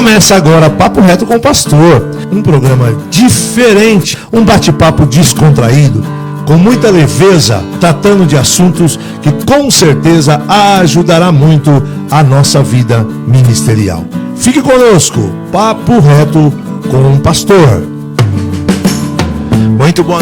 Começa agora Papo Reto com o Pastor, um programa diferente, um bate-papo descontraído, com muita leveza, tratando de assuntos que com certeza ajudará muito a nossa vida ministerial. Fique conosco, Papo Reto com o Pastor. Muito boa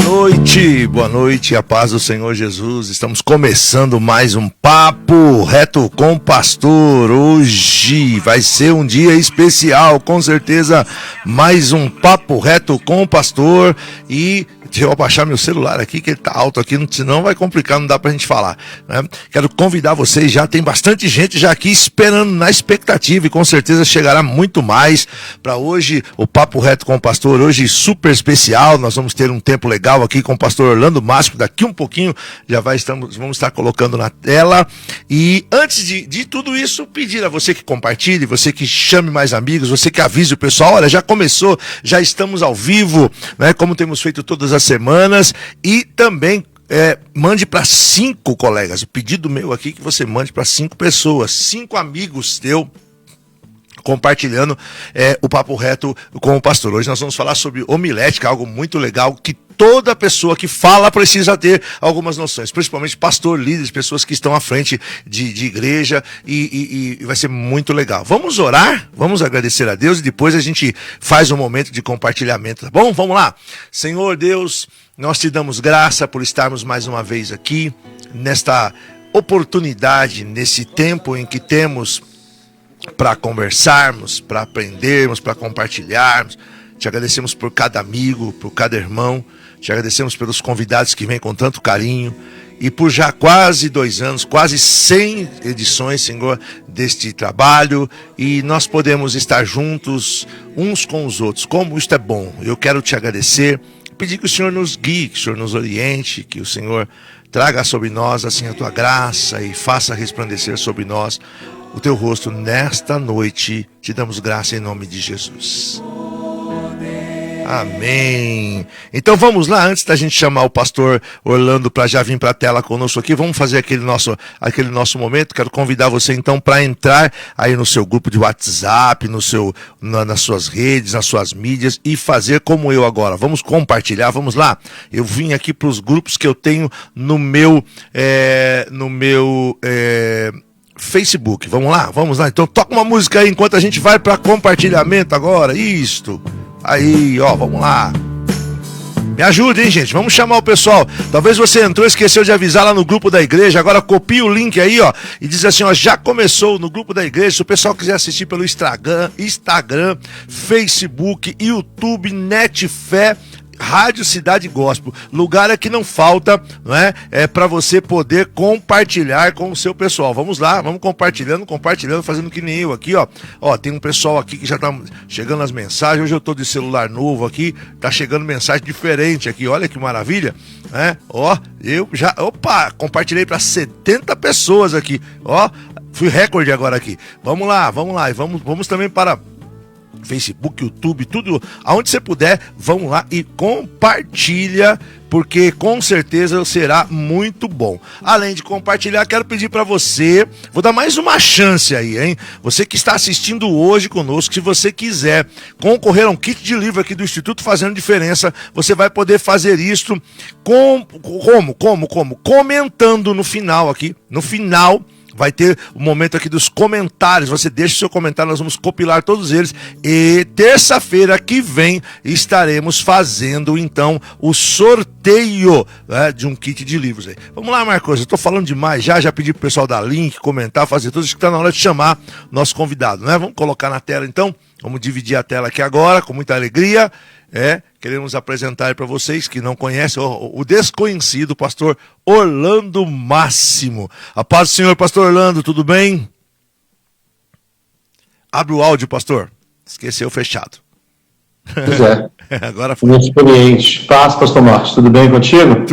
noite, a paz do Senhor Jesus. Estamos começando mais um Papo Reto com o Pastor. Hoje vai ser um dia especial, com certeza, mais um Papo Reto com o Pastor. E deixa eu abaixar meu celular aqui, que ele tá alto aqui, senão vai complicar, não dá pra gente falar, né? Quero convidar vocês, já tem bastante gente já aqui esperando, na expectativa, e com certeza chegará muito mais para hoje, o Papo Reto com o Pastor, hoje super especial. Nós vamos ter um tempo legal aqui com o Pastor Orlando Máximo, daqui um pouquinho vamos estar colocando na tela. E antes de tudo isso, pedir a você que compartilhe, você que chame mais amigos, você que avise o pessoal, olha, já começou, já estamos ao vivo, né, como temos feito todas as semanas, e também mande para 5 colegas. O pedido meu aqui é que você mande para 5 pessoas, 5 amigos teu, compartilhando o Papo Reto com o Pastor. Hoje nós vamos falar sobre homilética, algo muito legal que toda pessoa que fala precisa ter algumas noções, principalmente pastor, líderes, pessoas que estão à frente de igreja, e vai ser muito legal. Vamos orar, vamos agradecer a Deus e depois a gente faz um momento de compartilhamento, tá bom? Vamos lá. Senhor Deus, nós te damos graça por estarmos mais uma vez aqui, nesta oportunidade, nesse tempo em que temos para conversarmos, para aprendermos, para compartilharmos. Te agradecemos por cada amigo, por cada irmão. Te agradecemos pelos convidados que vêm com tanto carinho. E por já quase 2 anos, quase 100 edições, Senhor, deste trabalho. E nós podemos estar juntos, uns com os outros. Como isto é bom. Eu quero te agradecer. Pedir que o Senhor nos guie, que o Senhor nos oriente, que o Senhor traga sobre nós assim a tua graça e faça resplandecer sobre nós o teu rosto nesta noite. Te damos graça em nome de Jesus. Amém. Então vamos lá, antes da gente chamar o pastor Orlando para já vir para a tela conosco aqui, vamos fazer aquele nosso momento. Quero convidar você então para entrar aí no seu grupo de WhatsApp, nas suas redes, nas suas mídias, e fazer como eu agora. Vamos compartilhar, vamos lá. Eu vim aqui para os grupos que eu tenho no meu Facebook. Vamos lá. Então toca uma música aí enquanto a gente vai para compartilhamento agora. Isto. Aí, ó, vamos lá. Me ajuda, hein, gente? Vamos chamar o pessoal. Talvez você entrou e esqueceu de avisar lá no grupo da igreja. Agora copia o link aí, ó, e diz assim, ó, já começou no grupo da igreja. Se o pessoal quiser assistir pelo Instagram, Facebook, YouTube, Netfé, Rádio Cidade Gospel, lugar é que não falta, não é? É para você poder compartilhar com o seu pessoal. Vamos lá, vamos compartilhando, fazendo que nem eu aqui, ó. Ó, tem um pessoal aqui que já tá chegando as mensagens. Hoje eu tô de celular novo aqui, tá chegando mensagem diferente aqui. Olha que maravilha, né? Ó, eu já, compartilhei para 70 pessoas aqui. Ó, fui recorde agora aqui. Vamos lá, e vamos também para Facebook, YouTube, tudo, aonde você puder, vamos lá e compartilha, porque com certeza será muito bom. Além de compartilhar, quero pedir para você, vou dar mais uma chance aí, hein? Você que está assistindo hoje conosco, se você quiser concorrer a um kit de livro aqui do Instituto Fazendo Diferença, você vai poder fazer isso comentando no final aqui, no final. Vai ter o momento aqui dos comentários. Você deixa o seu comentário, nós vamos compilar todos eles. E terça-feira que vem estaremos fazendo, então, o sorteio, né, de um kit de livros aí. Vamos lá, Marcos, eu tô falando demais já pedi pro pessoal dar link, comentar, fazer tudo isso, que tá na hora de chamar nosso convidado, né? Vamos colocar na tela, então. Vamos dividir a tela aqui agora, com muita alegria. Queremos apresentar para vocês que não conhecem o desconhecido pastor Orlando Máximo. A paz do Senhor, pastor Orlando, tudo bem? Abre o áudio, pastor. Esqueceu, fechado. Pois é. Agora foi. Muito experiente. Paz, pastor Marcos. Tudo bem contigo?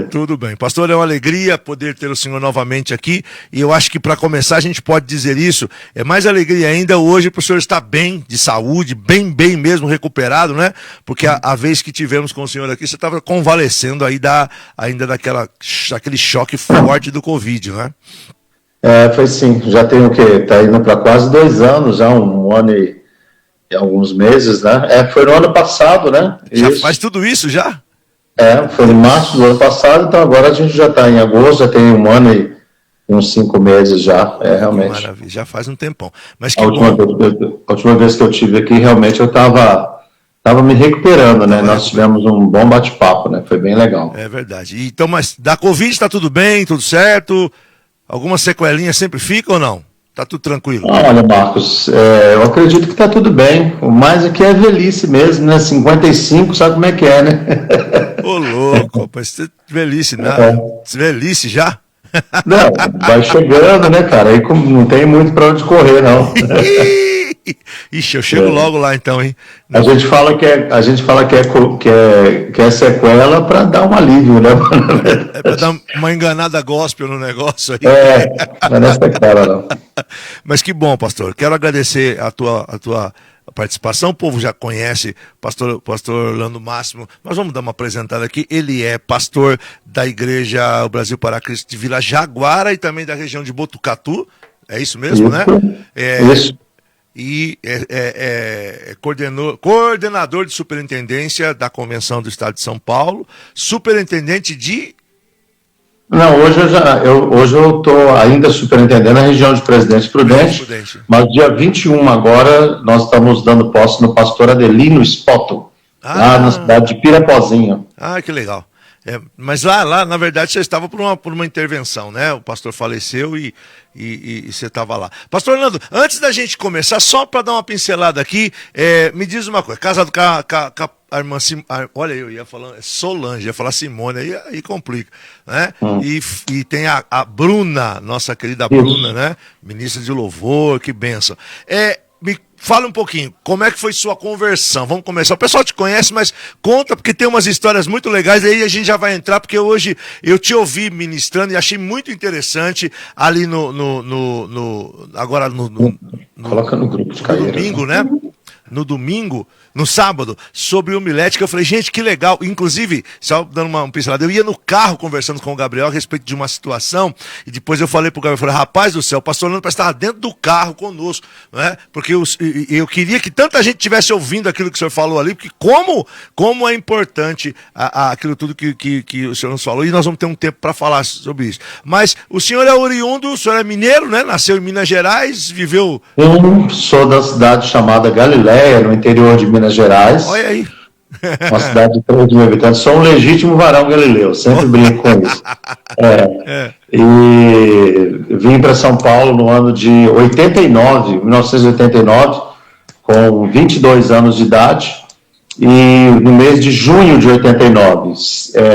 Tudo bem. Pastor, é uma alegria poder ter o senhor novamente aqui. E eu acho que para começar a gente pode dizer isso. É mais alegria ainda hoje para o senhor estar bem, de saúde, bem mesmo, recuperado, né? Porque a vez que tivemos com o senhor aqui, você estava convalescendo aí ainda daquele choque forte do Covid, né? Foi sim. Já tem o quê? Tá indo para quase 2 anos, já um ano e alguns meses, né? Foi no ano passado, né? Já faz tudo isso já? Foi em março do ano passado, então agora a gente já está em agosto, já tem um ano e uns 5 meses já, realmente. Maravilha, já faz um tempão. Mas a última vez que eu tive aqui, realmente eu estava me recuperando, né? Nós tivemos um bom bate-papo, né? Foi bem legal. É verdade. Então, mas da Covid está tudo bem, tudo certo? Alguma sequelinha sempre fica ou não? Tá tudo tranquilo? Olha, Marcos, eu acredito que está tudo bem. O mais aqui é velhice mesmo, né? 55, sabe como é que é, né? Ô, louco, rapaz, velhice, né? Velhice já? Não, vai chegando, né, cara? Aí não tem muito para onde correr, não. Ixi, eu chego logo lá então, hein? A gente fala que é sequela para dar um alívio, né? É para dar uma enganada gospel no negócio aí. Não é sequela, não. Mas que bom, pastor. Quero agradecer a tua participação. O povo já conhece pastor Orlando Máximo. Nós vamos dar uma apresentada aqui. Ele é pastor da Igreja O Brasil para Cristo de Vila Jaguara e também da região de Botucatu. É isso mesmo, né? Isso. E coordenador de superintendência da Convenção do Estado de São Paulo, superintendente de... Não, hoje eu estou ainda superintendendo na região de Presidente Prudente, mas dia 21 agora nós estamos dando posse no pastor Adelino Spoto, lá na cidade de Pirapozinho. Que legal. Mas lá, na verdade, você estava por uma intervenção, né? O pastor faleceu e você estava lá. Pastor Orlando, antes da gente começar, só para dar uma pincelada aqui, me diz uma coisa, casado com a irmã olha, eu ia falar Solange, ia falar Simone, aí complica, né? E tem a Bruna, nossa querida Bruna, né? Ministra de Louvor, que bênção. Me fala um pouquinho, como é que foi sua conversão? Vamos começar. O pessoal te conhece, mas conta, porque tem umas histórias muito legais, aí a gente já vai entrar, porque hoje eu te ouvi ministrando e achei muito interessante ali Coloca no grupo de carreira. Domingo, né? No sábado, sobre homilética, eu falei, gente, que legal. Inclusive, só dando uma pincelada, eu ia no carro conversando com o Gabriel a respeito de uma situação, e depois eu falei pro Gabriel, falei, rapaz do céu, o pastor Orlando estava dentro do carro conosco, né? Porque eu queria que tanta gente estivesse ouvindo aquilo que o senhor falou ali, porque como é importante aquilo tudo que o senhor nos falou, e nós vamos ter um tempo para falar sobre isso. Mas o senhor é oriundo, o senhor é mineiro, né? Nasceu em Minas Gerais, viveu... Eu sou da cidade chamada Galiléia, no interior de Minas Gerais. Olha aí. Uma cidade de 3 mil habitantes. Sou um legítimo varão galileu, sempre brinco com isso. E vim para São Paulo no ano de 1989, com 22 anos de idade. E no mês de junho de 89,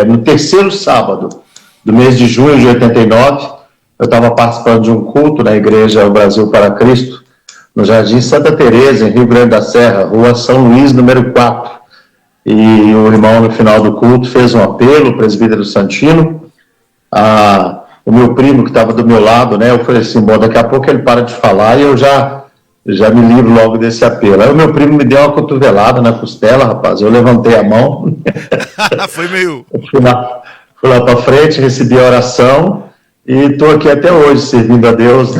no terceiro sábado do mês de junho de 89, eu estava participando de um culto na Igreja O Brasil para Cristo, no Jardim Santa Teresa, em Rio Grande da Serra, Rua São Luís, número 4. E o irmão, no final do culto, fez um apelo, o presbítero Santino. O meu primo, que estava do meu lado, né, eu falei assim, bom, daqui a pouco ele para de falar e eu já me livro logo desse apelo. Aí o meu primo me deu uma cotovelada na costela, rapaz, eu levantei a mão. Foi meio... Fui lá para frente, recebi a oração e estou aqui até hoje, servindo a Deus.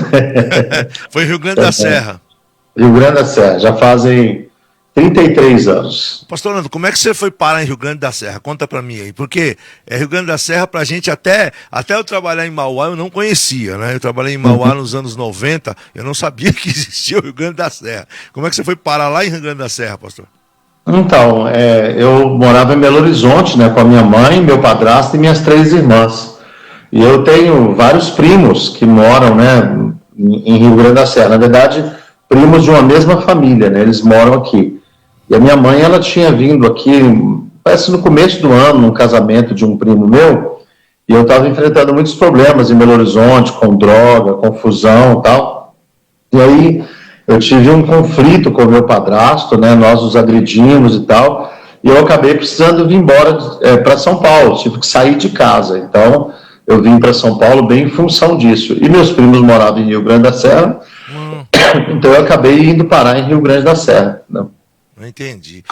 Foi Rio Grande da Serra. Rio Grande da Serra, já fazem 33 anos. Pastor Orlando, como é que você foi parar em Rio Grande da Serra? Conta pra mim aí, porque Rio Grande da Serra pra gente, até eu trabalhar em Mauá, eu não conhecia, né? Eu trabalhei em Mauá nos anos 90, eu não sabia que existia o Rio Grande da Serra. Como é que você foi parar lá em Rio Grande da Serra, pastor? Então, eu morava em Belo Horizonte, né, com a minha mãe, meu padrasto e minhas 3 irmãs. E eu tenho vários primos que moram, né, em Rio Grande da Serra. Na verdade, primos de uma mesma família, né, eles moram aqui. E a minha mãe, ela tinha vindo aqui, parece no começo do ano, num casamento de um primo meu, e eu estava enfrentando muitos problemas em Belo Horizonte, com droga, confusão e tal. E aí eu tive um conflito com o meu padrasto, né, nós nos agredimos e tal, e eu acabei precisando vir embora para São Paulo, tive que sair de casa. Então, eu vim para São Paulo bem em função disso. E meus primos moravam em Rio Grande da Serra, então eu acabei indo parar em Rio Grande da Serra. Não entendi.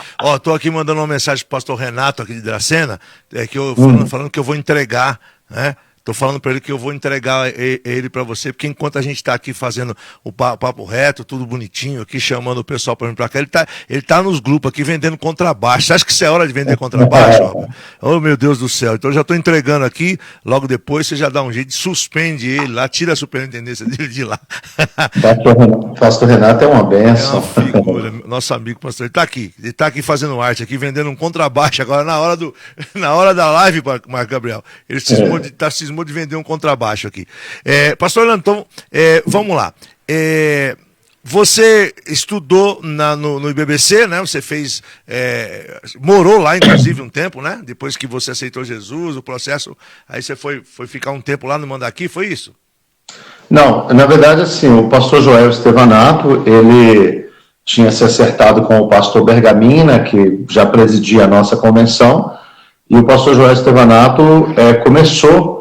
Tô aqui mandando uma mensagem pro pastor Renato aqui de Dracena, que eu falando que eu vou entregar, né? Tô falando para ele que eu vou entregar ele para você, porque enquanto a gente está aqui fazendo o papo reto, tudo bonitinho, aqui chamando o pessoal para vir para cá, ele tá nos grupos aqui vendendo contrabaixo. Você acha que isso é hora de vender contrabaixo, rapaz? Oh, meu Deus do céu. Então eu já tô entregando aqui, logo depois você já dá um jeito, suspende ele lá, tira a superintendência dele de lá. Pastor Renato é uma benção. É uma figura, nosso amigo pastor. Ele tá aqui fazendo arte, aqui vendendo um contrabaixo agora na hora da live, Marco Gabriel. Ele cismou de vender um contrabaixo aqui. Pastor Orlando, então, vamos lá. Você estudou no IBBC, né? Você fez, morou lá, inclusive, um tempo, né? Depois que você aceitou Jesus, o processo, aí você foi ficar um tempo lá no Mandaqui, foi isso? Não, na verdade, assim, o pastor Joel Estevanato, ele tinha se acertado com o pastor Bergamina, que já presidia a nossa convenção, e o pastor Joel Estevanato começou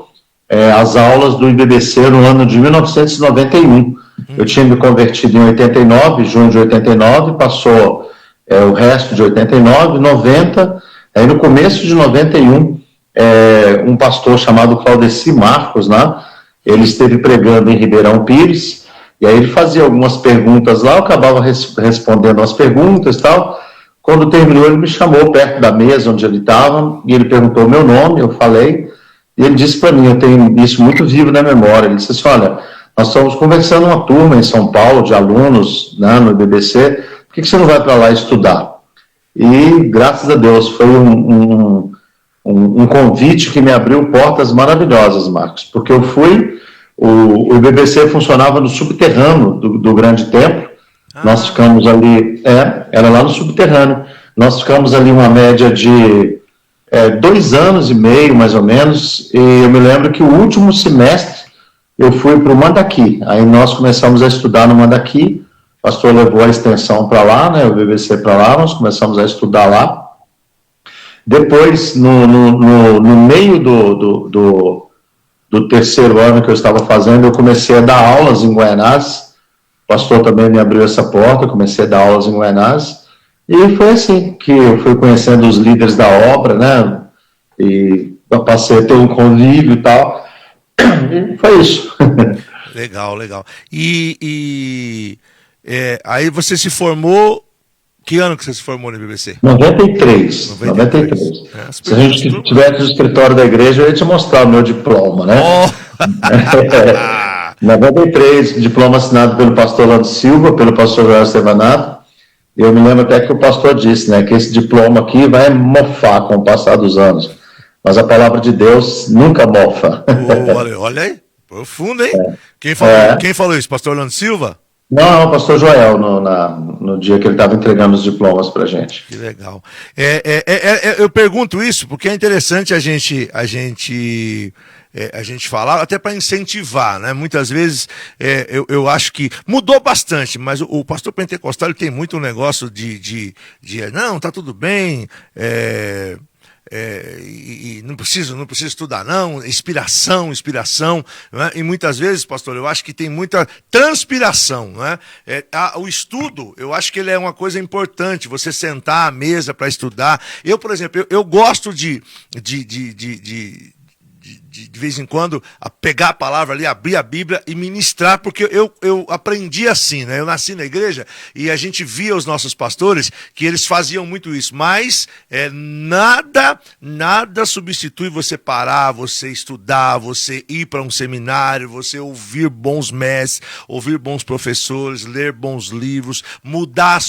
as aulas do IBBC no ano de 1991. Eu tinha me convertido em 89, junho de 89, passou o resto de 89, 90, aí no começo de 91, um pastor chamado Claudeci Marcos, né? Ele esteve pregando em Ribeirão Pires, e aí ele fazia algumas perguntas lá, eu acabava respondendo as perguntas e tal. Quando terminou, ele me chamou perto da mesa onde ele estava, e ele perguntou o meu nome, eu falei, e ele disse para mim, eu tenho isso muito vivo na memória, ele disse assim, olha, nós estamos conversando uma turma em São Paulo, de alunos, né, no IBBC, por que você não vai para lá estudar? E, graças a Deus, foi um convite que me abriu portas maravilhosas, Marcos, porque eu fui, o IBBC funcionava no subterrâneo do grande templo, nós ficamos ali, era lá no subterrâneo, nós ficamos ali uma média de 2 anos e meio, mais ou menos, e eu me lembro que o último semestre eu fui para o Mandaqui, aí nós começamos a estudar no Mandaqui, o pastor levou a extensão para lá, né, o IBBC para lá, nós começamos a estudar lá. Depois, no meio do terceiro ano que eu estava fazendo, eu comecei a dar aulas em Guaianazes. O pastor também me abriu essa porta, eu comecei a dar aulas em Guaianazes. E foi assim que eu fui conhecendo os líderes da obra, né? E eu passei a ter um convívio e tal. E foi isso. Legal. Aí você se formou... Que ano que você se formou no IBBC? 93. Se a gente tivesse no escritório da igreja, eu ia te mostrar o meu diploma, né? 93, diploma assinado pelo pastor Orlando Silva, pelo pastor Joel Estevanato. E eu me lembro até que o pastor disse, né, que esse diploma aqui vai mofar com o passar dos anos. Mas a palavra de Deus nunca mofa. Olha aí, profundo, hein? Quem falou isso? Pastor Orlando Silva? Não, o pastor Joel, no dia que ele estava entregando os diplomas para a gente. Que legal. Eu pergunto isso porque é interessante a gente falar, até para incentivar, né? Muitas vezes eu acho que mudou bastante, mas o pastor pentecostal ele tem muito um negócio de não, tá tudo bem, e não preciso estudar não, inspiração, né? E muitas vezes, pastor, eu acho que tem muita transpiração, né? O estudo, eu acho que ele é uma coisa importante, você sentar à mesa para estudar. Eu, por exemplo, eu gosto de vez em quando, pegar a palavra ali, abrir a Bíblia e ministrar, porque eu aprendi assim, né? Eu nasci na igreja e a gente via os nossos pastores que eles faziam muito isso, mas nada substitui você parar, você estudar, você ir para um seminário, você ouvir bons mestres, ouvir bons professores, ler bons livros, mudar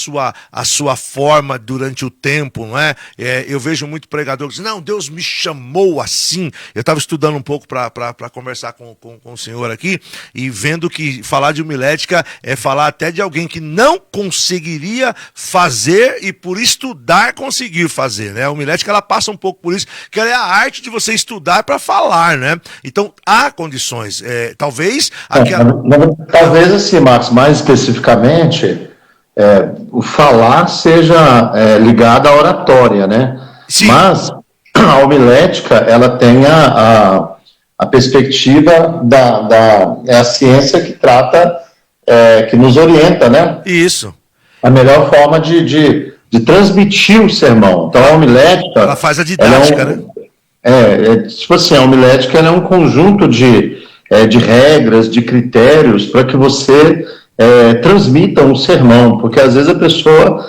a sua forma durante o tempo, não é? Eu vejo muito pregador que diz, não, Deus me chamou assim. Eu estava estudando um pouco para conversar com o senhor aqui e vendo que falar de homilética é falar até de alguém que não conseguiria fazer e por estudar conseguir fazer, né? A homilética ela passa um pouco por isso, que ela é a arte de você estudar para falar, né? Então há condições, talvez... Talvez assim, Marcos, mais especificamente, o falar seja ligado à oratória, né? Sim. Mas a homilética, ela tem a perspectiva é a ciência que trata, que nos orienta, né? Isso. A melhor forma de transmitir o sermão. Então, a homilética... Ela faz a didática, né? Tipo assim, a homilética ela é um conjunto de regras, de critérios para que você transmita um sermão, porque às vezes a pessoa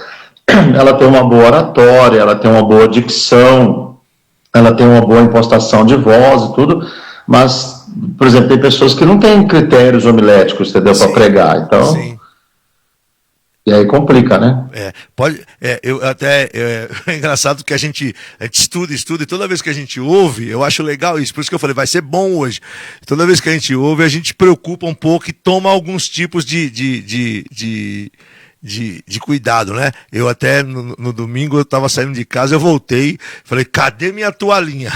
ela tem uma boa oratória, ela tem uma boa dicção, ela tem uma boa impostação de voz e tudo, mas, por exemplo, tem pessoas que não têm critérios homiléticos, entendeu, para pregar, então... Sim. E aí complica, né? É engraçado que a gente estuda, e toda vez que a gente ouve, eu acho legal isso, por isso que eu falei, vai ser bom hoje. Toda vez que a gente ouve, a gente preocupa um pouco e toma alguns tipos de cuidado, né? Eu até, no domingo, eu estava saindo de casa, eu voltei, falei, cadê minha toalhinha?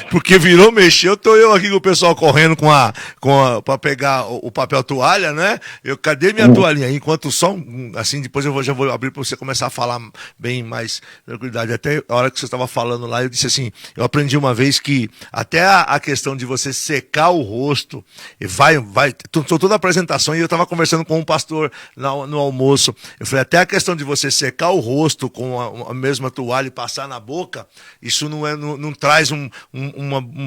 Porque virou, mexeu, tô eu aqui com o pessoal correndo para pegar o papel toalha, né? Cadê minha toalhinha? Enquanto só, assim, depois já vou abrir para você começar a falar bem mais tranquilidade. Até a hora que você estava falando lá, eu disse assim, eu aprendi uma vez que até a questão de você secar o rosto, toda a apresentação, e eu estava conversando com um pastor no almoço, eu falei, até a questão de você secar o rosto com a mesma toalha e passar na boca, isso não traz um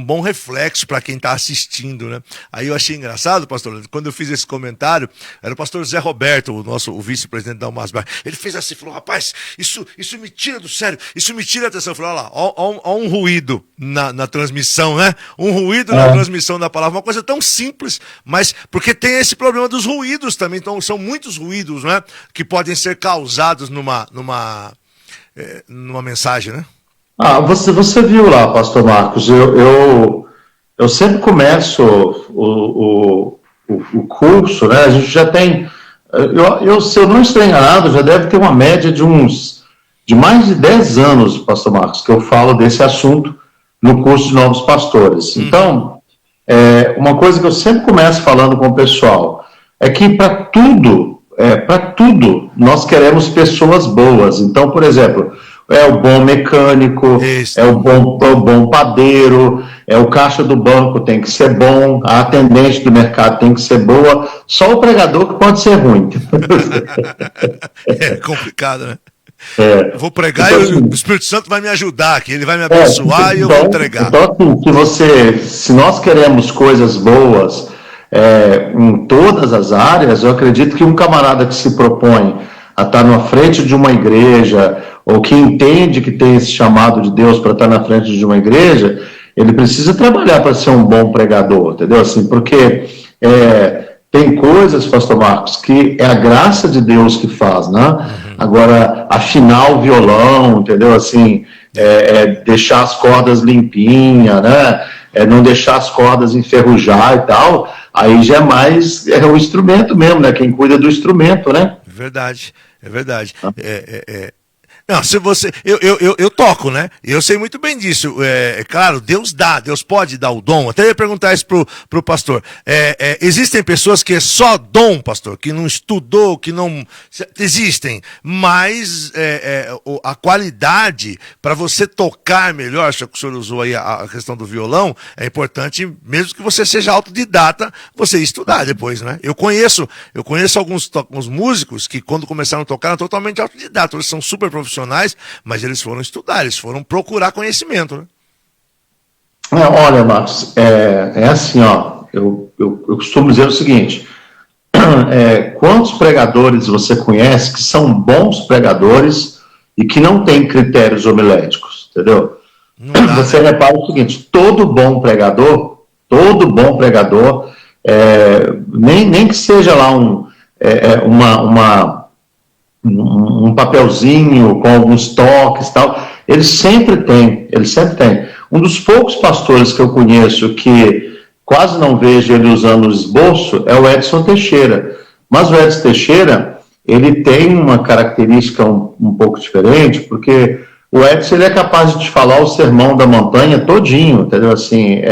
bom reflexo para quem está assistindo, né? Aí eu achei engraçado, pastor, quando eu fiz esse comentário, era o pastor Zé Roberto, o vice-presidente da UMASBAR, ele fez assim, falou, rapaz, isso me tira do sério, isso me tira a atenção. Eu falei, olha lá, ó um ruído na transmissão, né? Um ruído na transmissão da palavra, uma coisa tão simples, mas porque tem esse problema dos ruídos também, então são muitos ruídos, né? Que podem ser causados numa mensagem, né? Você viu lá, pastor Marcos, eu sempre começo o curso, né? A gente já tem, se eu não estou enganado, já deve ter uma média de mais de 10 anos, pastor Marcos, que eu falo desse assunto no curso de novos pastores. Então, uma coisa que eu sempre começo falando com o pessoal é que para tudo, nós queremos pessoas boas. Então, por exemplo, é o bom mecânico, é o bom padeiro, o caixa do banco tem que ser bom, a atendente do mercado tem que ser boa, só o pregador que pode ser ruim. É complicado, né? Vou pregar então, e o Espírito Santo vai me ajudar, que ele vai me abençoar e eu vou entregar. Então, assim, se nós queremos coisas boas em todas as áreas, eu acredito que um camarada que se propõe a estar na frente de uma igreja, ou que entende que tem esse chamado de Deus para estar na frente de uma igreja, ele precisa trabalhar para ser um bom pregador, entendeu? Assim, porque tem coisas, pastor Marcos, que é a graça de Deus que faz, né? Agora, afinar o violão, entendeu? Assim, deixar as cordas limpinhas, né? Não deixar as cordas enferrujar e tal, aí já é mais o instrumento mesmo, né? Quem cuida do instrumento, né? É verdade. Não, se você. Eu toco, né? Eu sei muito bem disso. Claro, Deus pode dar o dom. Até ia perguntar isso pro pastor. Existem pessoas que é só dom, pastor, que não estudou, que não. Existem, mas a qualidade para você tocar melhor, acho que o senhor usou aí a questão do violão, é importante, mesmo que você seja autodidata, você estudar depois, né? Eu conheço alguns músicos que, quando começaram a tocar, eram totalmente autodidatas, eles são super profissionais, mas eles foram estudar, eles foram procurar conhecimento, né? Olha, Marcos, assim, ó, eu costumo dizer o seguinte, quantos pregadores você conhece que são bons pregadores e que não têm critérios homiléticos, entendeu? Você repara o seguinte, todo bom pregador, nem que seja lá um papelzinho com alguns toques e tal, ele sempre tem. Um dos poucos pastores que eu conheço que quase não vejo ele usando o esboço é o Edson Teixeira. Mas o Edson Teixeira, ele tem uma característica um pouco diferente, porque o Edson ele é capaz de te falar o sermão da montanha todinho, entendeu? Assim,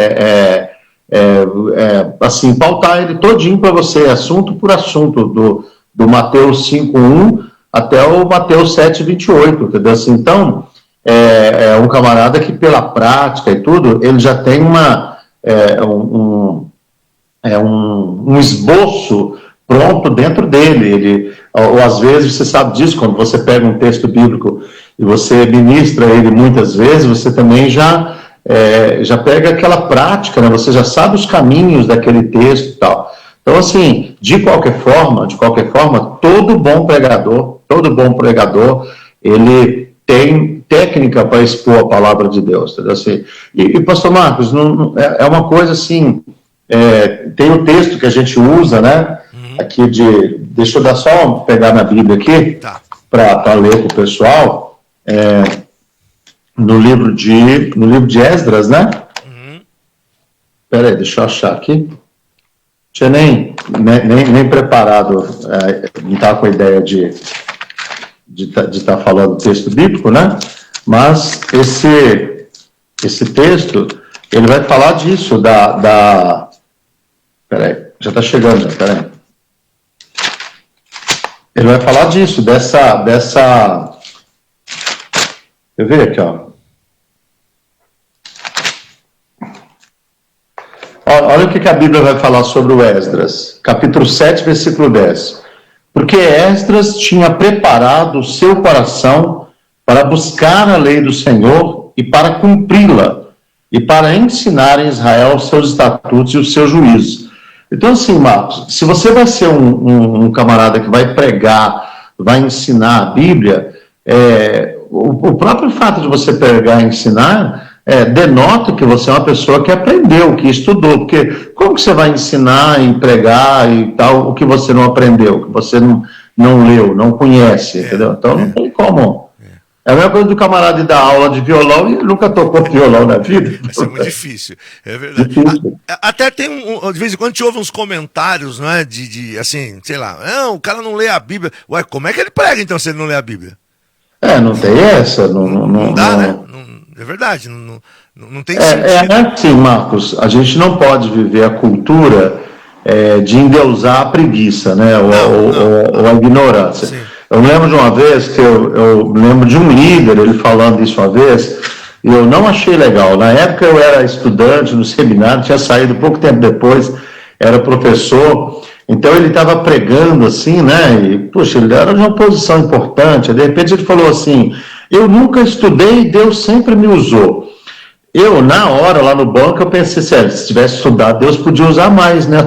assim, pautar ele todinho para você, assunto por assunto, do Mateus 5:1 até o Mateus 7:28, entendeu? Assim, então, um camarada que, pela prática e tudo, ele já tem um esboço pronto dentro dele. Ou às vezes, você sabe disso, quando você pega um texto bíblico e você ministra ele muitas vezes, você também já pega aquela prática, né? Você já sabe os caminhos daquele texto e tal. Então, assim, de qualquer forma, todo bom pregador, ele tem técnica para expor a palavra de Deus, entendeu? Assim, e pastor Marcos, é uma coisa assim, tem o texto que a gente usa, né? Aqui deixa eu só pegar na Bíblia aqui, Tá. para ler para o pessoal, no livro de Esdras, né? Espera aí, deixa eu achar aqui. Tinha nem preparado, não estava com a ideia de estar falando do texto bíblico, né? Mas esse texto, ele vai falar disso, peraí, já está chegando, peraí. Ele vai falar disso, dessa... Eu vejo aqui, ó. Olha o que a Bíblia vai falar sobre o Esdras, capítulo 7, versículo 10. Porque Esdras tinha preparado o seu coração para buscar a lei do Senhor e para cumpri-la, e para ensinar em Israel os seus estatutos e os seus juízos. Então, assim, Marcos, se você vai ser um camarada que vai pregar, vai ensinar a Bíblia, o próprio fato de você pregar e ensinar denota que você é uma pessoa que aprendeu, que estudou, porque como que você vai ensinar e pregar e tal o que você não aprendeu, que você não leu, não conhece, entendeu? Então não tem como. É a mesma coisa do camarada ir dar aula de violão e nunca tocou violão na vida. Isso é muito difícil, é verdade. Até tem de vez em quando a gente ouve uns comentários, não é? Assim, sei lá, o cara não lê a Bíblia. Ué, como é que ele prega então se ele não lê a Bíblia? Não tem essa. Não dá, né? É verdade, não tem sentido. Assim, Marcos, a gente não pode viver a cultura de endeusar a preguiça, né? Ou a ignorância. Sim. Eu lembro de uma vez que eu lembro de um líder, ele falando isso uma vez, e eu não achei legal. Na época eu era estudante no seminário, tinha saído pouco tempo depois, era professor, então ele estava pregando assim, né? E, puxa, ele era de uma posição importante. De repente ele falou assim: eu nunca estudei e Deus sempre me usou. Eu, na hora, lá no banco, eu pensei, sério, se tivesse estudado, Deus podia usar mais, né?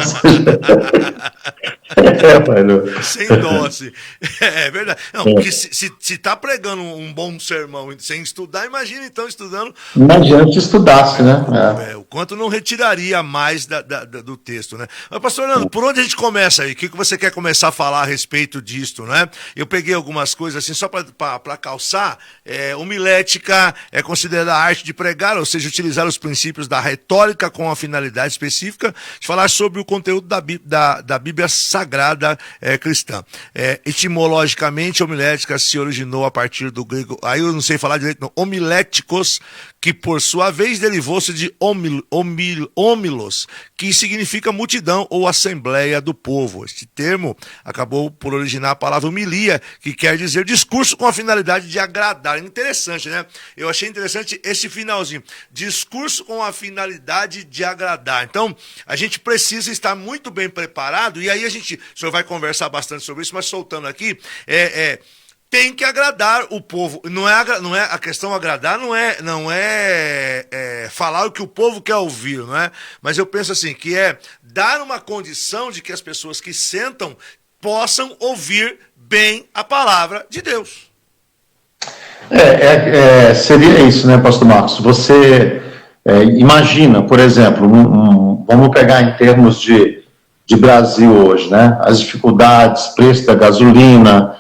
Sem dó, assim. É verdade. Não, porque se tá pregando um bom sermão sem estudar, imagina então estudando. Imagina se estudasse, né? O quanto não retiraria mais do texto, né? Mas, pastor Nando, por onde a gente começa aí? O que você quer começar a falar a respeito disto, né? Eu peguei algumas coisas assim, só para calçar. Homilética é considerada a arte de pregar, ou seja, utilizar os princípios da retórica com a finalidade específica de falar sobre o conteúdo da Bíblia Sagrada cristã. Etimologicamente, homilética se originou a partir do grego, aí eu não sei falar direito, não, homiléticos, que por sua vez derivou-se de homilos, que significa multidão ou assembleia do povo. Este termo acabou por originar a palavra homilia, que quer dizer discurso com a finalidade de agradar. Interessante, né? Eu achei interessante esse finalzinho. Discurso com a finalidade de agradar. Então, a gente precisa estar muito bem preparado, e aí o senhor vai conversar bastante sobre isso, mas soltando aqui, tem que agradar o povo. Não é a questão agradar, não é falar o que o povo quer ouvir, não é? Mas eu penso assim, que é dar uma condição de que as pessoas que sentam possam ouvir bem a palavra de Deus. Seria isso, né, pastor Marcos? Você imagina, por exemplo, vamos pegar em termos de Brasil hoje, né? As dificuldades, preço da gasolina,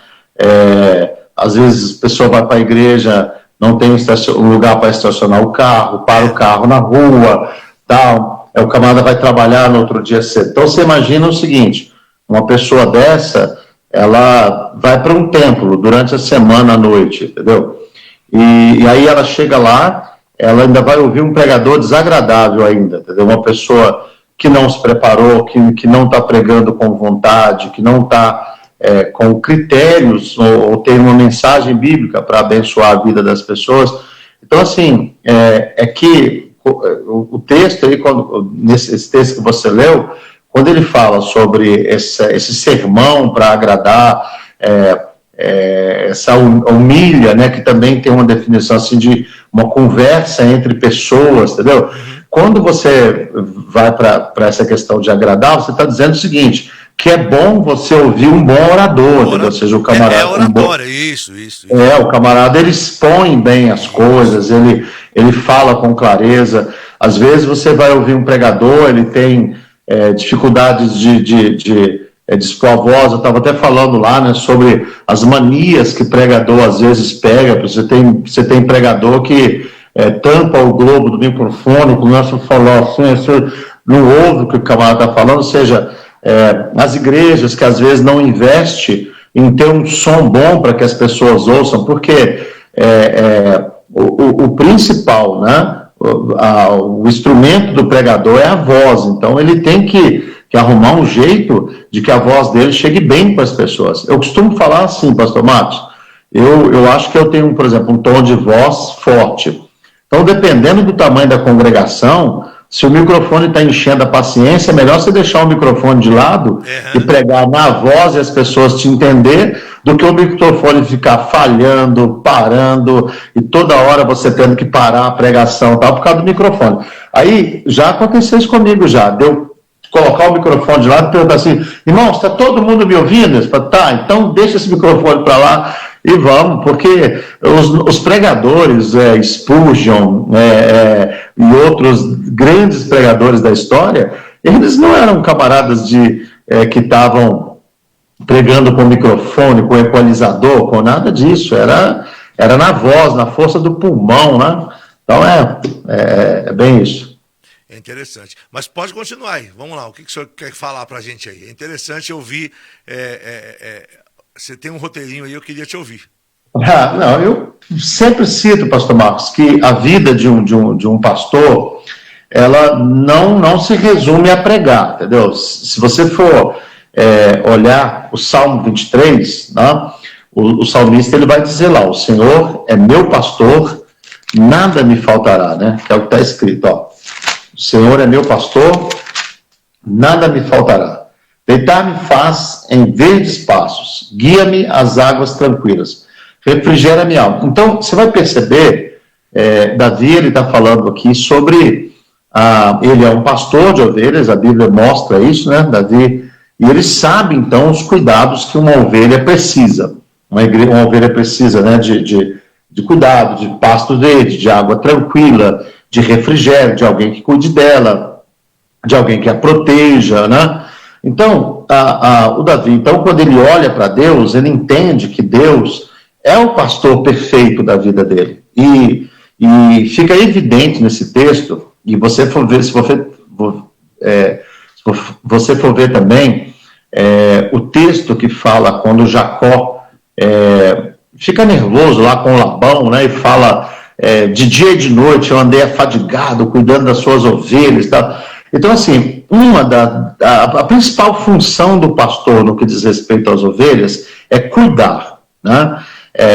às vezes a pessoa vai para a igreja, não tem um lugar para estacionar o carro, para o carro na rua, tal. O camarada vai trabalhar no outro dia cedo. Então você imagina o seguinte: uma pessoa dessa, ela vai para um templo durante a semana à noite, entendeu? E aí ela chega lá, ela ainda vai ouvir um pregador desagradável ainda, entendeu? Uma pessoa que não se preparou, que não está pregando com vontade, que não está com critérios ou tem uma mensagem bíblica para abençoar a vida das pessoas. Então, assim, que o texto aí, esse texto que você leu, quando ele fala sobre esse sermão para agradar, essa humilha, né, que também tem uma definição assim de uma conversa entre pessoas, entendeu? Quando você vai para essa questão de agradar, você está dizendo o seguinte, que é bom você ouvir um bom orador, entendeu? Ou seja, o camarada... oratória, isso. O camarada, ele expõe bem as coisas, ele fala com clareza. Às vezes você vai ouvir um pregador, ele tem dificuldades de expor a voz. Eu estava até falando lá, né, sobre as manias que pregador às vezes pega. Você tem pregador que tampa o globo do microfone, começa a falar assim, você não ouve o que o camarada está falando. Ou seja, as igrejas que às vezes não investem em ter um som bom para que as pessoas ouçam, porque o principal, né, o instrumento do pregador é a voz. Então ele tem que arrumar um jeito de que a voz dele chegue bem para as pessoas. Eu costumo falar assim, pastor Marcos, eu acho que eu tenho, por exemplo, um tom de voz forte. Então, dependendo do tamanho da congregação, se o microfone está enchendo a paciência, é melhor você deixar o microfone de lado e pregar na voz e as pessoas te entender, do que o microfone ficar falhando, parando, e toda hora você tendo que parar a pregação, tal, por causa do microfone. Aí, já aconteceu isso comigo, deu colocar o microfone de lado e perguntar assim, irmão, está todo mundo me ouvindo? Eu falo, tá, então deixa esse microfone para lá e vamos, porque os pregadores, Spurgeon e outros grandes pregadores da história, eles não eram camaradas que estavam pregando com microfone, com equalizador, com nada disso, era na voz, na força do pulmão, né? Então é bem isso. É interessante. Mas pode continuar aí. Vamos lá. O que o senhor quer falar para a gente aí? É interessante ouvir. Você tem um roteirinho aí, eu queria te ouvir. Não, eu sempre cito, pastor Marcos, que a vida de um pastor, ela não se resume a pregar, entendeu? Se você for olhar o Salmo 23, né, o salmista ele vai dizer lá, o Senhor é meu pastor, nada me faltará, né? Que é o que está escrito, ó. O Senhor é meu pastor, nada me faltará. Deitar-me faz em verdes passos, guia-me às águas tranquilas, refrigera minha alma. Então, você vai perceber, Davi, ele está falando aqui sobre, ele é um pastor de ovelhas, a Bíblia mostra isso, né, Davi, e ele sabe, então, os cuidados que uma ovelha precisa. Uma ovelha precisa, né, de cuidado, de pasto verde, de água tranquila, de refrigério, de alguém que cuide dela, de alguém que a proteja, né? Então, o Davi, então, quando ele olha para Deus, ele entende que Deus é o pastor perfeito da vida dele. E fica evidente nesse texto, e você for ver, se você for ver também, o texto que fala quando Jacó fica nervoso lá com Labão, né, e fala... de dia e de noite eu andei afadigado, cuidando das suas ovelhas, tá? Então, assim, a principal função do pastor no que diz respeito às ovelhas é cuidar, né?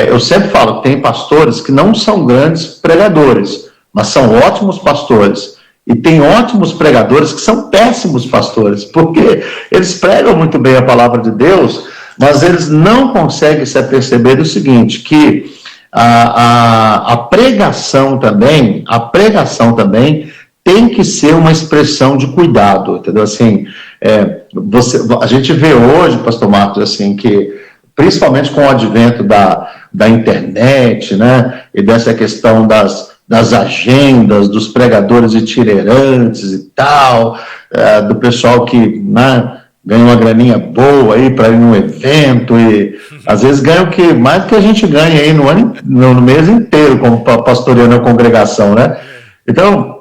Eu sempre falo que tem pastores que não são grandes pregadores, mas são ótimos pastores. E tem ótimos pregadores que são péssimos pastores, porque eles pregam muito bem a palavra de Deus, mas eles não conseguem se aperceber do seguinte, que a pregação também tem que ser uma expressão de cuidado, entendeu? Assim, a gente vê hoje, pastor Marcos, assim, que principalmente com o advento da internet, né, e dessa questão das agendas, dos pregadores itinerantes e tal, do pessoal que, né, ganha uma graninha boa aí para ir num evento e às vezes ganha mais do que a gente ganha aí no mês inteiro como pastoreando a congregação, né? Então,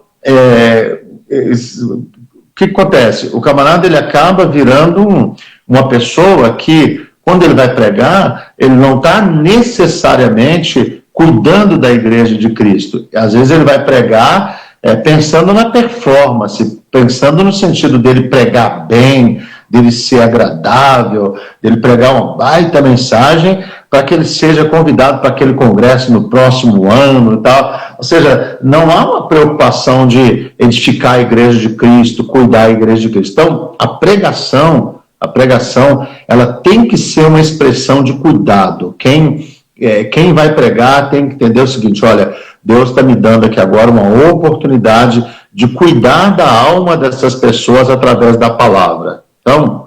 o que acontece? O camarada ele acaba virando uma pessoa que, quando ele vai pregar, ele não está necessariamente cuidando da igreja de Cristo. Às vezes ele vai pregar pensando na performance, pensando no sentido dele pregar bem, dele ser agradável, dele pregar uma baita mensagem para que ele seja convidado para aquele congresso no próximo ano e tal. Ou seja, não há uma preocupação de edificar a igreja de Cristo, cuidar da igreja de Cristo. Então, a pregação, ela tem que ser uma expressão de cuidado. Quem vai pregar tem que entender o seguinte: olha, Deus está me dando aqui agora uma oportunidade de cuidar da alma dessas pessoas através da palavra. Então,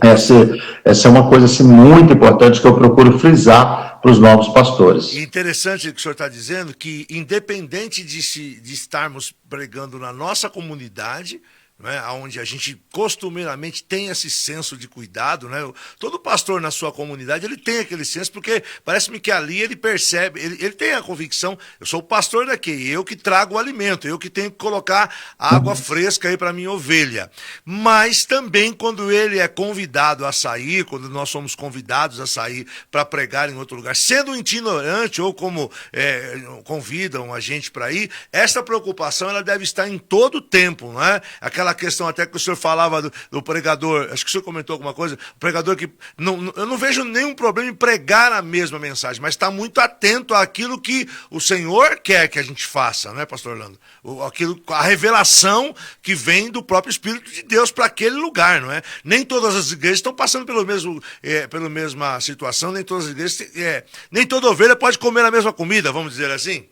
essa é uma coisa assim, muito importante que eu procuro frisar para os novos pastores. Interessante o que o senhor está dizendo, que independente de estarmos pregando na nossa comunidade, né, onde a gente costumeiramente tem esse senso de cuidado, né? Todo pastor na sua comunidade, ele tem aquele senso, porque parece-me que ali ele percebe, ele tem a convicção: eu sou o pastor daqui, eu que trago o alimento, eu que tenho que colocar água fresca aí para minha ovelha. Mas também quando ele é convidado a sair, quando nós somos convidados a sair para pregar em outro lugar, sendo itinerante ou como convidam a gente para ir, essa preocupação ela deve estar em todo o tempo, não é? Aquela questão até que o senhor falava do pregador, acho que o senhor comentou alguma coisa, o pregador que, eu não vejo nenhum problema em pregar a mesma mensagem, mas está muito atento àquilo que o Senhor quer que a gente faça, não é, pastor Orlando? A revelação que vem do próprio Espírito de Deus para aquele lugar, não é? Nem todas as igrejas estão passando pela mesma situação, nem todas as igrejas, nem toda ovelha pode comer a mesma comida, vamos dizer assim.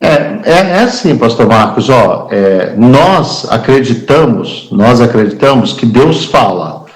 É assim, pastor Marcos, nós acreditamos que Deus fala.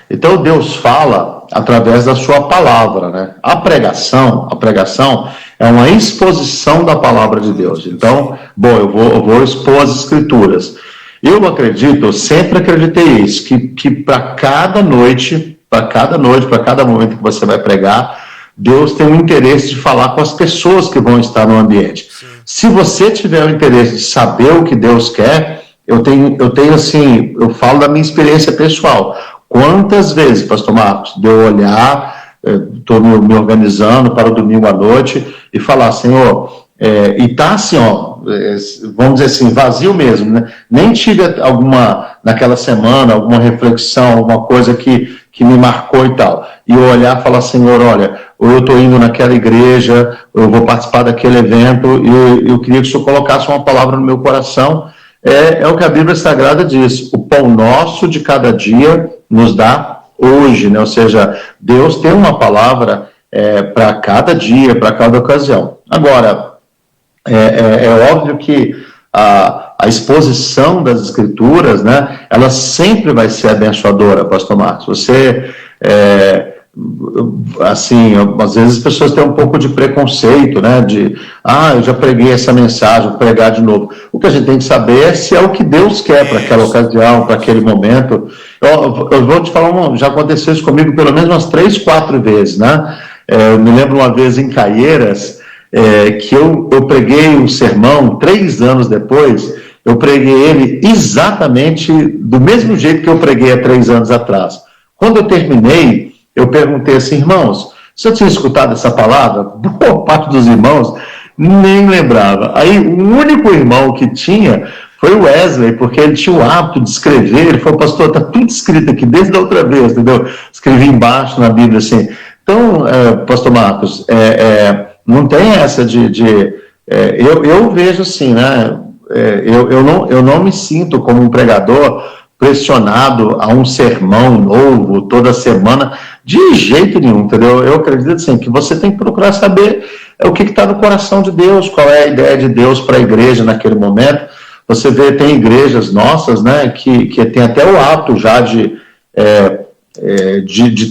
Então Deus fala através da sua palavra, né? A pregação é uma exposição da palavra de Deus. Então, eu vou expor as escrituras. Eu sempre acreditei isso, que para cada noite, para cada momento que você vai pregar, Deus tem o interesse de falar com as pessoas que vão estar no ambiente. Sim. Se você tiver o interesse de saber o que Deus quer, eu tenho assim, eu falo da minha experiência pessoal. Quantas vezes, pastor Marcos, de eu olhar, estou me organizando para o domingo à noite e falar: Senhor, e tá assim, vamos dizer assim, vazio mesmo, né? Nem tive naquela semana, alguma reflexão, alguma coisa que me marcou e tal. E eu olhar e falar: Senhor, olha, ou eu estou indo naquela igreja, ou eu vou participar daquele evento, e eu queria que o Senhor colocasse uma palavra no meu coração. É o que a Bíblia Sagrada diz: o pão nosso de cada dia nos dá hoje, né? Ou seja, Deus tem uma palavra para cada dia, para cada ocasião. Agora, é óbvio que a exposição das Escrituras, né, ela sempre vai ser abençoadora, pastor Marcos. Você, assim, às vezes as pessoas têm um pouco de preconceito, né, eu já preguei essa mensagem, vou pregar de novo. O que a gente tem que saber é se é o que Deus quer para aquela ocasião, para aquele momento. Eu vou te falar, já aconteceu isso comigo pelo menos umas 3, 4 vezes, né? Eu me lembro uma vez em Caieiras, que eu preguei um sermão, 3 anos depois, eu preguei ele exatamente do mesmo jeito que eu preguei há 3 anos atrás. Quando eu terminei, eu perguntei assim: irmãos, se eu tinha escutado essa palavra, boa parte dos irmãos nem lembrava. Aí o único irmão que tinha foi o Wesley, porque ele tinha o hábito de escrever. Ele falou: pastor, está tudo escrito aqui desde a outra vez, entendeu? Escrevi embaixo na Bíblia assim. Então, pastor Marcos, não tem essa eu vejo assim, né? Eu não me sinto como um pregador pressionado a um sermão novo toda semana, de jeito nenhum, entendeu? Eu acredito assim, que você tem que procurar saber o que está no coração de Deus, qual é a ideia de Deus para a igreja naquele momento. Você vê, tem igrejas nossas, né, que tem até o hábito já de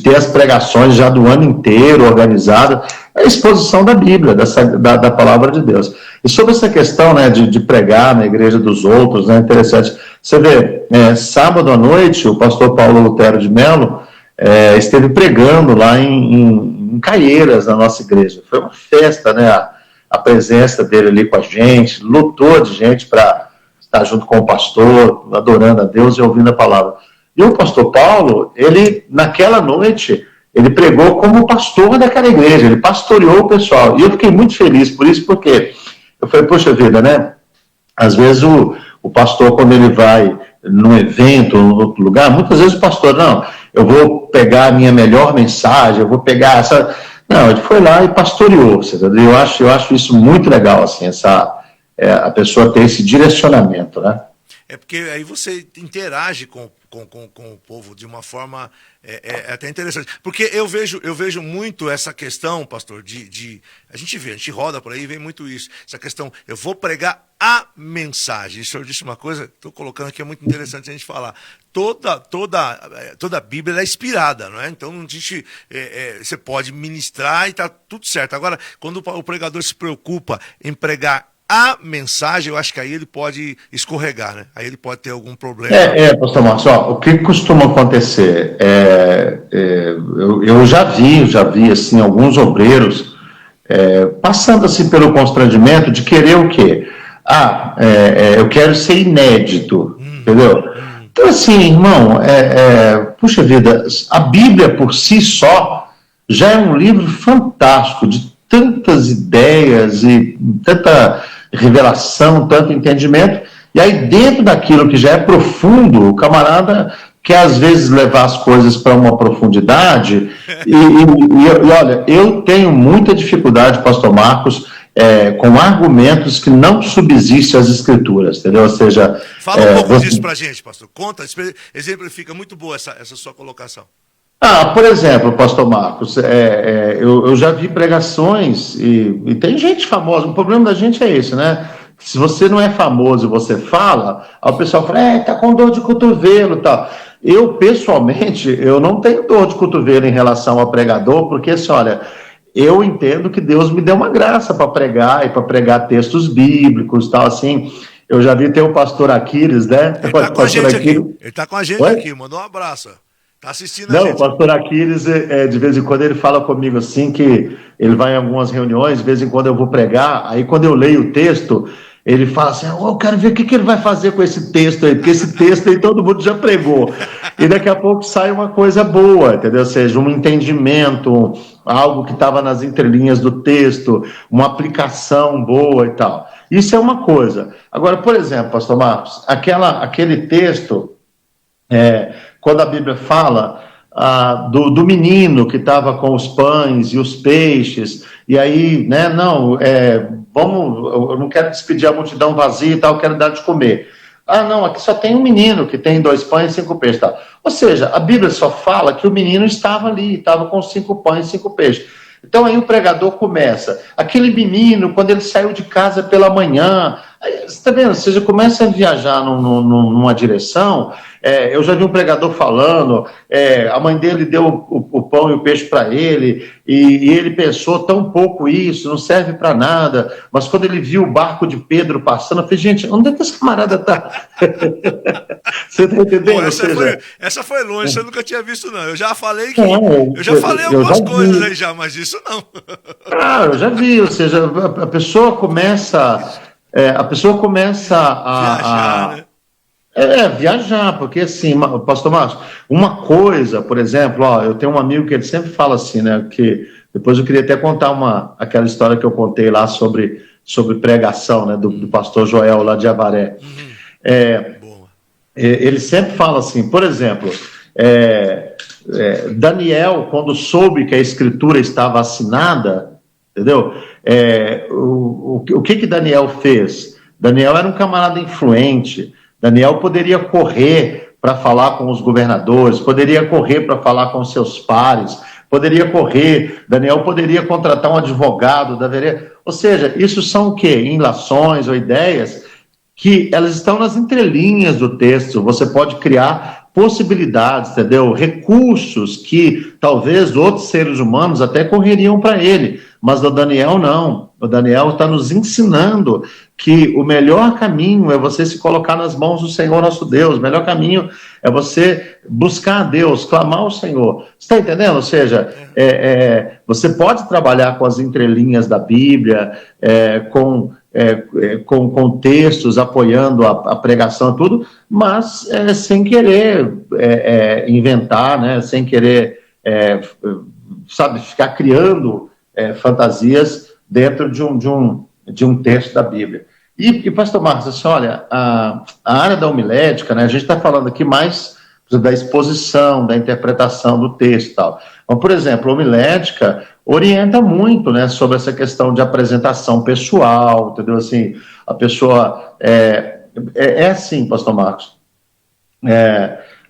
ter as pregações já do ano inteiro organizadas. É a exposição da Bíblia, da palavra de Deus. E sobre essa questão, né, de pregar na igreja dos outros, né, interessante. Você vê, sábado à noite, o pastor Paulo Lutero de Mello esteve pregando lá em Caieiras, na nossa igreja. Foi uma festa, né, a presença dele ali com a gente, lotou de gente para estar junto com o pastor, adorando a Deus e ouvindo a palavra. E o pastor Paulo, ele, naquela noite, ele pregou como pastor daquela igreja, ele pastoreou o pessoal. E eu fiquei muito feliz por isso, porque eu falei: poxa vida, né? Às vezes o pastor, quando ele vai num evento ou em outro lugar, muitas vezes o pastor, não, eu vou pegar a minha melhor mensagem, eu vou pegar essa... Não, ele foi lá e pastoreou, você entendeu? Eu acho isso muito legal, assim, a pessoa ter esse direcionamento, né? É porque aí você interage com o povo de uma forma até interessante. Porque eu vejo muito essa questão, pastor, a gente roda por aí e vê muito isso. Essa questão, eu vou pregar a mensagem. O senhor disse uma coisa, estou colocando aqui, é muito interessante a gente falar. Toda a Bíblia é inspirada, não é? Então você pode ministrar e está tudo certo. Agora, quando o pregador se preocupa em pregar a mensagem, eu acho que aí ele pode escorregar, né? Aí ele pode ter algum problema. Pastor Marcos, o que costuma acontecer? Eu já vi, assim, alguns obreiros passando, assim, pelo constrangimento de querer o quê? Eu quero ser inédito, entendeu? Então, assim, irmão, puxa vida, a Bíblia por si só já é um livro fantástico, de tantas ideias e tanta revelação, tanto entendimento, e aí dentro daquilo que já é profundo, o camarada quer às vezes levar as coisas para uma profundidade, e olha, eu tenho muita dificuldade, pastor Marcos, com argumentos que não subsistem as escrituras, entendeu? Ou seja... Fala um pouco disso para a gente, pastor. Conta, exemplifica, muito boa essa sua colocação. Por exemplo, pastor Marcos, eu já vi pregações e tem gente famosa, o problema da gente é esse, né? Se você não é famoso e você fala, aí o pessoal fala, tá com dor de cotovelo e tal. Eu, pessoalmente, eu não tenho dor de cotovelo em relação ao pregador, porque, assim, olha, eu entendo que Deus me deu uma graça para pregar e para pregar textos bíblicos e tal, assim. Eu já vi ter o pastor Aquiles, né? Ele está com a gente aqui. Ele está com a gente aqui, mandou um abraço. Tá assistindo a gente. Não, o pastor Aquiles, de vez em quando, ele fala comigo assim, que ele vai em algumas reuniões, de vez em quando eu vou pregar, aí quando eu leio o texto, ele fala assim, eu quero ver o que ele vai fazer com esse texto aí, porque esse texto aí todo mundo já pregou. E daqui a pouco sai uma coisa boa, entendeu? Ou seja, um entendimento, algo que estava nas entrelinhas do texto, uma aplicação boa e tal. Isso é uma coisa. Agora, por exemplo, pastor Marcos, aquele texto... quando a Bíblia fala do menino que estava com os pães e os peixes, e aí, né, eu não quero despedir a multidão vazia e tal, eu quero dar de comer. Não, aqui só tem um menino que tem 2 pães e 5 peixes. Tal. Ou seja, a Bíblia só fala que o menino estava ali, estava com 5 pães e 5 peixes. Então aí o pregador começa, aquele menino, quando ele saiu de casa pela manhã, você está vendo, ou seja, começa a viajar numa direção. Eu já vi um pregador falando, a mãe dele deu o pão e o peixe para ele, e ele pensou, tão pouco isso, não serve para nada, mas quando ele viu o barco de Pedro passando, eu falei, gente, onde é que esse camarada está? Você está entendendo? Pô, essa foi longe, você nunca tinha visto, não. Eu já falei algumas coisas aí já, mas isso não. Eu já vi, ou seja, a pessoa começa a viajar, né? Viajar, porque assim, pastor Márcio, uma coisa, por exemplo, eu tenho um amigo que ele sempre fala assim, né, que depois eu queria até contar aquela história que eu contei lá sobre pregação, né, do pastor Joel lá de Avaré. Ele sempre fala assim, por exemplo, Daniel, quando soube que a escritura estava assinada, entendeu? O que Daniel fez? Daniel era um camarada influente. Daniel poderia correr para falar com os governadores, poderia correr para falar com seus pares, Daniel poderia contratar um advogado da vereda. Ou seja, isso são o quê? Ilações ou ideias que elas estão nas entrelinhas do texto. Você pode criar possibilidades, entendeu? Recursos que talvez outros seres humanos até correriam para ele, mas o Daniel não. O Daniel está nos ensinando que o melhor caminho é você se colocar nas mãos do Senhor nosso Deus, o melhor caminho é você buscar a Deus, clamar ao Senhor. Você está entendendo? Ou seja, você pode trabalhar com as entrelinhas da Bíblia, com textos apoiando a pregação e tudo, mas sem querer inventar, né? Sem querer, ficar criando fantasias dentro de um texto da Bíblia. E pastor Marcos, assim, olha, a área da homilética, né, a gente está falando aqui mais da exposição, da interpretação do texto e tal. Então, por exemplo, a homilética, orienta muito, né, sobre essa questão de apresentação pessoal, entendeu? Assim, a pessoa é assim, Pastor Marcos,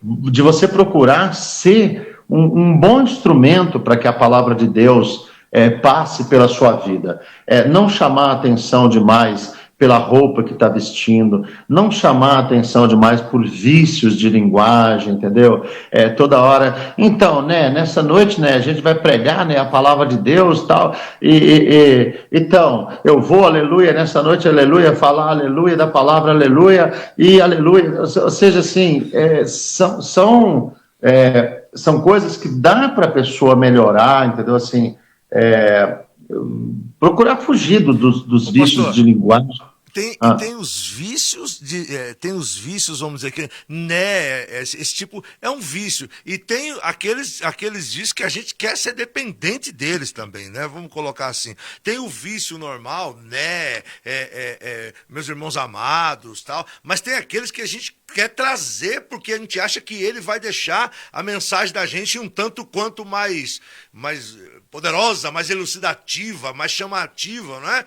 de você procurar ser um bom instrumento para que a palavra de Deus passe pela sua vida. Não chamar a atenção demais pela roupa que está vestindo, não chamar a atenção demais por vícios de linguagem, entendeu? Toda hora, então, né, nessa noite, né, a gente vai pregar, né, a palavra de Deus, tal, então, eu vou, aleluia, nessa noite, aleluia, falar aleluia da palavra, aleluia, e aleluia, ou seja, assim, são coisas que dá para a pessoa melhorar, entendeu? Assim, procurar fugir dos vícios Pastor, de linguagem. tem os vícios tem os vícios, vamos dizer que, né, esse tipo é um vício, e tem aqueles vícios que a gente quer ser dependente deles também, né? Vamos colocar assim. Tem o vício normal, né, meus irmãos amados, tal, mas tem aqueles que a gente quer trazer porque a gente acha que ele vai deixar a mensagem da gente um tanto quanto mais poderosa, mais elucidativa, mais chamativa, não é?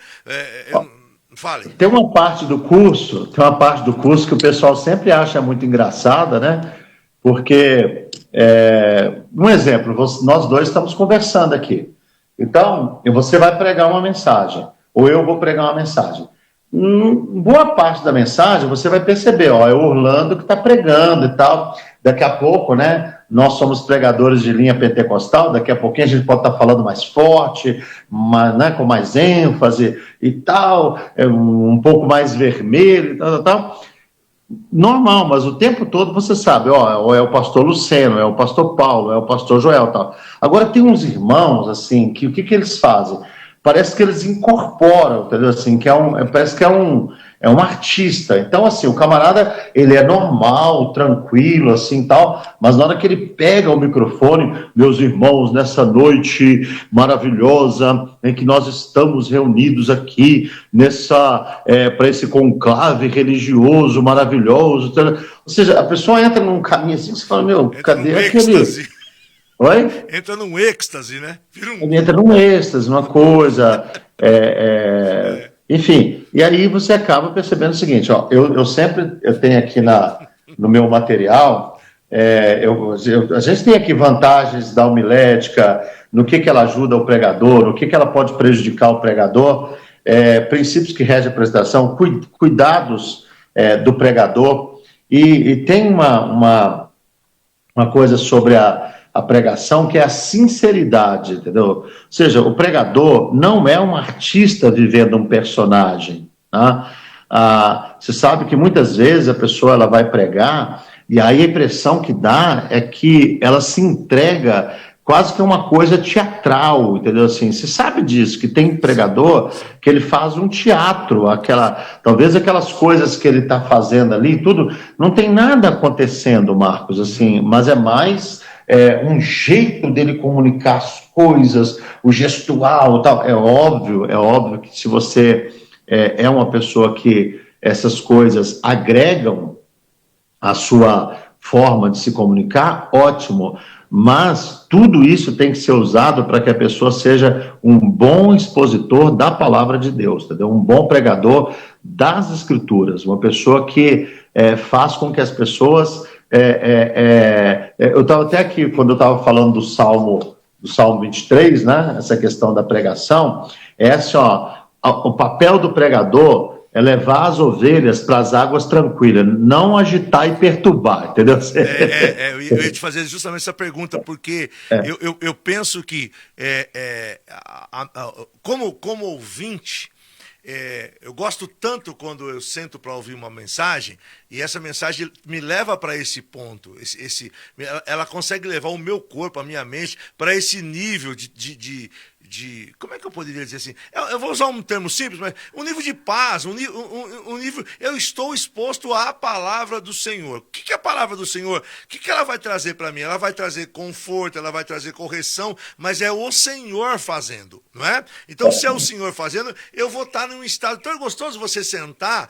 Fale. Tem uma parte do curso que o pessoal sempre acha muito engraçada, né? Porque, um exemplo, nós dois estamos conversando aqui. Então, você vai pregar uma mensagem, ou eu vou pregar uma mensagem. Boa parte da mensagem você vai perceber, ó, é o Orlando que está pregando e tal. Daqui a pouco, né, nós somos pregadores de linha pentecostal, daqui a pouquinho a gente pode estar falando mais forte, né, com mais ênfase e tal, um pouco mais vermelho e tal. Normal, mas o tempo todo você sabe, ó, é o pastor Luceno, é o pastor Paulo, é o pastor Joel e tal. Agora tem uns irmãos, assim, que o que eles fazem? Parece que eles incorporam, entendeu? Assim, parece que é um artista. Então, assim, o camarada, ele é normal, tranquilo, assim, tal, mas na hora que ele pega o microfone, meus irmãos, nessa noite maravilhosa em que nós estamos reunidos aqui, para esse conclave religioso maravilhoso, ou seja, a pessoa entra num caminho assim, você fala, meu, cadê aquele... Oi? Entra num êxtase, né? Ele entra num êxtase, uma coisa... Enfim, e aí você acaba percebendo o seguinte, ó, eu tenho aqui no meu material, a gente tem aqui vantagens da homilética, no que ela ajuda o pregador, no que ela pode prejudicar o pregador, princípios que regem a apresentação, cuidados do pregador, e tem uma coisa sobre a pregação, que é a sinceridade, entendeu? Ou seja, o pregador não é um artista vivendo um personagem, tá? Você sabe que muitas vezes a pessoa ela vai pregar e aí a impressão que dá é que ela se entrega quase que uma coisa teatral, entendeu? Assim, você sabe disso, que tem pregador que ele faz um teatro, talvez aquelas coisas que ele está fazendo ali, tudo, não tem nada acontecendo, Marcos, assim, mas é mais... um jeito dele comunicar as coisas, o gestual, tal. É óbvio que se você é uma pessoa que essas coisas agregam a sua forma de se comunicar, ótimo, mas tudo isso tem que ser usado para que a pessoa seja um bom expositor da palavra de Deus, entendeu? Um bom pregador das Escrituras, uma pessoa que faz com que as pessoas... eu estava até aqui, quando eu estava falando do Salmo 23, né, essa questão da pregação, assim, o papel do pregador é levar as ovelhas para as águas tranquilas, não agitar e perturbar, entendeu? Eu ia te fazer justamente essa pergunta, porque eu penso que, como ouvinte, eu gosto tanto quando eu sento para ouvir uma mensagem e essa mensagem me leva para esse ponto. Ela consegue levar o meu corpo, a minha mente, para esse nível de como é que eu poderia dizer assim? Eu vou usar um termo simples, mas um nível de paz, um nível... Eu estou exposto à palavra do Senhor. O que é a palavra do Senhor? O que ela vai trazer para mim? Ela vai trazer conforto, ela vai trazer correção, mas é o Senhor fazendo, não é? Então, se é o Senhor fazendo, eu vou estar num estado tão gostoso você sentar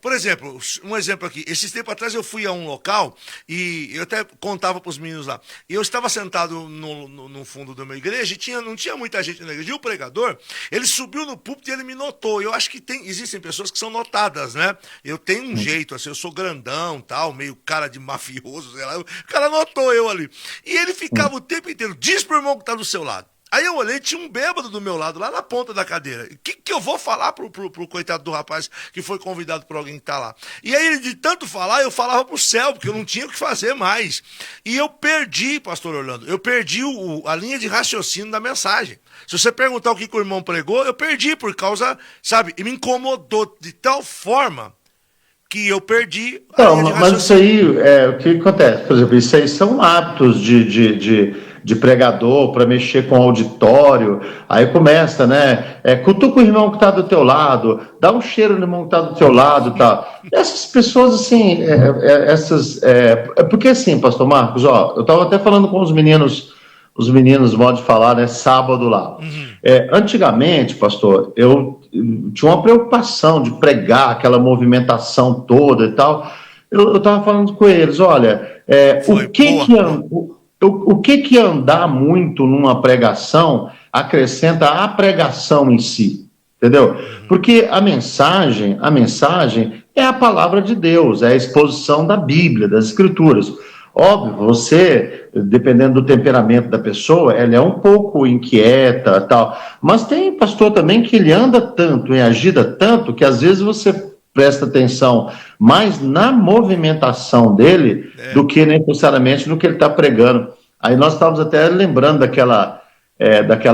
por exemplo, um exemplo aqui. Esses tempos atrás eu fui a um local e eu até contava para os meninos lá. E eu estava sentado no fundo do de uma igreja e não tinha muita gente na igreja. E o pregador, ele subiu no púlpito e ele me notou. Eu acho que existem pessoas que são notadas, né? Eu tenho um jeito, assim, eu sou grandão, tal, meio cara de mafioso, sei lá. O cara notou eu ali. E ele ficava o tempo inteiro, diz pro irmão que tá do seu lado. Aí eu olhei, tinha um bêbado do meu lado, lá na ponta da cadeira. O que eu vou falar pro coitado do rapaz que foi convidado por alguém que tá lá? E aí, de tanto falar, eu falava pro céu, porque eu não tinha o que fazer mais. E eu perdi, pastor Orlando, eu perdi a linha de raciocínio da mensagem. Se você perguntar o que o irmão pregou, eu perdi por causa, sabe, e me incomodou de tal forma que eu perdi a linha de raciocínio. Mas isso aí, o que acontece? Por exemplo, isso aí são hábitos de pregador para mexer com o auditório. Aí começa, né? Cutuca o irmão que está do teu lado, dá um cheiro no irmão que está do teu lado, tá? Essas pessoas, assim, porque assim, pastor Marcos, ó, eu estava até falando com os meninos, modo de falar, né? Sábado lá. Antigamente, pastor, eu tinha uma preocupação de pregar aquela movimentação toda e tal. Eu estava falando com eles, olha, o que andar muito numa pregação acrescenta à pregação em si, entendeu? Porque a mensagem é a palavra de Deus, é a exposição da Bíblia, das Escrituras. Óbvio, você, dependendo do temperamento da pessoa, ela é um pouco inquieta, tal, mas tem pastor também que ele anda tanto e agita tanto que às vezes você presta atenção mais na movimentação dele do que necessariamente no que ele está pregando. Aí nós estávamos até lembrando daquela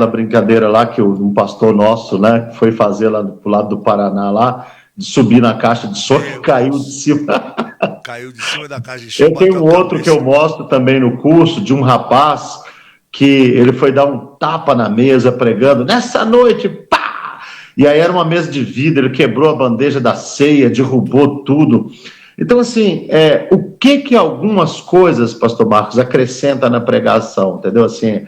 brincadeira lá que um pastor nosso, né, foi fazer lá pro lado do Paraná, lá, de subir na caixa de som e caiu de cima. Caiu de cima da caixa de som. Eu tenho um outro que eu mostro também no curso, de um rapaz que ele foi dar um tapa na mesa pregando, nessa noite, pá! E aí era uma mesa de vidro, ele quebrou a bandeja da ceia, derrubou tudo. Então, assim, o que algumas coisas, pastor Marcos, acrescenta na pregação, entendeu? Assim,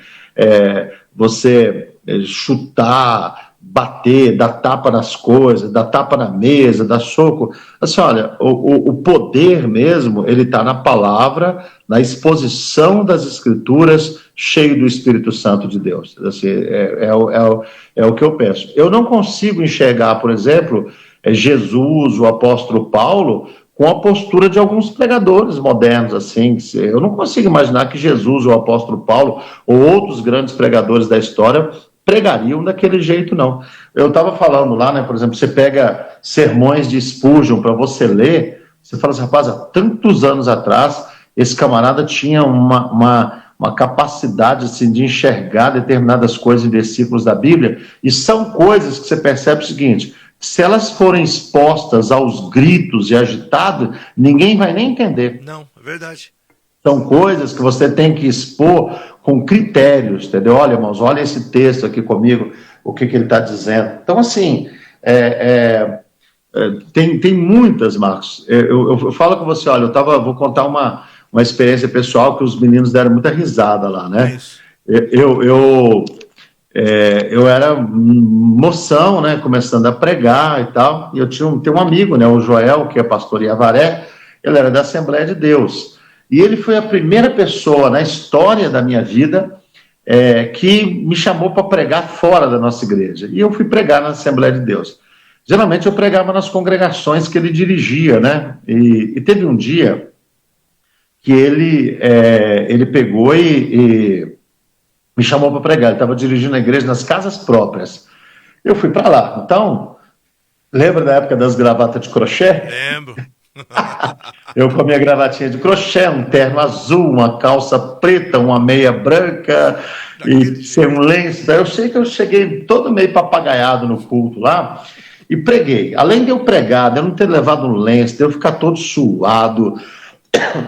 você chutar, bater, dar tapa nas coisas, dar tapa na mesa, dar soco. Assim, olha, o poder mesmo, ele está na palavra, na exposição das Escrituras, cheio do Espírito Santo de Deus. Assim, é o que eu penso. Eu não consigo enxergar, por exemplo, Jesus, o apóstolo Paulo, com a postura de alguns pregadores modernos, assim. Eu não consigo imaginar que Jesus, o apóstolo Paulo, ou outros grandes pregadores da história pregariam daquele jeito, não. Eu estava falando lá, né, por exemplo, você pega sermões de Spurgeon para você ler, você fala assim, rapaz, há tantos anos atrás, esse camarada tinha uma capacidade assim, de enxergar determinadas coisas em versículos da Bíblia, e são coisas que você percebe o seguinte, se elas forem expostas aos gritos e agitados, ninguém vai nem entender. Não, é verdade. São coisas que você tem que expor com critérios, entendeu? Olha, irmãos, olha esse texto aqui comigo, o que ele está dizendo. Então, assim, tem muitas, Marcos. Eu falo com você, olha, vou contar uma experiência pessoal que os meninos deram muita risada lá, né? Isso. Eu era moção, né, começando a pregar e tal, e eu tenho um amigo, né, o Joel, que é pastor em Avaré, ele era da Assembleia de Deus, e ele foi a primeira pessoa na história da minha vida que me chamou para pregar fora da nossa igreja, e eu fui pregar na Assembleia de Deus. Geralmente eu pregava nas congregações que ele dirigia, né, e teve um dia que ele pegou e me chamou para pregar. Ele estava dirigindo a igreja nas casas próprias. Eu fui para lá. Então, lembra da época das gravatas de crochê? Lembro. Eu com a minha gravatinha de crochê, um terno azul, uma calça preta, uma meia branca e sem um lenço. Eu sei que eu cheguei todo meio papagaiado no culto lá e preguei. Além de eu pregar, de eu não ter levado um lenço, de eu ficar todo suado,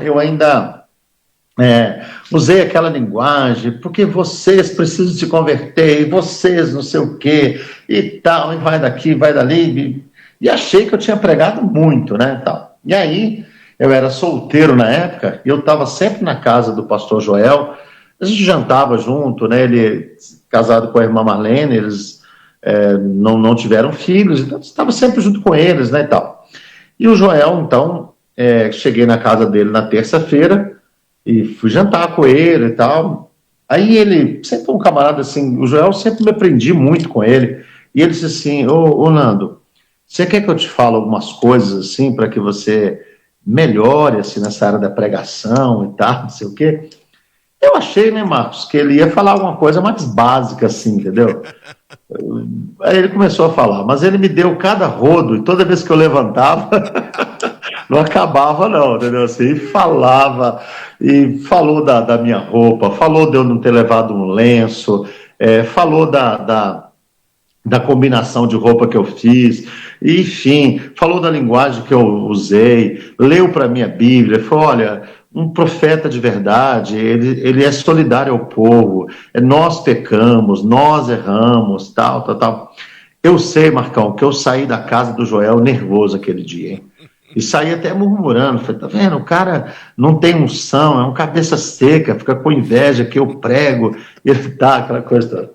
eu ainda usei aquela linguagem, porque vocês precisam se converter, e vocês não sei o quê, e tal, e vai daqui, vai dali, e achei que eu tinha pregado muito, né, tal. E aí, eu era solteiro na época, e eu estava sempre na casa do pastor Joel, a gente jantava junto, né, ele casado com a irmã Marlene, eles não tiveram filhos, então eu estava sempre junto com eles, né, e tal. E o Joel, então, cheguei na casa dele na terça-feira, e fui jantar com ele e tal. Aí ele, sempre um camarada assim, o Joel sempre me aprendi muito com ele, e ele disse assim, ô Nando, você quer que eu te fale algumas coisas assim, para que você melhore assim, nessa área da pregação e tal, não sei o quê? Eu achei, né, Marcos, que ele ia falar alguma coisa mais básica assim, entendeu? Aí ele começou a falar, mas ele me deu cada rodo, e toda vez que eu levantava, não acabava não, entendeu? Assim, e falou da minha roupa, falou de eu não ter levado um lenço, falou da combinação de roupa que eu fiz, enfim, falou da linguagem que eu usei, leu para mim a Bíblia, falou, olha, um profeta de verdade, ele é solidário ao povo, nós pecamos, nós erramos, tal, tal, tal. Eu sei, Marcão, que eu saí da casa do Joel nervoso aquele dia, hein? E saí até murmurando, falei, tá vendo, o cara não tem unção, é um cabeça seca, fica com inveja que eu prego, e ele tá, aquela coisa toda.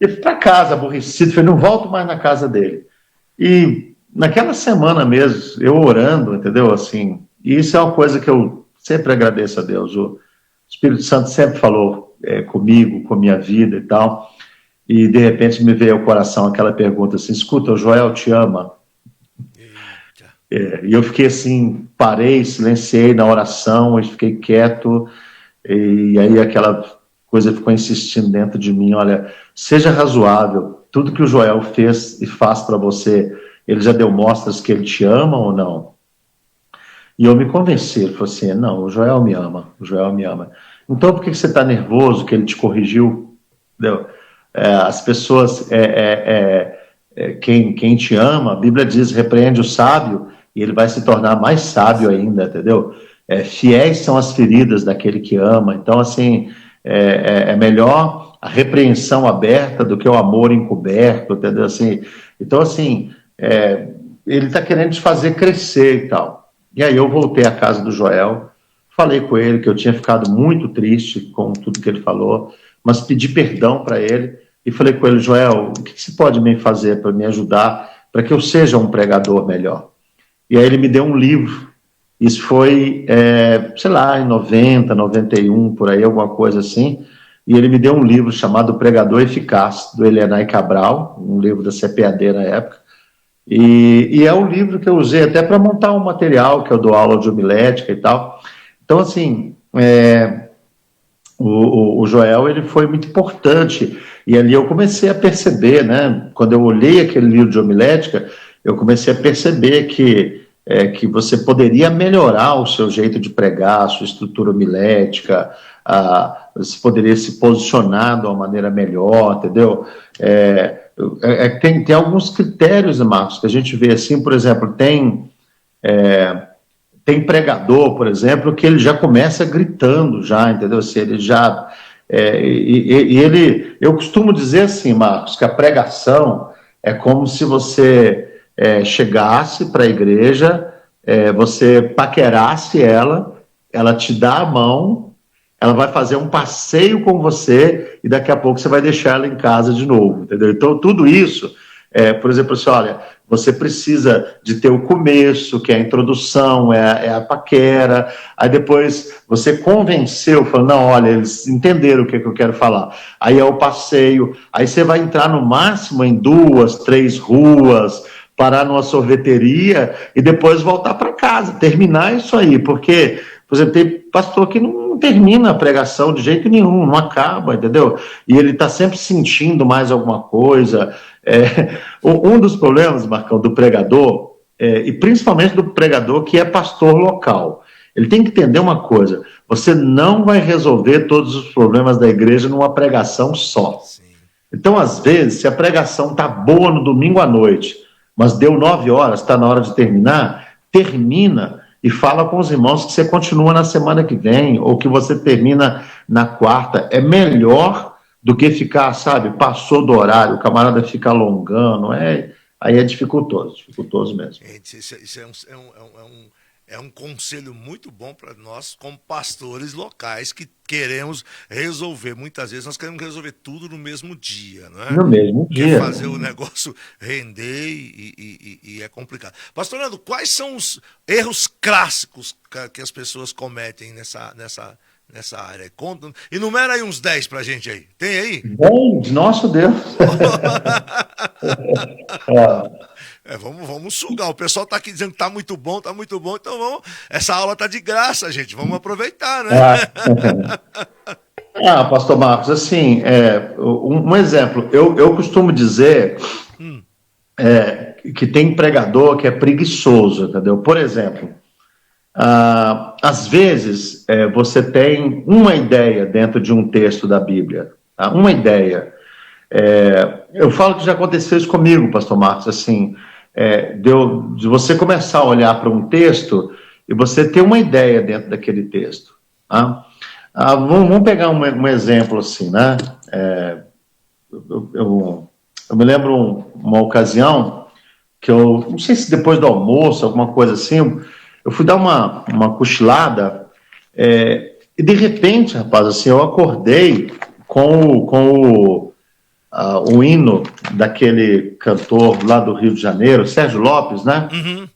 E fui para casa, aborrecido, falei, não volto mais na casa dele. E naquela semana mesmo, eu orando, entendeu? Assim, e isso é uma coisa que eu sempre agradeço a Deus. O Espírito Santo sempre falou comigo, com a minha vida e tal. E de repente me veio ao coração aquela pergunta assim: escuta, o Joel te ama. E eu fiquei assim, parei, silenciei na oração, e fiquei quieto. E aí aquela coisa ficou insistindo dentro de mim: olha, seja razoável, tudo que o Joel fez e faz para você, ele já deu mostras que ele te ama ou não? E eu me convenci, ele falou assim, não, o Joel me ama, o Joel me ama. Então por que você está nervoso que ele te corrigiu? Entendeu? As pessoas, quem te ama, a Bíblia diz, repreende o sábio e ele vai se tornar mais sábio ainda, entendeu? Fiéis são as feridas daquele que ama. Então, assim, é melhor a repreensão aberta do que o amor encoberto, entendeu? Assim, então, assim, ele está querendo te fazer crescer e tal. E aí eu voltei à casa do Joel, falei com ele que eu tinha ficado muito triste com tudo que ele falou, mas pedi perdão para ele e falei com ele, Joel, o que você pode me fazer para me ajudar, para que eu seja um pregador melhor? E aí ele me deu um livro. Isso foi, sei lá, em 90, 91, por aí, alguma coisa assim. E ele me deu um livro chamado Pregador Eficaz, do Elianai Cabral, um livro da CPAD na época. E é um livro que eu usei até para montar um material, que eu dou aula de homilética e tal. Então, assim, o Joel, ele foi muito importante. E ali eu comecei a perceber, né? Quando eu olhei aquele livro de homilética, eu comecei a perceber que você poderia melhorar o seu jeito de pregar, a sua estrutura homilética, você poderia se posicionar de uma maneira melhor, entendeu? Tem alguns critérios, Marcos, que a gente vê assim, por exemplo, tem pregador, por exemplo, que ele já começa gritando, já, entendeu? Se ele já. Eu costumo dizer assim, Marcos, que a pregação é como se você chegasse para a igreja, você paquerasse ela te dá a mão, ela vai fazer um passeio com você e daqui a pouco você vai deixar ela em casa de novo, entendeu? Então, tudo isso, por exemplo, assim, olha, você precisa de ter o começo, que é a introdução, é a paquera, aí depois você convenceu, falou, não, olha, eles entenderam o que eu quero falar. Aí é o passeio, aí você vai entrar no máximo em 2, 3 ruas, parar numa sorveteria e depois voltar para casa, terminar isso aí, porque, por exemplo, tem pastor que não termina a pregação de jeito nenhum, não acaba, entendeu? E ele está sempre sentindo mais alguma coisa. Um dos problemas, Marcão, do pregador, e principalmente do pregador que é pastor local, ele tem que entender uma coisa, você não vai resolver todos os problemas da igreja numa pregação só. Então, às vezes, se a pregação está boa no domingo à noite, mas deu 9 horas, está na hora de terminar, termina e fala com os irmãos que você continua na semana que vem, ou que você termina na quarta. É melhor do que ficar, sabe, passou do horário, o camarada fica alongando, aí é dificultoso mesmo. Isso é um conselho muito bom para nós, como pastores locais, que queremos resolver. Muitas vezes nós queremos resolver tudo no mesmo dia, não é? No mesmo dia. Quer fazer o negócio render e é complicado. Pastor Nando, quais são os erros clássicos que as pessoas cometem nessa área. Conta, enumera aí uns 10 pra gente aí. Tem aí? Bom, nosso Deus. Vamos sugar. O pessoal tá aqui dizendo que tá muito bom, então vamos. Essa aula tá de graça, gente. Vamos aproveitar, né? Pastor Marcos, assim, um exemplo. Eu costumo dizer que tem pregador que é preguiçoso, entendeu? Por exemplo, às vezes você tem uma ideia dentro de um texto da Bíblia, tá? Uma ideia. Eu falo que já aconteceu isso comigo, pastor Marcos, assim, de você começar a olhar para um texto e você ter uma ideia dentro daquele texto, tá? Vamos pegar um exemplo assim, né? Eu me lembro uma ocasião que eu, não sei se depois do almoço, alguma coisa assim, eu fui dar uma cochilada e de repente, rapaz, assim, eu acordei com o hino daquele cantor lá do Rio de Janeiro, Sérgio Lopes, né? Uhum.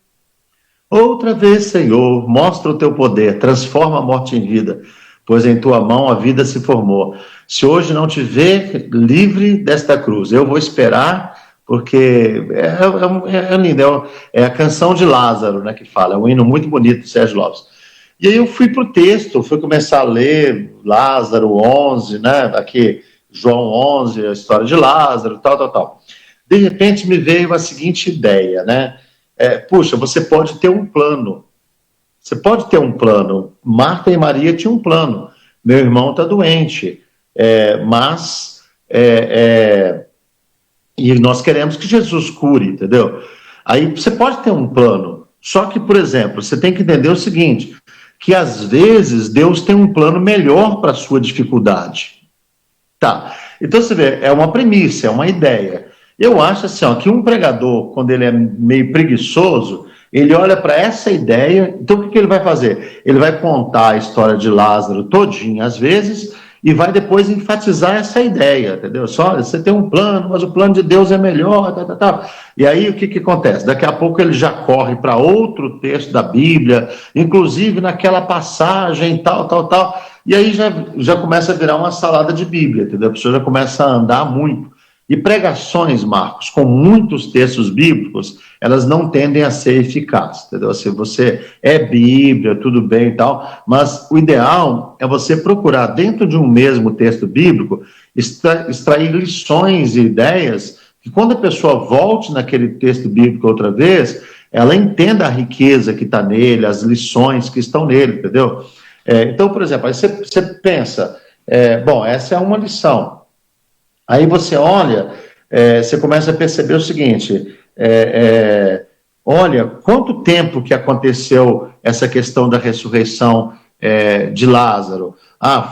Outra vez, Senhor, mostra o teu poder, transforma a morte em vida, pois em tua mão a vida se formou. Se hoje não te ver livre desta cruz, eu vou esperar, porque é lindo, é a canção de Lázaro, né, que fala, é um hino muito bonito de Sérgio Lopes. E aí eu fui para o texto, fui começar a ler Lázaro 11, né, aqui João 11, a história de Lázaro, tal. De repente me veio a seguinte ideia, né, puxa, você pode ter um plano. Você pode ter um plano. Marta e Maria tinham um plano. Meu irmão está doente, e nós queremos que Jesus cure, entendeu? Aí você pode ter um plano. Só que, por exemplo, você tem que entender o seguinte, que às vezes Deus tem um plano melhor para a sua dificuldade. Tá. Então você vê, é uma premissa, é uma ideia. Eu acho assim, que um pregador, quando ele é meio preguiçoso, ele olha para essa ideia, então o que ele vai fazer? Ele vai contar a história de Lázaro todinha, às vezes, e vai depois enfatizar essa ideia, entendeu? Só, você tem um plano, mas o plano de Deus é melhor, tal. E aí o que acontece? Daqui a pouco ele já corre para outro texto da Bíblia, inclusive naquela passagem, tal, e aí já começa a virar uma salada de Bíblia, entendeu? A pessoa já começa a andar muito. E pregações, Marcos, com muitos textos bíblicos, elas não tendem a ser eficazes, entendeu? Assim, você é Bíblia, tudo bem e tal, mas o ideal é você procurar, dentro de um mesmo texto bíblico, extrair lições e ideias, que quando a pessoa volte naquele texto bíblico outra vez, ela entenda a riqueza que está nele, as lições que estão nele, entendeu? Então, por exemplo, aí você pensa, bom, essa é uma lição. Aí você olha, você começa a perceber o seguinte, olha, quanto tempo que aconteceu essa questão da ressurreição de Lázaro?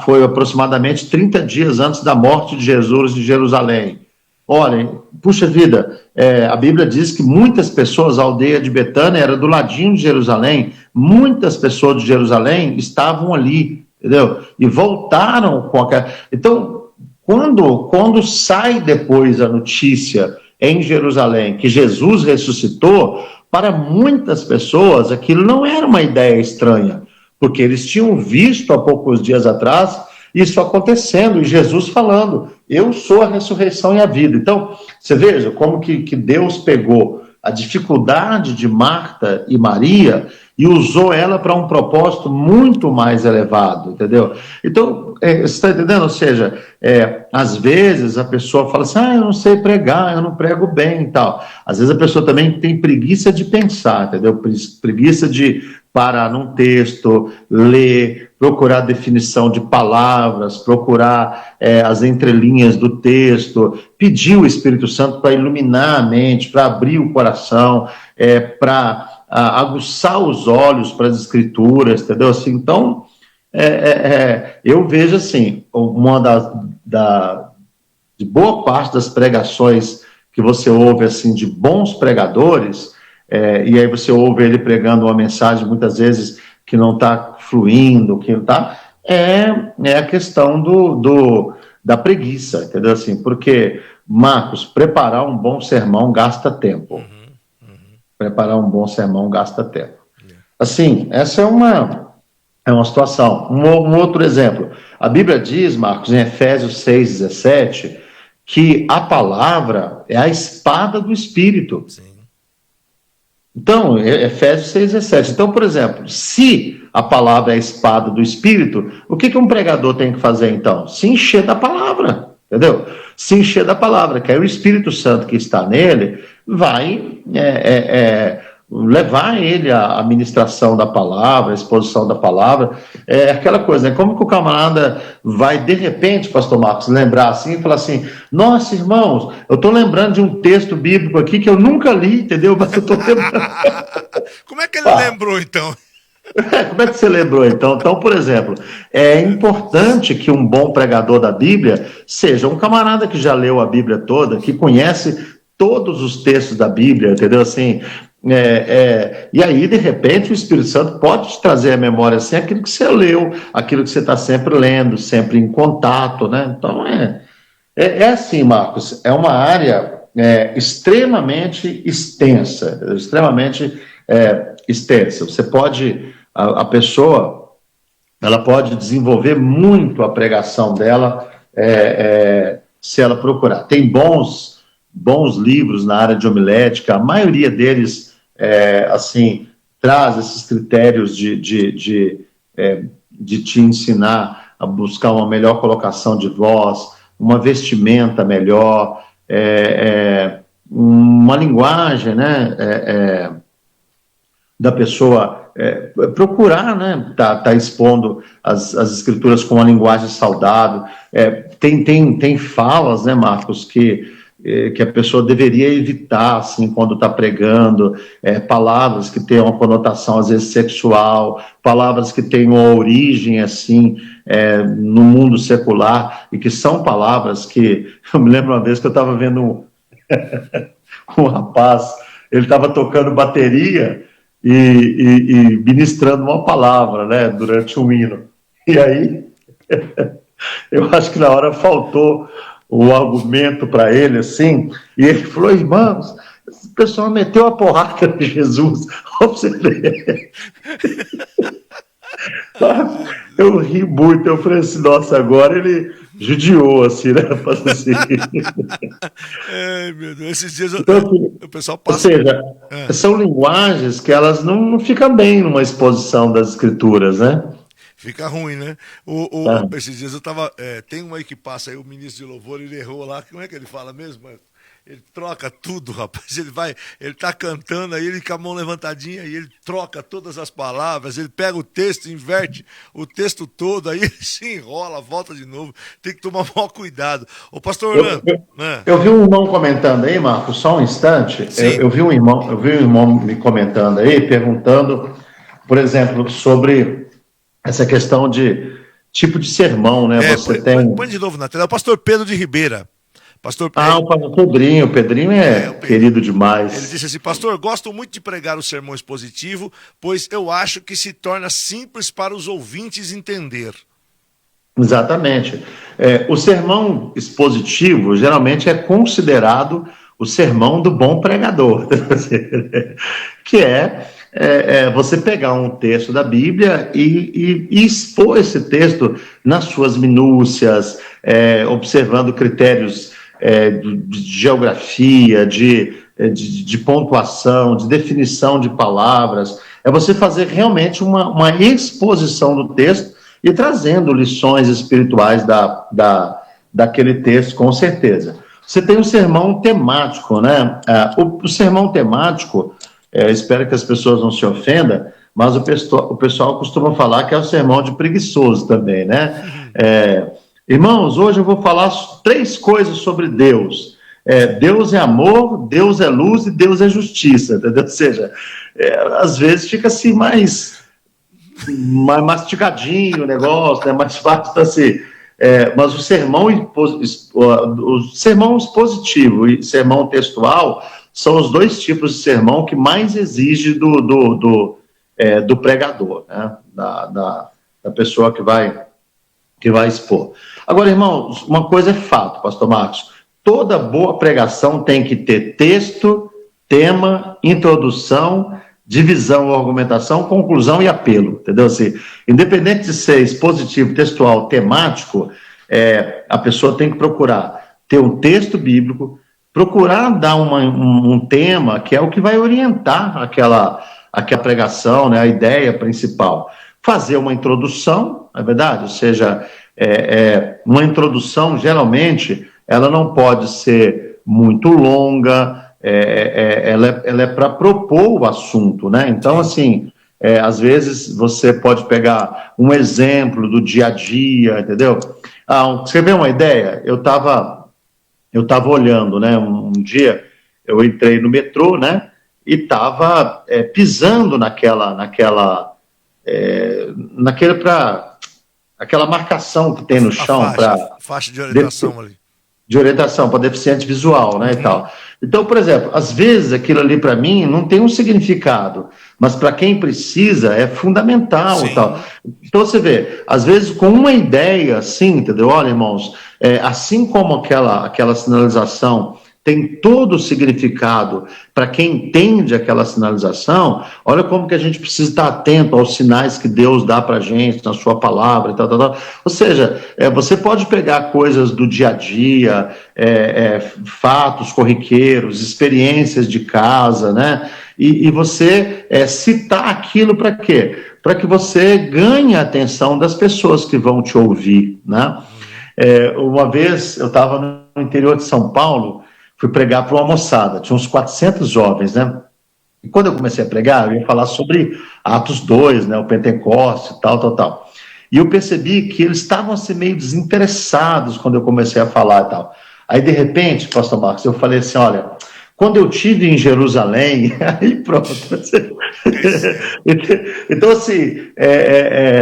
Foi aproximadamente 30 dias antes da morte de Jesus em Jerusalém. Olha, puxa vida, a Bíblia diz que muitas pessoas, a aldeia de Betânia era do ladinho de Jerusalém, muitas pessoas de Jerusalém estavam ali, entendeu? E voltaram com aquela... Então, quando sai depois a notícia em Jerusalém que Jesus ressuscitou, para muitas pessoas aquilo não era uma ideia estranha, porque eles tinham visto há poucos dias atrás isso acontecendo, e Jesus falando, eu sou a ressurreição e a vida. Então, você veja como que Deus pegou a dificuldade de Marta e Maria e usou ela para um propósito muito mais elevado, entendeu? Então, você está entendendo? Ou seja, às vezes a pessoa fala assim, eu não sei pregar, eu não prego bem e tal. Às vezes a pessoa também tem preguiça de pensar, entendeu? Preguiça de parar num texto, ler, procurar definição de palavras, procurar as entrelinhas do texto, pedir o Espírito Santo para iluminar a mente, para abrir o coração, para aguçar os olhos para as escrituras, entendeu? Assim, então, eu vejo assim, de boa parte das pregações que você ouve assim, de bons pregadores, e aí você ouve ele pregando uma mensagem muitas vezes que não está fluindo, que não está, é a questão da preguiça, entendeu? Assim, porque, Marcos, preparar um bom sermão gasta tempo. Preparar um bom sermão gasta tempo. Assim, essa é uma É uma situação. Um outro exemplo. A Bíblia diz, Marcos, em Efésios 6,17, que a palavra é a espada do Espírito. Sim. Então, Efésios 6,17. Então, por exemplo, se a palavra é a espada do Espírito, o que um pregador tem que fazer, então? Se encher da palavra, entendeu? Se encher da palavra, que aí o Espírito Santo que está nele vai levar ele à ministração da palavra, à exposição da palavra. É aquela coisa, né? Como que o camarada vai, de repente, pastor Marcos, lembrar assim e falar assim, nossa, irmãos, eu estou lembrando de um texto bíblico aqui que eu nunca li, entendeu? Mas eu estou lembrando. Como é que ele lembrou, então? Como é que você lembrou, então? Então, por exemplo, é importante que um bom pregador da Bíblia seja um camarada que já leu a Bíblia toda, que conhece todos os textos da Bíblia, entendeu? Assim, e aí, de repente, o Espírito Santo pode te trazer à memória assim, aquilo que você leu, aquilo que você está sempre lendo, sempre em contato, né? Então, é assim, Marcos, é uma área extremamente extensa, extensa. Você pode, a pessoa, ela pode desenvolver muito a pregação dela, se ela procurar. Tem bons livros na área de homilética, a maioria deles, assim, traz esses critérios de te ensinar a buscar uma melhor colocação de voz, uma vestimenta melhor, uma linguagem, né, da pessoa procurar, né, tá expondo as escrituras com uma linguagem saudável. Tem falas, né, Marcos, que a pessoa deveria evitar, assim, quando está pregando, palavras que têm uma conotação, às vezes, sexual, palavras que têm uma origem, assim, no mundo secular, e que são palavras que... Eu me lembro uma vez que eu estava vendo um rapaz, ele estava tocando bateria e ministrando uma palavra, né, durante um hino. E aí, eu acho que na hora faltou o argumento para ele, assim, e ele falou, irmãos, esse pessoal meteu a porrada de Jesus. Você vê. Eu ri muito, eu falei assim, nossa, agora ele judiou, assim, né? Assim. Ai, meu Deus, esses dias Então, assim, o pessoal ou passa... seja, são linguagens que elas não ficam bem numa exposição das escrituras, né? Fica ruim, né? Esses dias eu tava... tem um aí que passa aí, o ministro de louvor, ele errou lá, como é que ele fala mesmo? Ele troca tudo, rapaz. Ele tá cantando aí, ele com a mão levantadinha, e ele troca todas as palavras, ele pega o texto, inverte o texto todo, aí ele se enrola, volta de novo. Tem que tomar maior cuidado. Ô, pastor Orlando... Eu vi um irmão comentando aí, Marcos, só um instante. Eu vi um irmão me comentando aí, perguntando, por exemplo, sobre essa questão de tipo de sermão, né? Põe de novo na tela. É o pastor Pedro de Ribeira. Pastor... o Pedrinho é querido demais. Ele disse assim, pastor, gosto muito de pregar o sermão expositivo, pois eu acho que se torna simples para os ouvintes entender. Exatamente. O sermão expositivo geralmente é considerado o sermão do bom pregador, que você pegar um texto da Bíblia e expor esse texto nas suas minúcias, observando critérios de geografia, de pontuação, de definição de palavras. É você fazer realmente uma exposição do texto e trazendo lições espirituais daquele texto, com certeza. Você tem o sermão temático, né? O sermão temático, espero que as pessoas não se ofendam, mas o pessoal costuma falar que é o sermão de preguiçoso também, né? Irmãos, hoje eu vou falar 3 coisas sobre Deus. Deus é amor, Deus é luz e Deus é justiça, entendeu? Ou seja, às vezes fica assim mais mastigadinho o negócio, né? Mais fácil assim. Mas o sermão expositivo e sermão textual são os 2 tipos de sermão que mais exige do pregador, né? Da pessoa que vai expor. Agora, irmãos, uma coisa é fato, pastor Marcos, toda boa pregação tem que ter texto, tema, introdução, divisão ou argumentação, conclusão e apelo, entendeu? Assim, independente de ser expositivo, textual, temático, a pessoa tem que procurar ter um texto bíblico, procurar dar um tema que é o que vai orientar aquela pregação, né, a ideia principal. Fazer uma introdução, é verdade? Ou seja, uma introdução, geralmente, ela não pode ser muito longa, ela é para propor o assunto, né? Então, assim, às vezes você pode pegar um exemplo do dia a dia, entendeu? Você vê uma ideia? Eu estava olhando, né? Um dia eu entrei no metrô, né? E estava pisando naquela marcação que tem no chão para faixa de orientação ali. De orientação para deficiente visual, né, e tal. Então, por exemplo, às vezes aquilo ali para mim não tem um significado, mas para quem precisa é fundamental e tal. Então você vê, às vezes com uma ideia assim, entendeu? Olha, irmãos, assim como aquela sinalização tem todo o significado para quem entende aquela sinalização, olha como que a gente precisa estar atento aos sinais que Deus dá para a gente na sua palavra e tal, tal, tal. Ou seja, você pode pegar coisas do dia a dia, fatos corriqueiros, experiências de casa, né? E você citar aquilo para quê? Para que você ganhe a atenção das pessoas que vão te ouvir, né? Uma vez eu estava no interior de São Paulo, fui pregar para uma moçada, tinha uns 400 jovens, né? E quando eu comecei a pregar, eu ia falar sobre Atos 2, né? O Pentecostes, tal. E eu percebi que eles estavam assim meio desinteressados quando eu comecei a falar e tal. Aí, de repente, pastor Marcos, eu falei assim, olha, quando eu estive em Jerusalém, aí pronto. Então, assim,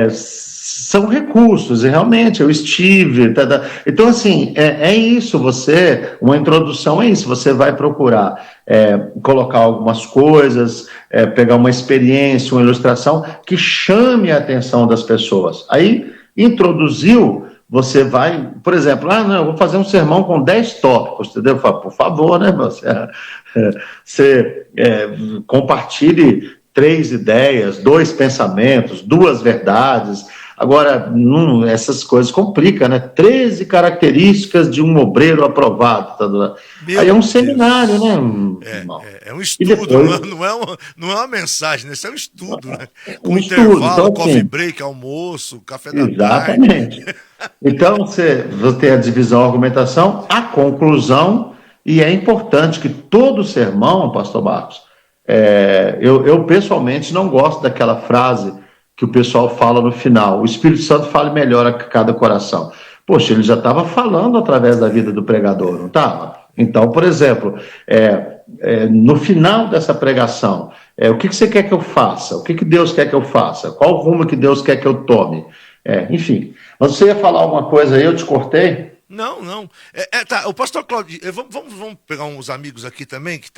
são recursos, e realmente eu estive. Então, assim, é isso, uma introdução é isso, você vai procurar colocar algumas coisas, pegar uma experiência, uma ilustração que chame a atenção das pessoas. Aí, introduziu, você vai, por exemplo, eu vou fazer um sermão com 10 tópicos, entendeu? Eu falo, por favor, né, você compartilhe 3 ideias, 2 pensamentos, 2 verdades. Agora, essas coisas complicam, né? 13 características de um obreiro aprovado. Aí é um seminário, né? É um estudo, depois, não é uma mensagem, né? Isso é um estudo, né? Com intervalo, então, coffee break, almoço, café da tarde. Exatamente. Então, você tem a divisão, a argumentação, a conclusão, e é importante que todo sermão, pastor Marcos, eu pessoalmente não gosto daquela frase que o pessoal fala no final, o Espírito Santo fale melhor a cada coração. Poxa, ele já estava falando através da vida do pregador, não estava? Então, por exemplo, no final dessa pregação, o que você quer que eu faça? O que Deus quer que eu faça? Qual o rumo que Deus quer que eu tome? Enfim, mas você ia falar alguma coisa aí, eu te cortei? Não. Tá, o pastor Claudio, vamos pegar uns amigos aqui também que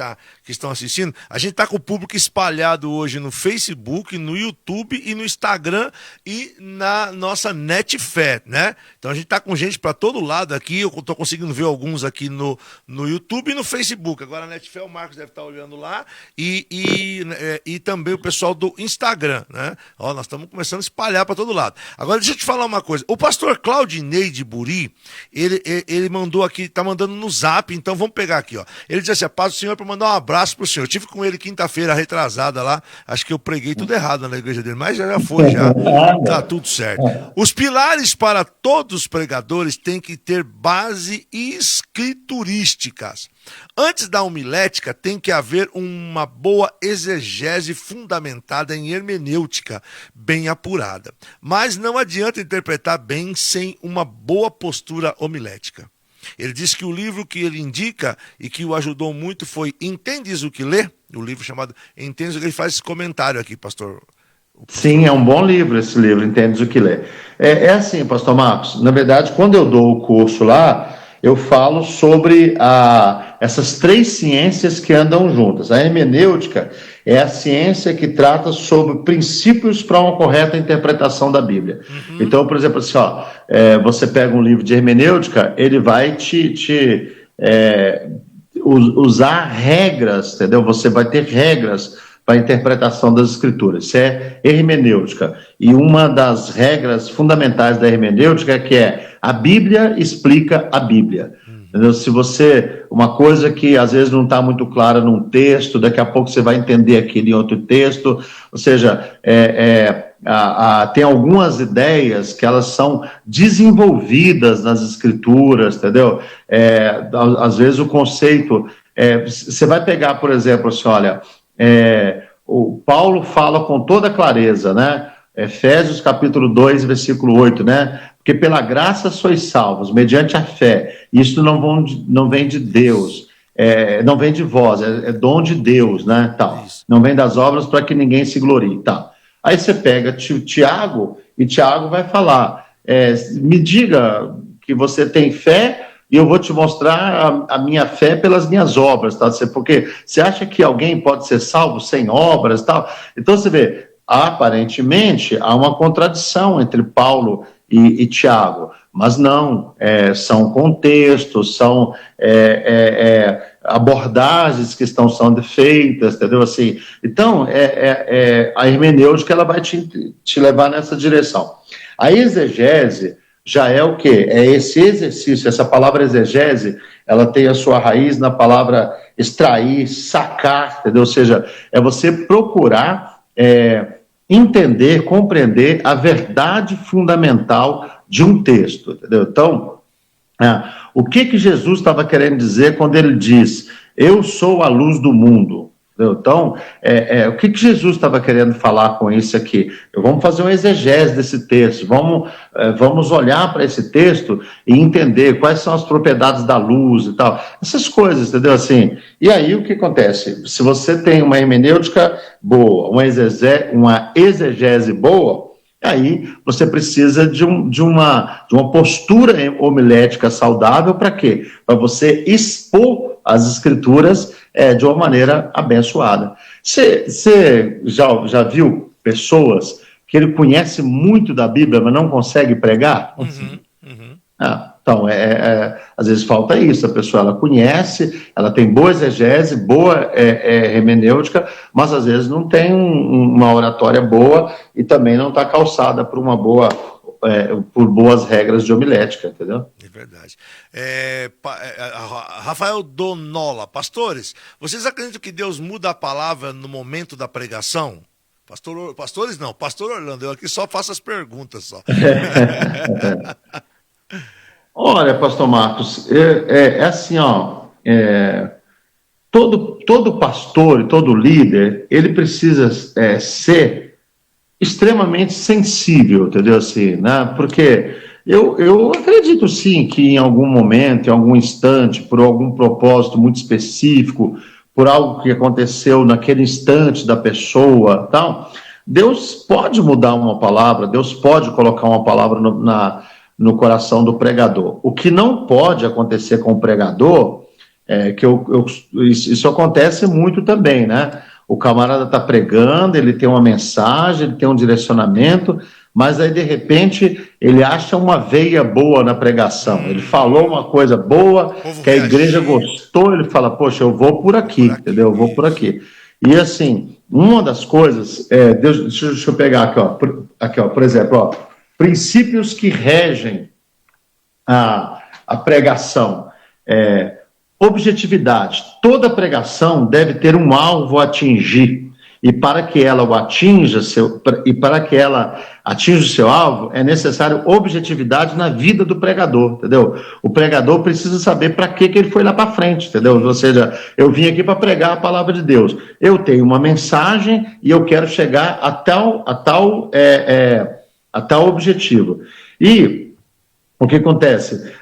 estão assistindo. A gente está com o público espalhado hoje no Facebook, no YouTube e no Instagram e na nossa Netfé, né? Então a gente está com gente para todo lado aqui. Eu estou conseguindo ver alguns aqui no YouTube e no Facebook. Agora a Netfé, o Marcos deve estar olhando lá e também o pessoal do Instagram, né? Ó, nós estamos começando a espalhar para todo lado. Agora deixa eu te falar uma coisa. O pastor Claudinei de Buri, ele mandou aqui, tá mandando no zap, então vamos pegar aqui, ó. Ele diz assim, a paz do Senhor, para mandar um abraço pro senhor. Eu tive com ele quinta-feira retrasada lá, acho que eu preguei tudo errado na igreja dele, mas já foi, já tá tudo certo. Os pilares para todos os pregadores têm que ter base escriturísticas. Antes da homilética, tem que haver uma boa exegese fundamentada em hermenêutica, bem apurada. Mas não adianta interpretar bem sem uma boa postura homilética. Ele diz que o livro que ele indica e que o ajudou muito foi Entendes o que lê? O livro chamado Entendes o que lê. Ele faz esse comentário aqui, pastor. Sim, é um bom livro esse livro, Entendes o que lê. É assim, pastor Marcos, na verdade, quando eu dou o curso lá, eu falo sobre essas 3 ciências que andam juntas. A hermenêutica é a ciência que trata sobre princípios para uma correta interpretação da Bíblia. Então, por exemplo, assim, você pega um livro de hermenêutica, ele vai usar regras, entendeu? Você vai ter regras para a interpretação das Escrituras. Isso é hermenêutica. E uma das regras fundamentais da hermenêutica é que a Bíblia explica a Bíblia. Entendeu? Se você, uma coisa que às vezes não está muito clara num texto, daqui a pouco você vai entender aquilo em outro texto, ou seja, tem algumas ideias que elas são desenvolvidas nas Escrituras, entendeu? Às vezes o conceito, você vai pegar, por exemplo, assim, olha, o Paulo fala com toda clareza, né? Efésios capítulo 2, versículo 8, né? Porque pela graça sois salvos, mediante a fé. Isso não vem de Deus, não vem de vós, é dom de Deus, né? Tal. Não vem das obras para que ninguém se glorie, tal. Aí você pega Tiago, e Tiago vai falar, me diga que você tem fé, e eu vou te mostrar a minha fé pelas minhas obras, tá? Porque você acha que alguém pode ser salvo sem obras, tal? Então você vê, aparentemente há uma contradição entre Paulo e Tiago, mas não, são contextos, são abordagens que estão sendo feitas, entendeu? Assim, então, a hermenêutica ela vai te levar nessa direção. A exegese já é o quê? É esse exercício, essa palavra exegese, ela tem a sua raiz na palavra extrair, sacar, entendeu? Ou seja, é você procurar entender, compreender a verdade fundamental de um texto, entendeu? Então, o que Jesus estava querendo dizer quando ele diz, eu sou a luz do mundo? Entendeu? Então, o que Jesus estava querendo falar com isso aqui? Vamos fazer uma exegese desse texto, vamos olhar para esse texto e entender quais são as propriedades da luz e tal, essas coisas, entendeu? Assim, e aí o que acontece? Se você tem uma hermenêutica boa, uma exegese boa, aí você precisa de uma postura homilética saudável para quê? Para você expor as Escrituras de uma maneira abençoada. Você já viu pessoas que ele conhece muito da Bíblia, mas não consegue pregar? Então, às vezes falta isso, a pessoa ela conhece, ela tem boa exegese, boa hermenêutica, mas às vezes não tem uma oratória boa e também não está calçada por por boas regras de homilética, entendeu? É verdade. Rafael Donola, pastores, vocês acreditam que Deus muda a palavra no momento da pregação? Pastores não, pastor Orlando, eu aqui só faço as perguntas só. Olha, pastor Marcos, assim, ó, todo pastor e todo líder, ele precisa ser extremamente sensível, entendeu? Assim, né? Porque eu acredito sim que em algum momento, em algum instante, por algum propósito muito específico, por algo que aconteceu naquele instante da pessoa, tal, Deus pode mudar uma palavra, Deus pode colocar uma palavra no coração do pregador. O que não pode acontecer com o pregador, isso acontece muito também, né? O camarada está pregando, ele tem uma mensagem, ele tem um direcionamento, mas aí, de repente, ele acha uma veia boa na pregação. Ele falou uma coisa boa, que a igreja gostou, ele fala, poxa, eu vou por aqui, entendeu? Eu vou por aqui. E, assim, uma das coisas, deixa eu pegar aqui, ó, por exemplo, ó, princípios que regem a pregação. Objetividade. Toda pregação deve ter um alvo a atingir. E para que ela atinja o seu alvo, é necessário objetividade na vida do pregador, entendeu? O pregador precisa saber para que ele foi lá para frente, entendeu? Ou seja, eu vim aqui para pregar a palavra de Deus. Eu tenho uma mensagem e eu quero chegar a tal objetivo. E o que acontece?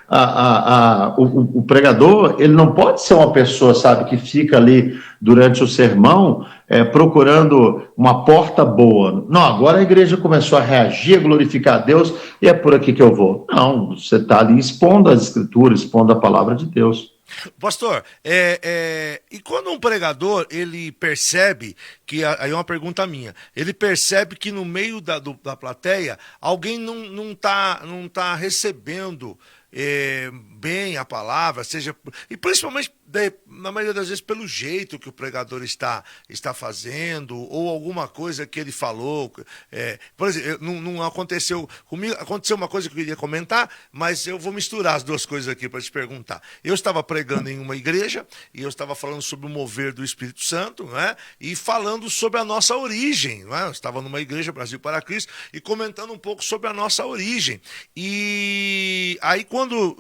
O pregador, ele não pode ser uma pessoa, sabe, que fica ali durante o sermão procurando uma porta boa. Não, agora a igreja começou a reagir, a glorificar a Deus, e é por aqui que eu vou. Não, você está ali expondo as Escrituras, expondo a palavra de Deus. Pastor, e quando um pregador, ele percebe que, aí é uma pergunta minha, ele percebe que no meio da plateia, alguém não tá recebendo bem a palavra, e principalmente na maioria das vezes, pelo jeito que o pregador está fazendo, ou alguma coisa que ele falou. Por exemplo, não aconteceu comigo, aconteceu uma coisa que eu queria comentar, mas eu vou misturar as duas coisas aqui para te perguntar. Eu estava pregando em uma igreja, e eu estava falando sobre o mover do Espírito Santo, né? E falando sobre a nossa origem. Né? Eu estava numa igreja, Brasil para Cristo, e comentando um pouco sobre a nossa origem. E aí, quando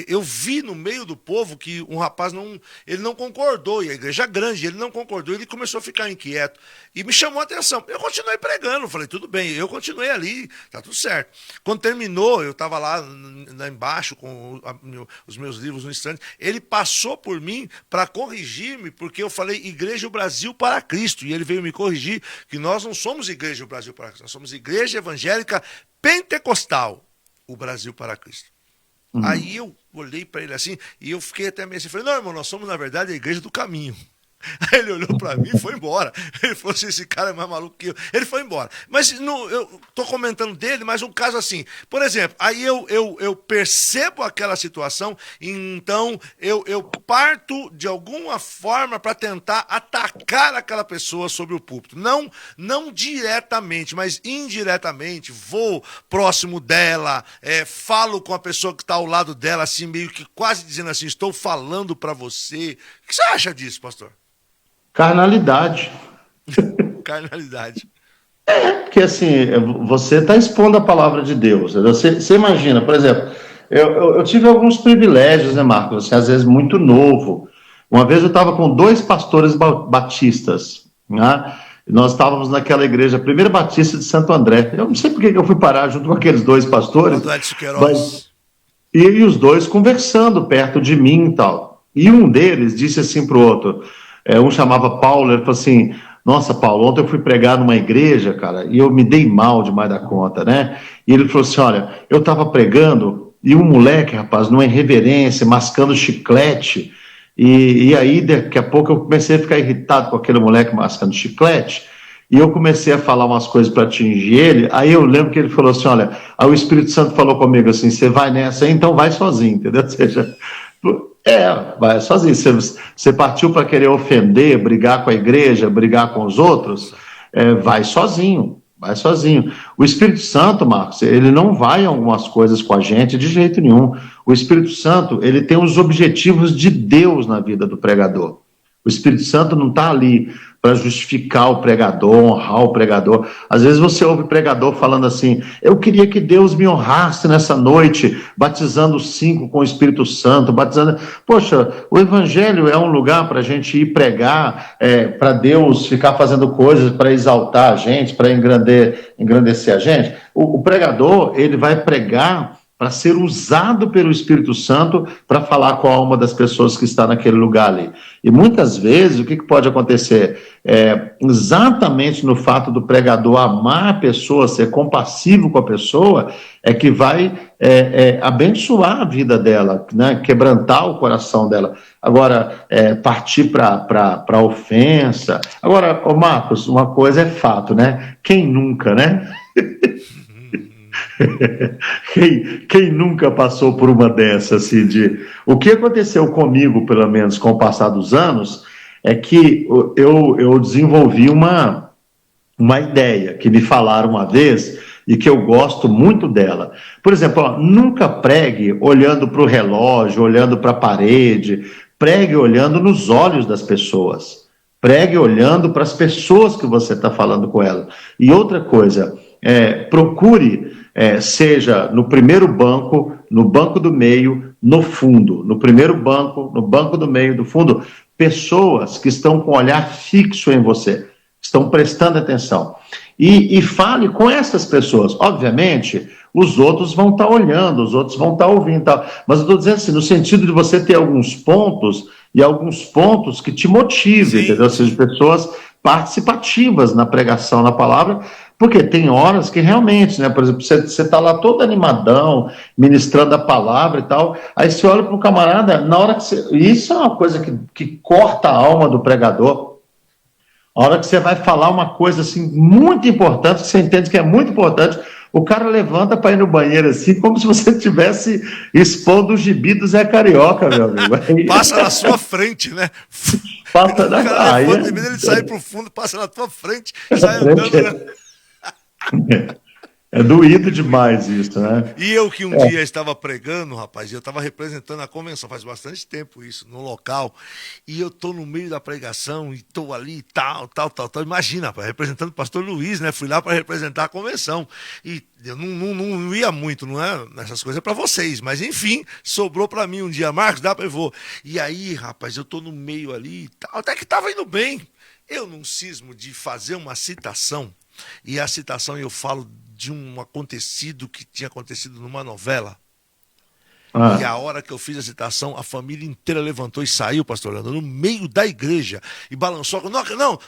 eu vi no meio do povo que um rapaz ele não concordou, e a igreja é grande, ele não concordou, ele começou a ficar inquieto, e me chamou a atenção. Eu continuei pregando, falei, tudo bem, eu continuei ali, tá tudo certo. Quando terminou, eu estava lá embaixo com os meus livros no estande, ele passou por mim para corrigir-me, porque eu falei Igreja Brasil para Cristo, e ele veio me corrigir que nós não somos Igreja Brasil para Cristo, nós somos Igreja Evangélica Pentecostal, o Brasil para Cristo. Aí eu olhei para ele assim, e eu fiquei até meio assim, falei, não, irmão, nós somos, na verdade, a Igreja do Caminho. Aí ele olhou para mim e foi embora. Ele falou assim, esse cara é mais maluco que eu. Ele foi embora. Mas eu tô comentando dele, mas um caso assim, por exemplo, aí eu percebo aquela situação, então eu parto de alguma forma para tentar atacar aquela pessoa sobre o púlpito. Não diretamente, mas indiretamente, vou próximo dela, falo com a pessoa que está ao lado dela, assim, meio que quase dizendo assim, estou falando para você. O que você acha disso, pastor? Carnalidade. Carnalidade. Porque assim, você está expondo a palavra de Deus. Você imagina, por exemplo, eu tive alguns privilégios, né, Marcos? Assim, às vezes muito novo. Uma vez eu estava com 2 pastores batistas, né? Nós estávamos naquela igreja, a primeira batista de Santo André. Eu não sei por que eu fui parar junto com aqueles 2 pastores. E os 2 conversando perto de mim e tal. E um deles disse assim para o outro, um chamava Paulo, ele falou assim, nossa, Paulo, ontem eu fui pregar numa igreja, cara, e eu me dei mal demais da conta, né? E ele falou assim, olha, eu estava pregando, e um moleque, rapaz, numa irreverência, mascando chiclete, e aí daqui a pouco eu comecei a ficar irritado com aquele moleque mascando chiclete, e eu comecei a falar umas coisas para atingir ele, aí eu lembro que ele falou assim, olha, aí o Espírito Santo falou comigo assim, você vai nessa aí, então vai sozinho, entendeu? Ou seja, vai sozinho. Você partiu para querer ofender, brigar com a igreja, brigar com os outros, vai sozinho. O Espírito Santo, Marcos, ele não vai em algumas coisas com a gente de jeito nenhum. O Espírito Santo, ele tem os objetivos de Deus na vida do pregador. O Espírito Santo não está ali para justificar o pregador, honrar o pregador. Às vezes você ouve o pregador falando assim, eu queria que Deus me honrasse nessa noite, batizando 5 com o Espírito Santo, batizando... Poxa, o Evangelho é um lugar para a gente ir pregar, para Deus ficar fazendo coisas para exaltar a gente, para engrandecer a gente. O pregador, ele vai pregar para ser usado pelo Espírito Santo para falar com a alma das pessoas que está naquele lugar ali. E muitas vezes, o que pode acontecer? Exatamente no fato do pregador amar a pessoa, ser compassivo com a pessoa, é que vai abençoar a vida dela, né? Quebrantar o coração dela. Agora, partir para ofensa. Agora, ô Marcos, uma coisa é fato, né? Quem nunca, né? Quem nunca passou por uma dessas, assim, o que aconteceu comigo, pelo menos com o passar dos anos, é que eu desenvolvi uma ideia que me falaram uma vez e que eu gosto muito dela. Por exemplo, nunca pregue olhando para o relógio, olhando para a parede, pregue olhando nos olhos das pessoas, pregue olhando para as pessoas que você está falando com ela. E outra coisa, procure... seja no primeiro banco, no banco do meio, no fundo, no primeiro banco, no banco do meio, do fundo, pessoas que estão com o olhar fixo em você, estão prestando atenção. E fale com essas pessoas. Obviamente, os outros vão estar olhando, os outros vão estar ouvindo, mas eu estou dizendo assim, no sentido de você ter alguns pontos, e alguns pontos que te motivem, entendeu? Ou seja, pessoas participativas na pregação, na palavra, porque tem horas que realmente, né, por exemplo, você está lá todo animadão, ministrando a palavra e tal, aí você olha para o camarada, na hora que você... Isso é uma coisa que corta a alma do pregador. A hora que você vai falar uma coisa assim muito importante, que você entende que é muito importante, O cara levanta para ir no banheiro assim, como se você estivesse expondo o gibi do Zé Carioca, meu amigo. Aí, Passa na sua frente, né? passa O na cara aí, levanta, em vez dele sair pro fundo, passa na tua frente e sai andando, né? é doído demais isso, né? E eu que um dia estava pregando, rapaz, eu estava representando a convenção, faz bastante tempo isso, no local, e eu tô no meio da pregação, e tô ali, tal. Imagina, rapaz, representando o pastor Luiz, né? Fui lá para representar a convenção. E eu não ia muito, não é? Nessas coisas para vocês, mas enfim, sobrou para mim um dia, Marcos, dá para eu vou. E aí, rapaz, eu tô no meio ali, tal, até que tava indo bem. Eu não cismo de fazer uma citação, e a citação eu falo de um acontecido que tinha acontecido numa novela. E a hora que eu fiz a citação, a família inteira levantou e saiu, pastor Leandro, no meio da igreja, e balançou.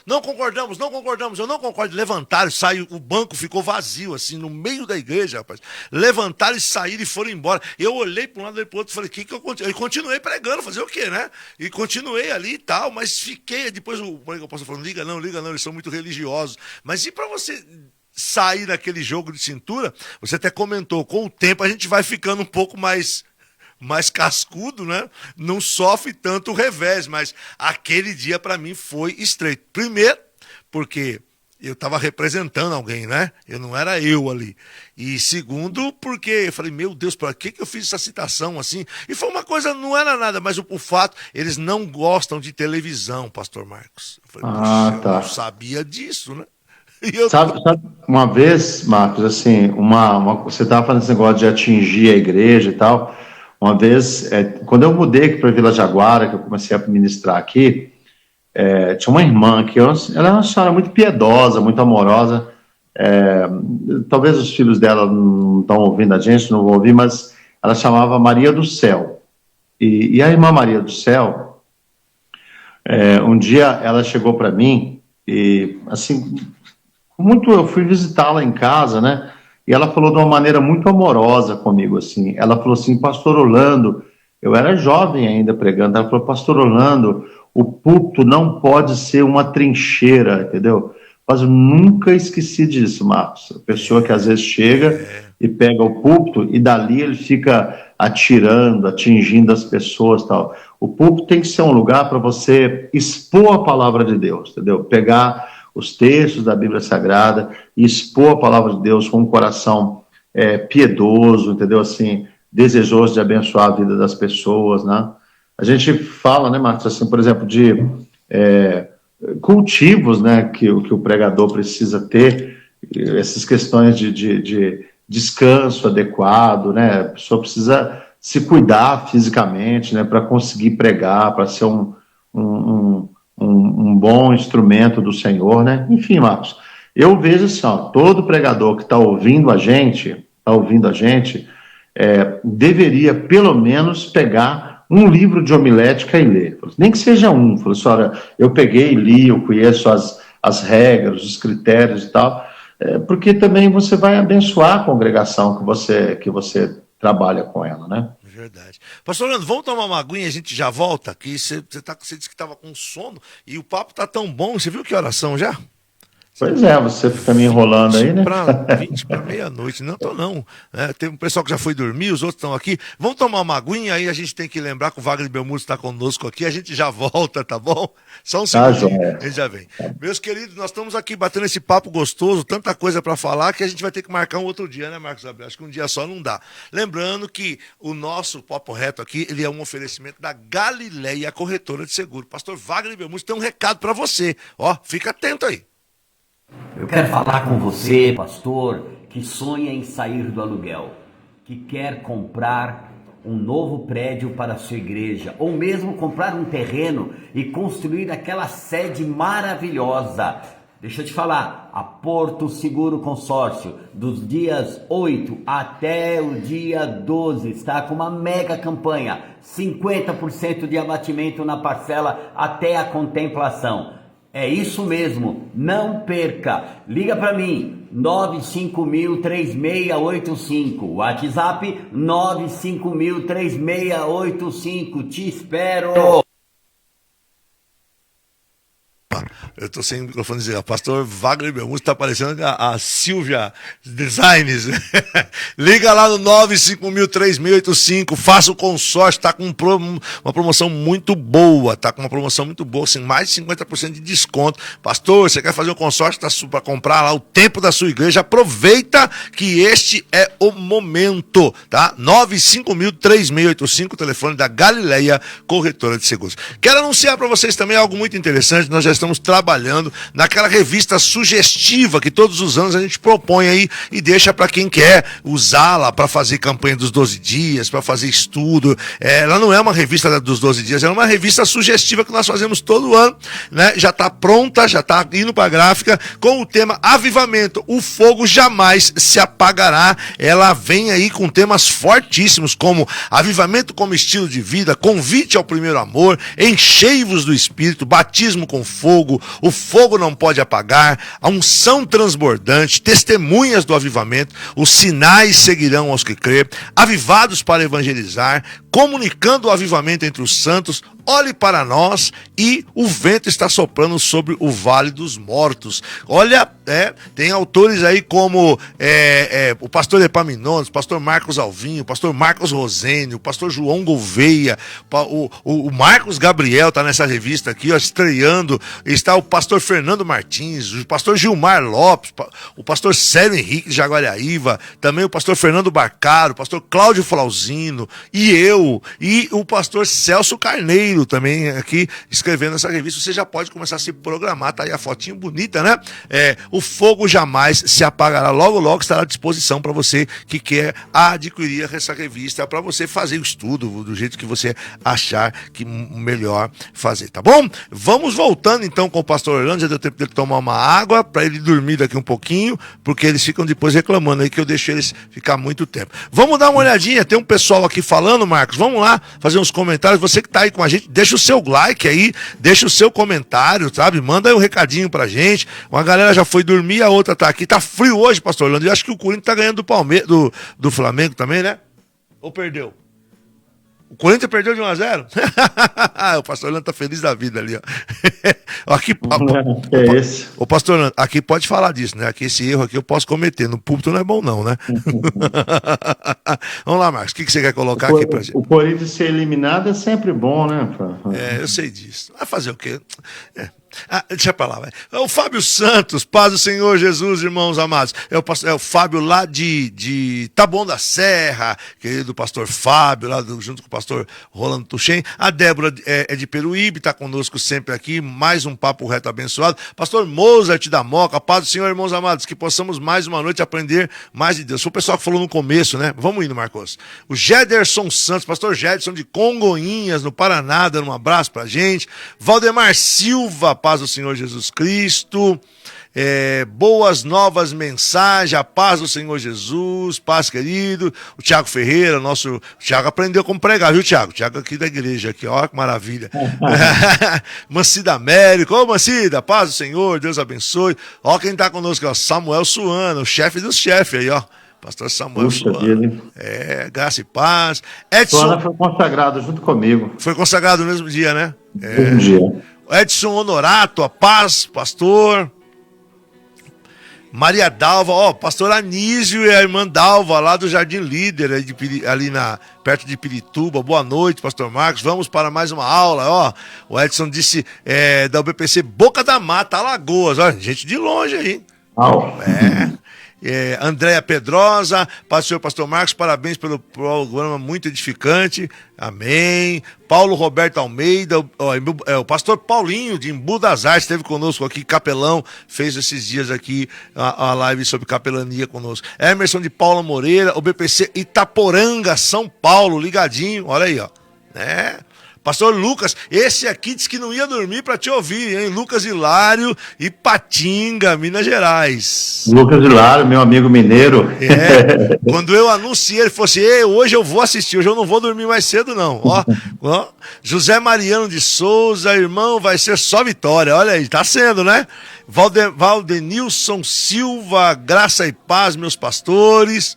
Não concordamos, eu não concordo. Levantaram, saiu, o banco ficou vazio, assim, no meio da igreja, rapaz. Levantaram e saíram e foram embora. Eu olhei para um lado e para o outro e falei, que eu continuei? E continuei pregando, fazer o quê, né? E continuei ali e tal, mas fiquei, depois o pastor falou, liga não, eles são muito religiosos. Mas e para você sair daquele jogo de cintura, você até comentou, com o tempo a gente vai ficando um pouco mais cascudo, né? Não sofre tanto o revés, mas aquele dia para mim foi estreito. Primeiro, porque eu estava representando alguém, né? Eu não era eu ali. E segundo, porque eu falei, meu Deus, para que eu fiz essa citação assim? E foi uma coisa, não era nada, mas o fato, eles não gostam de televisão, pastor Marcos. Eu falei, puxa, eu não sabia disso, né? Sabe, uma vez, Marcos, assim, você estava falando esse negócio de atingir a igreja e tal. Uma vez, quando eu mudei aqui para Vila Jaguara, que eu comecei a ministrar aqui, tinha uma irmã que ela é uma senhora muito piedosa, muito amorosa. Talvez os filhos dela não estão ouvindo a gente, não vão ouvir, mas ela chamava Maria do Céu. E a irmã Maria do Céu, um dia ela chegou para mim e, assim, eu fui visitá-la em casa, né? E ela falou de uma maneira muito amorosa comigo, assim. Ela falou assim, pastor Orlando, eu era jovem ainda pregando, ela falou, pastor Orlando, o púlpito não pode ser uma trincheira, entendeu? Mas eu nunca esqueci disso, Marcos. A pessoa que às vezes chega e pega o púlpito e dali ele fica atirando, atingindo as pessoas e tal. O púlpito tem que ser um lugar para você expor a palavra de Deus, entendeu? Pegar os textos da Bíblia Sagrada e expor a palavra de Deus com um coração piedoso, entendeu? Assim, desejoso de abençoar a vida das pessoas, né? A gente fala, né, Marcos, assim, por exemplo, de cultivos, né, que o pregador precisa ter, essas questões de descanso adequado, né? A pessoa precisa se cuidar fisicamente, né, para conseguir pregar, para ser um bom instrumento do Senhor, né? Enfim, Marcos, eu vejo assim, ó, todo pregador que está ouvindo a gente, deveria pelo menos pegar um livro de homilética e ler, nem que seja um. Falou assim, olha, eu peguei e li, eu conheço as regras, os critérios e tal, porque também você vai abençoar a congregação que você trabalha com ela, né? Verdade. Pastor Leandro, vamos tomar uma aguinha e a gente já volta aqui. Você disse que estava com sono e o papo tá tão bom. Você viu que oração já? Pois é, você fica me enrolando aí, né? 20 para meia-noite. Não tô não. Tem um pessoal que já foi dormir, os outros estão aqui. Vamos tomar uma aguinha, aí a gente tem que lembrar que o Wagner Belmiro está conosco aqui. A gente já volta, tá bom? Só um segundinho, a gente já vem. Meus queridos, nós estamos aqui batendo esse papo gostoso, tanta coisa para falar, que a gente vai ter que marcar um outro dia, né, Marcos Gabriel? Acho que um dia só não dá. Lembrando que o nosso Papo Reto aqui, ele é um oferecimento da Galileia Corretora de Seguro. Pastor Wagner Belmiro tem um recado para você. Ó, fica atento aí. Eu quero falar com você, pastor, que sonha em sair do aluguel, que quer comprar um novo prédio para a sua igreja, ou mesmo comprar um terreno e construir aquela sede maravilhosa. Deixa eu te falar, a Porto Seguro Consórcio, dos dias 8 até o dia 12, está com uma mega campanha, 50% de abatimento na parcela até a contemplação. É isso mesmo, não perca. Liga para mim, 950003685. WhatsApp 950003685. Te espero. Eu tô sem microfone dizer, pastor Wagner Belmonte tá aparecendo a Silvia Designs. Liga lá no 950003685, faça o consórcio, tá com uma promoção muito boa, assim, mais de 50% de desconto. Pastor, você quer fazer um consórcio para comprar lá o tempo da sua igreja? Aproveita que este é o momento, tá? 950003685, telefone da Galileia Corretora de Seguros. Quero anunciar para vocês também algo muito interessante. Nós já estamos trabalhando naquela revista sugestiva que todos os anos a gente propõe aí e deixa para quem quer usá-la para fazer campanha dos 12 dias, para fazer estudo. Ela não é uma revista dos 12 dias, ela é uma revista sugestiva que nós fazemos todo ano, né? Já está pronta, já está indo para a gráfica com o tema Avivamento, o fogo jamais se apagará. Ela vem aí com temas fortíssimos como avivamento como estilo de vida, convite ao primeiro amor, enchei-vos do Espírito, batismo com fogo, o fogo não pode apagar, a unção transbordante, testemunhas do avivamento, os sinais seguirão aos que crê, avivados para evangelizar, comunicando o avivamento entre os santos, olhe para nós e o vento está soprando sobre o Vale dos Mortos. Olha, tem autores aí como o pastor Epaminondas, o pastor Marcos Alvinho, o pastor Marcos Rosênio, o pastor João Gouveia, o Marcos Gabriel está nessa revista aqui, ó, estreando, está o pastor Fernando Martins, o pastor Gilmar Lopes, o pastor Célio Henrique de Jaguariaíva, também o pastor Fernando Barcaro, o pastor Cláudio Flauzino, e eu, e o pastor Celso Carneiro também aqui escrevendo essa revista. Você já pode começar a se programar, tá aí a fotinho bonita, né? O fogo jamais se apagará, logo logo estará à disposição para você que quer adquirir essa revista, para você fazer o estudo do jeito que você achar que melhor fazer, tá bom? Vamos voltando então com o pastor Orlando, já deu tempo dele tomar uma água para ele dormir daqui um pouquinho, porque eles ficam depois reclamando aí que eu deixei eles ficar muito tempo. Vamos dar uma olhadinha, tem um pessoal aqui falando, Marcos, vamos lá fazer uns comentários. Você que tá aí com a gente, deixa o seu like aí, deixa o seu comentário, sabe? Manda aí um recadinho pra gente. Uma galera já foi dormir, a outra tá aqui. Tá frio hoje, pastor Orlando. Eu acho que o Corinthians tá ganhando do Flamengo também, né? Ou perdeu? O Corinthians perdeu de 1-0? O pastor Orlando tá feliz da vida ali, ó. Aqui, o pastor Orlando, aqui pode falar disso, né? Aqui esse erro aqui eu posso cometer. No púlpito não é bom não, né? Vamos lá, Marcos. O que você quer colocar aqui pra gente? O Corinthians ser eliminado é sempre bom, né? Eu sei disso. Vai fazer o quê? Deixa pra lá, vai. É o Fábio Santos, paz do Senhor Jesus, irmãos amados. É o Fábio lá de Taboão da Serra, querido pastor Fábio, lá junto com o pastor Rolando Tuxem. A Débora é de Peruíbe, está conosco sempre aqui. Mais um papo reto abençoado. Pastor Mozart da Moca, paz do Senhor, irmãos amados, que possamos mais uma noite aprender mais de Deus. Foi o pessoal que falou no começo, né? Vamos indo, Marcos. O Gederson Santos, pastor Gederson de Congonhinhas, no Paraná, dando um abraço pra gente. Valdemar Silva, paz do Senhor Jesus Cristo, boas novas mensagens, a paz do Senhor Jesus, paz querido. O Tiago Ferreira, o Tiago aprendeu como pregar, viu, Tiago? Tiago aqui da igreja, aqui, ó, que maravilha. Mancida Américo, ô Mancida, paz do Senhor, Deus abençoe. Ó quem tá conosco, ó, Samuel Suano, o chefe dos chefes aí, ó. Pastor Samuel Suano. Graça e paz. Edson Suana foi consagrado junto comigo. Foi consagrado no mesmo dia, né? Mesmo dia. Edson Honorato, a paz, pastor. Maria Dalva, pastor Anísio e a irmã Dalva, lá do Jardim Líder, ali perto de Pirituba. Boa noite, pastor Marcos. Vamos para mais uma aula, ó. O Edson disse da UBPC Boca da Mata, Alagoas. Ó, gente de longe aí. Andréia Pedrosa, pastor Marcos, parabéns pelo programa muito edificante, amém. Paulo Roberto Almeida, o pastor Paulinho de Embu das Artes esteve conosco aqui, capelão, fez esses dias aqui a live sobre capelania conosco. Emerson de Paula Moreira, o BPC Itaporanga, São Paulo, ligadinho, olha aí, ó, né? Pastor Lucas, esse aqui disse que não ia dormir para te ouvir, hein? Lucas Hilário, Ipatinga, Minas Gerais. Lucas Hilário, meu amigo mineiro. Quando eu anunciei, ele falou assim, hoje eu vou assistir, hoje eu não vou dormir mais cedo não. Ó, José Mariano de Souza, irmão, vai ser só vitória, olha aí, tá sendo, né? Valdenilson Silva, graça e paz, meus pastores.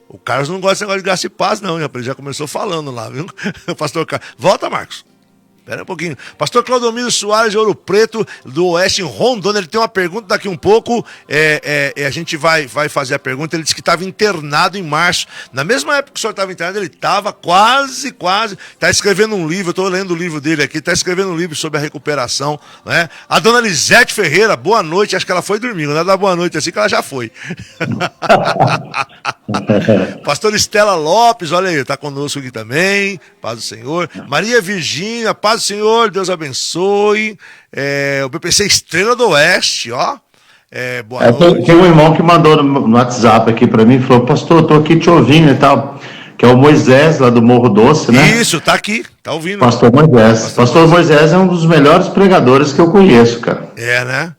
O Carlos não gosta desse negócio de graça e paz, não, ele já começou falando lá, viu? O pastor Carlos. Volta, Marcos. Espera um pouquinho. Pastor Claudomiro Soares de Ouro Preto, do Oeste, em Rondônia, ele tem uma pergunta daqui um pouco. A gente vai fazer a pergunta. Ele disse que estava internado em março. Na mesma época que o senhor estava internado, ele estava quase. Está escrevendo um livro, eu estou lendo o livro dele aqui, está escrevendo um livro sobre a recuperação. Né? A dona Lisete Ferreira, boa noite. Acho que ela foi dormir, não é da boa noite assim que ela já foi. Pastor Estela Lopes, olha aí, está conosco aqui também. Paz do Senhor. Maria Virgínia, paz do Senhor, Deus abençoe. O BPC Estrela do Oeste, ó. Boa noite. Tem um irmão que mandou no WhatsApp aqui para mim, falou, pastor, estou aqui te ouvindo e tal, que é o Moisés, lá do Morro Doce, né? Isso, tá aqui, tá ouvindo. Pastor Moisés. Pastor Moisés é um dos melhores pregadores que eu conheço, cara. Né?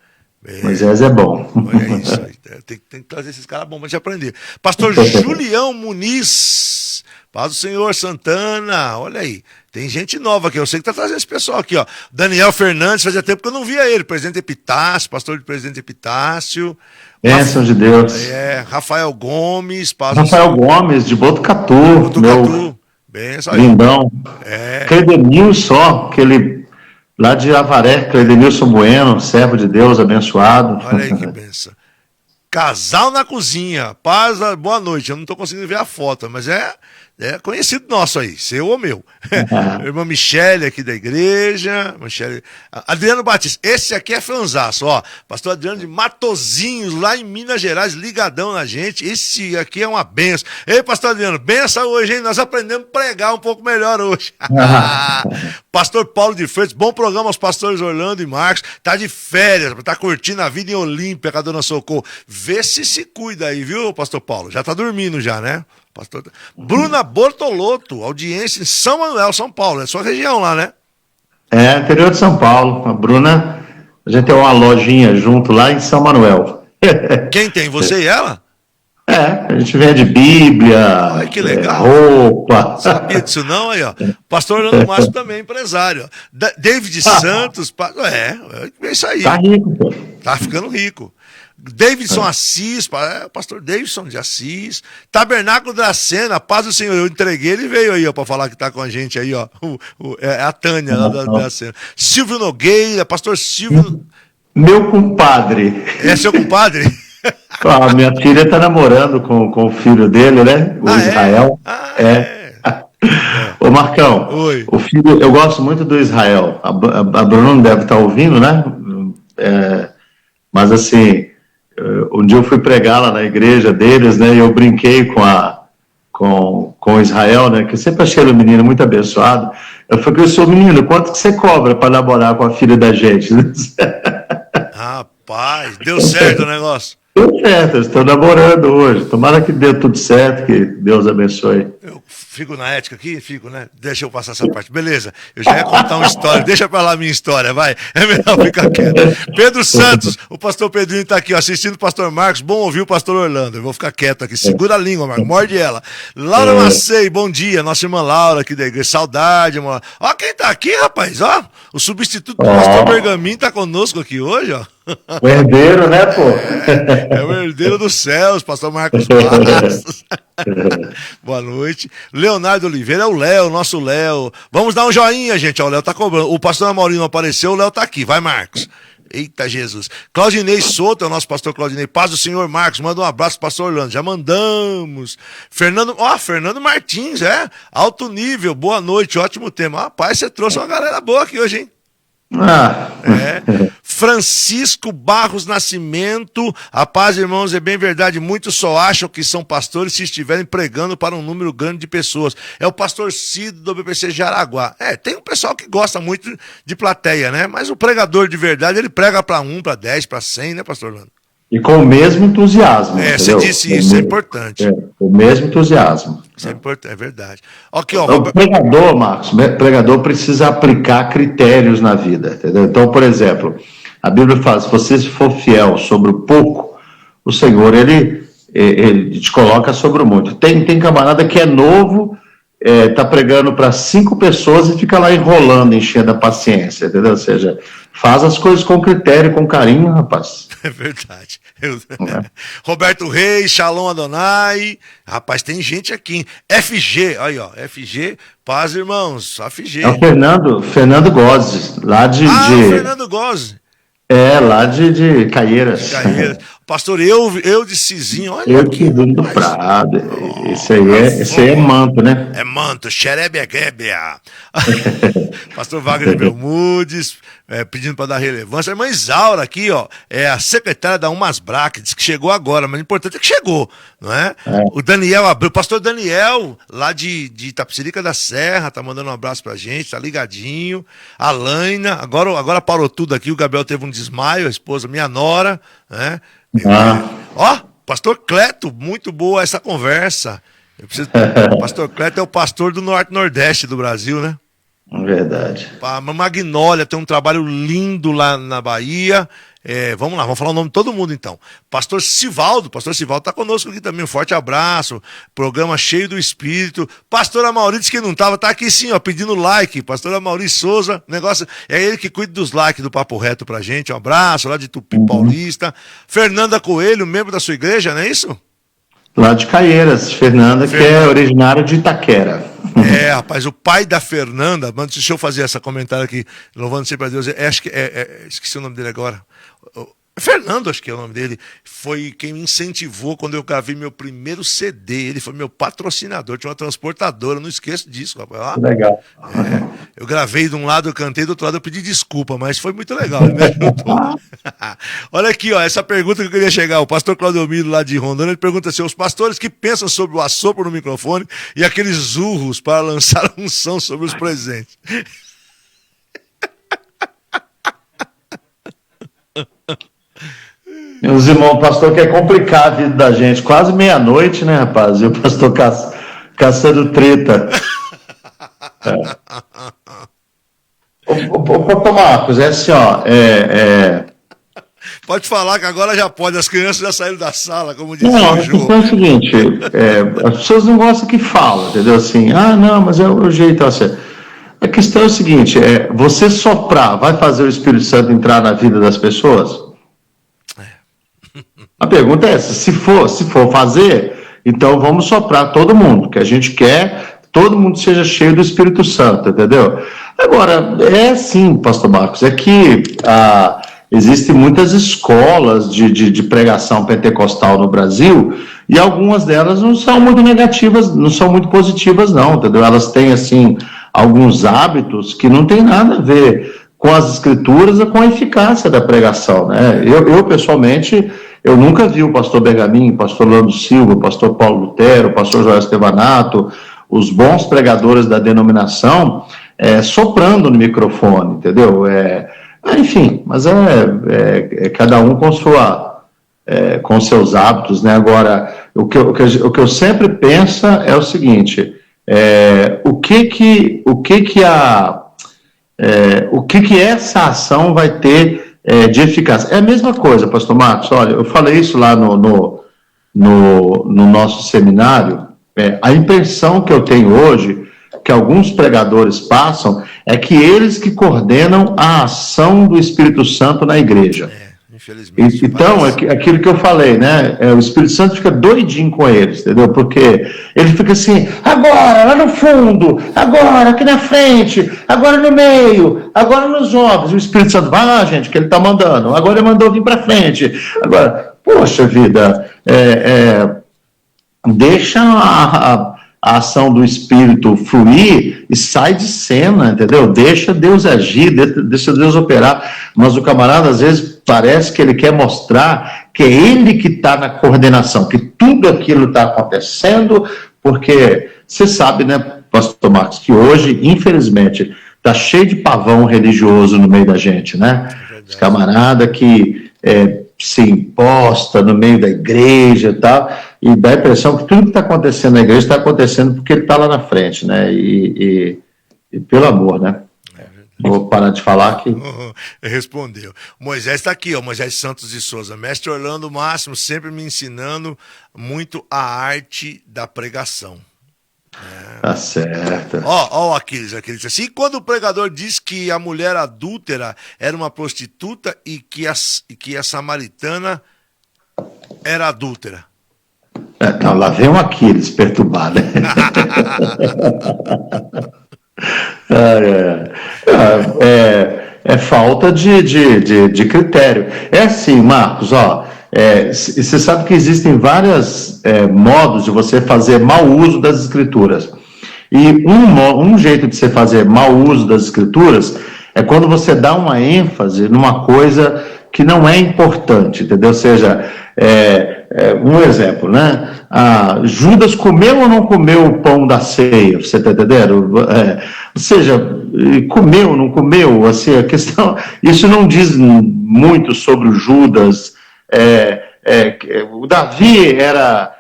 Moisés é bom. É isso aí. Tem que trazer esses caras bons pra gente aprender. Pastor Julião Muniz, paz do Senhor, Santana, olha aí. Tem gente nova aqui, eu sei que tá trazendo esse pessoal aqui, ó. Daniel Fernandes, fazia tempo que eu não via ele. Presidente Epitácio, pastor de Presidente Epitácio. Bênção de Deus. Rafael Gomes, Rafael Gomes, de Botucatu. Meu Benção. Lindão. Credenilson, aquele lá de Avaré, Credenilson Bueno, servo de Deus, abençoado. Olha aí que benção. Casal na cozinha, paz, boa noite. Eu não estou conseguindo ver a foto, mas é conhecido nosso aí, seu ou meu. Irmã Michele aqui da igreja. Michele. Adriano Batista, esse aqui é fanzaço, ó. Pastor Adriano de Matozinhos, lá em Minas Gerais, ligadão na gente. Esse aqui é uma benção. Ei, pastor Adriano, benção hoje, hein? Nós aprendemos a pregar um pouco melhor hoje. Pastor Paulo de Freitas, bom programa aos pastores Orlando e Marcos. Tá de férias, tá curtindo a vida em Olímpia com a dona Socorro. Vê se cuida aí, viu, pastor Paulo? Já tá dormindo já, né? Pastor... Bruna Bortolotto, audiência em São Manuel, São Paulo. É sua região lá, né? Interior de São Paulo. A Bruna, a gente tem uma lojinha junto lá em São Manuel. Quem tem? Você e ela? A gente vende Bíblia, ai, que legal. Roupa. Sabia disso não? Aí, ó. Pastor Orlando Márcio também, empresário. Ó. David Santos, é isso aí. Tá rico, pô. Tá ficando rico. Davidson Assis, pastor Davidson de Assis, Tabernáculo da Sena, paz do Senhor, eu entreguei, ele veio aí, ó, pra falar que tá com a gente aí, ó, a Tânia lá da Sena. Silvio Nogueira, pastor Silvio... Meu compadre. É seu compadre? Minha filha tá namorando com o filho dele, né, o Israel. Ô Marcão, oi. O filho, eu gosto muito do Israel, a Bruna não deve estar ouvindo, né, mas assim... Um dia eu fui pregar lá na igreja deles, né, e eu brinquei com Israel, né, que eu sempre achei ele um menino muito abençoado. Eu falei, eu sou menino, quanto que você cobra para namorar com a filha da gente? Rapaz, deu certo o negócio. Deu certo, eu estou namorando hoje. Tomara que dê tudo certo, que Deus abençoe. Eu fico na ética aqui? Fico, né? Deixa eu passar essa parte. Beleza, eu já ia contar uma história. Deixa pra lá a minha história, vai. É melhor ficar quieto. Pedro Santos, o pastor Pedrinho tá aqui, ó, assistindo o pastor Marcos. Bom ouvir o pastor Orlando. Eu vou ficar quieto aqui. Segura a língua, Marcos. Morde ela. Laura Macei, bom dia. Nossa irmã Laura aqui da igreja. Saudade, irmã. Ó quem tá aqui, rapaz. Ó, o substituto do pastor Bergamin tá conosco aqui hoje, ó. O herdeiro, né, pô? É o herdeiro dos céus, pastor Marcos Bastos. Boa noite. Leonardo Oliveira é o Léo, nosso Léo. Vamos dar um joinha, gente. Ó, o Léo tá cobrando. O pastor Amaurinho não apareceu, o Léo tá aqui. Vai, Marcos. Eita, Jesus. Claudinei Souto, é o nosso pastor Claudinei. Paz do Senhor Marcos, manda um abraço pro pastor Orlando. Já mandamos. Fernando Martins, alto nível, boa noite, ótimo tema. Rapaz, você trouxe uma galera boa aqui hoje, hein? Francisco Barros Nascimento, a paz, irmãos, é bem verdade, muitos só acham que são pastores se estiverem pregando para um número grande de pessoas. É o pastor Cido do BPC Jaraguá. Tem um pessoal que gosta muito de plateia, né? Mas o pregador de verdade, ele prega para 1, para 10, para 100, né, pastor Orlando? E com o mesmo entusiasmo. Você disse isso, é importante. O mesmo entusiasmo. Isso é importante, é verdade. Aqui, ó, o pregador, Marcos, o pregador precisa aplicar critérios na vida, entendeu? Então, por exemplo, a Bíblia fala, se você for fiel sobre o pouco, o Senhor, ele te coloca sobre o muito. Tem camarada que é novo, tá pregando para 5 pessoas e fica lá enrolando, enchendo a paciência, entendeu? Ou seja, faz as coisas com critério, com carinho, rapaz. É verdade. Roberto Reis, Shalom Adonai. Rapaz, tem gente aqui, hein? FG, aí ó, FG, paz, irmãos, FG. É o Fernando Gozzi, lá o Fernando Gozzi. Lá de Caieiras. Pastor, eu de Cizinho, olha eu aqui. Do Prado. Esse aí é manto, né? É manto, xerebia. Pastor Wagner Belmudes, pedindo para dar relevância. A irmã Isaura aqui, ó, é a secretária da Umasbra, que diz que chegou agora, mas o importante é que chegou, não é? O Daniel Abreu, o pastor Daniel, lá de Itapecerica da Serra, tá mandando um abraço pra gente, tá ligadinho. A Laina, agora parou tudo aqui, o Gabriel teve um desmaio, a esposa, minha nora, né? Ó, pastor Cleto, muito boa essa conversa. O pastor Cleto é o pastor do Norte-Nordeste do Brasil, né? Verdade. A Magnólia tem um trabalho lindo lá na Bahia. Vamos lá, vamos falar o nome de todo mundo então. Pastor Sivaldo está conosco aqui também. Um forte abraço. Programa cheio do Espírito. Pastora Maurício, que não estava, tá aqui sim, ó, pedindo like. Pastora Maurício Souza, negócio. É ele que cuida dos likes do Papo Reto pra gente. Um abraço lá de Tupi Paulista. Fernanda Coelho, membro da sua igreja, não é isso? Lá de Caieiras, Fernanda, que é originária de Itaquera. Rapaz, o pai da Fernanda, deixa eu fazer esse comentário aqui, louvando sempre a Deus, acho que esqueci o nome dele agora, Fernando, acho que é o nome dele, foi quem me incentivou quando eu gravei meu primeiro CD, ele foi meu patrocinador, tinha uma transportadora, não esqueço disso, rapaz. Legal. Eu gravei de um lado, eu cantei, do outro lado eu pedi desculpa, mas foi muito legal, ele me ajudou. Olha aqui, ó, essa pergunta que eu queria chegar, o pastor Claudio Miro lá de Rondônia, ele pergunta assim, os pastores que pensam sobre o assopro no microfone e aqueles urros para lançar unção sobre os presentes. Meus irmãos, o pastor quer complicar a vida da gente. Quase meia-noite, né, rapaz? E o pastor caçando treta. Ô, Marcos, é assim, ó. Pode falar que agora já pode. As crianças já saíram da sala, como disse o João. Não, é o seguinte, as pessoas não gostam que falam, entendeu? Assim, não, mas é o jeito assim. A questão é o seguinte, você soprar vai fazer o Espírito Santo entrar na vida das pessoas? A pergunta é essa, se for fazer, então vamos soprar todo mundo, que a gente quer que todo mundo seja cheio do Espírito Santo, entendeu? Agora, é assim, pastor Marcos, é que existem muitas escolas de pregação pentecostal no Brasil, e algumas delas não são muito negativas, não são muito positivas não, entendeu? Elas têm, assim, alguns hábitos que não tem nada a ver com as escrituras ou com a eficácia da pregação, né? Eu pessoalmente... Eu nunca vi o pastor Bergamin, o pastor Lando Silva, o pastor Paulo Lutero, o pastor Joel Estevanato, os bons pregadores da denominação, soprando no microfone, entendeu? Enfim, mas cada um com seus hábitos, né? Agora, o que eu sempre penso é o seguinte, o que essa ação vai ter de eficácia. É a mesma coisa, pastor Marcos, olha, eu falei isso lá no nosso seminário, a impressão que eu tenho hoje, que alguns pregadores passam, é que eles que coordenam a ação do Espírito Santo na igreja. Infelizmente. Então, aquilo que eu falei, né? O Espírito Santo fica doidinho com eles, entendeu? Porque ele fica assim, agora, lá no fundo, agora, aqui na frente, agora no meio, agora nos jovens. O Espírito Santo, vai lá, gente, que ele está mandando. Agora ele mandou vir para frente. Agora, poxa vida, deixa a ação do Espírito fluir e sai de cena, entendeu? Deixa Deus agir, deixa Deus operar. Mas o camarada, às vezes, parece que ele quer mostrar que é ele que está na coordenação, que tudo aquilo está acontecendo, porque você sabe, né, pastor Marcos, que hoje, infelizmente, está cheio de pavão religioso no meio da gente, né? Os camaradas que se imposta no meio da igreja e tal, e dá a impressão que tudo que está acontecendo na igreja está acontecendo porque ele está lá na frente, né? E pelo amor, né? Vou parar de falar aqui. Respondeu. Moisés está aqui, ó, Moisés Santos de Souza. Mestre Orlando Máximo, sempre me ensinando muito a arte da pregação. Tá certo. Ó, Aquiles diz assim, e quando o pregador diz que a mulher adúltera era uma prostituta e que a samaritana era adúltera? Não, lá vem um Aquiles perturbado. É falta de critério. É assim, Marcos, ó. Você sabe que existem vários modos de você fazer mau uso das escrituras. E um jeito de você fazer mau uso das escrituras é quando você dá uma ênfase numa coisa que não é importante, entendeu? Ou seja, um exemplo, né? Judas comeu ou não comeu o pão da ceia? Você está entendendo? Ou seja, comeu ou não comeu? Assim, a questão, isso não diz muito sobre o Judas. O Davi era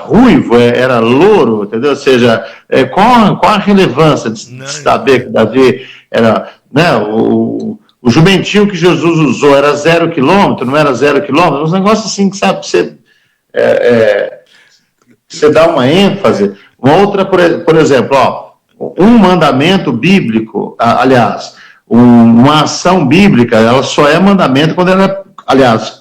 ruivo, era louro, entendeu? Ou seja, qual a relevância de saber que Davi era, né, o jumentinho que Jesus usou era 0 quilômetro, não era 0 quilômetro? Uns negócios assim que, sabe, você dá uma ênfase. Uma outra, por exemplo, um mandamento bíblico, aliás, uma ação bíblica, ela só é mandamento quando ela aliás,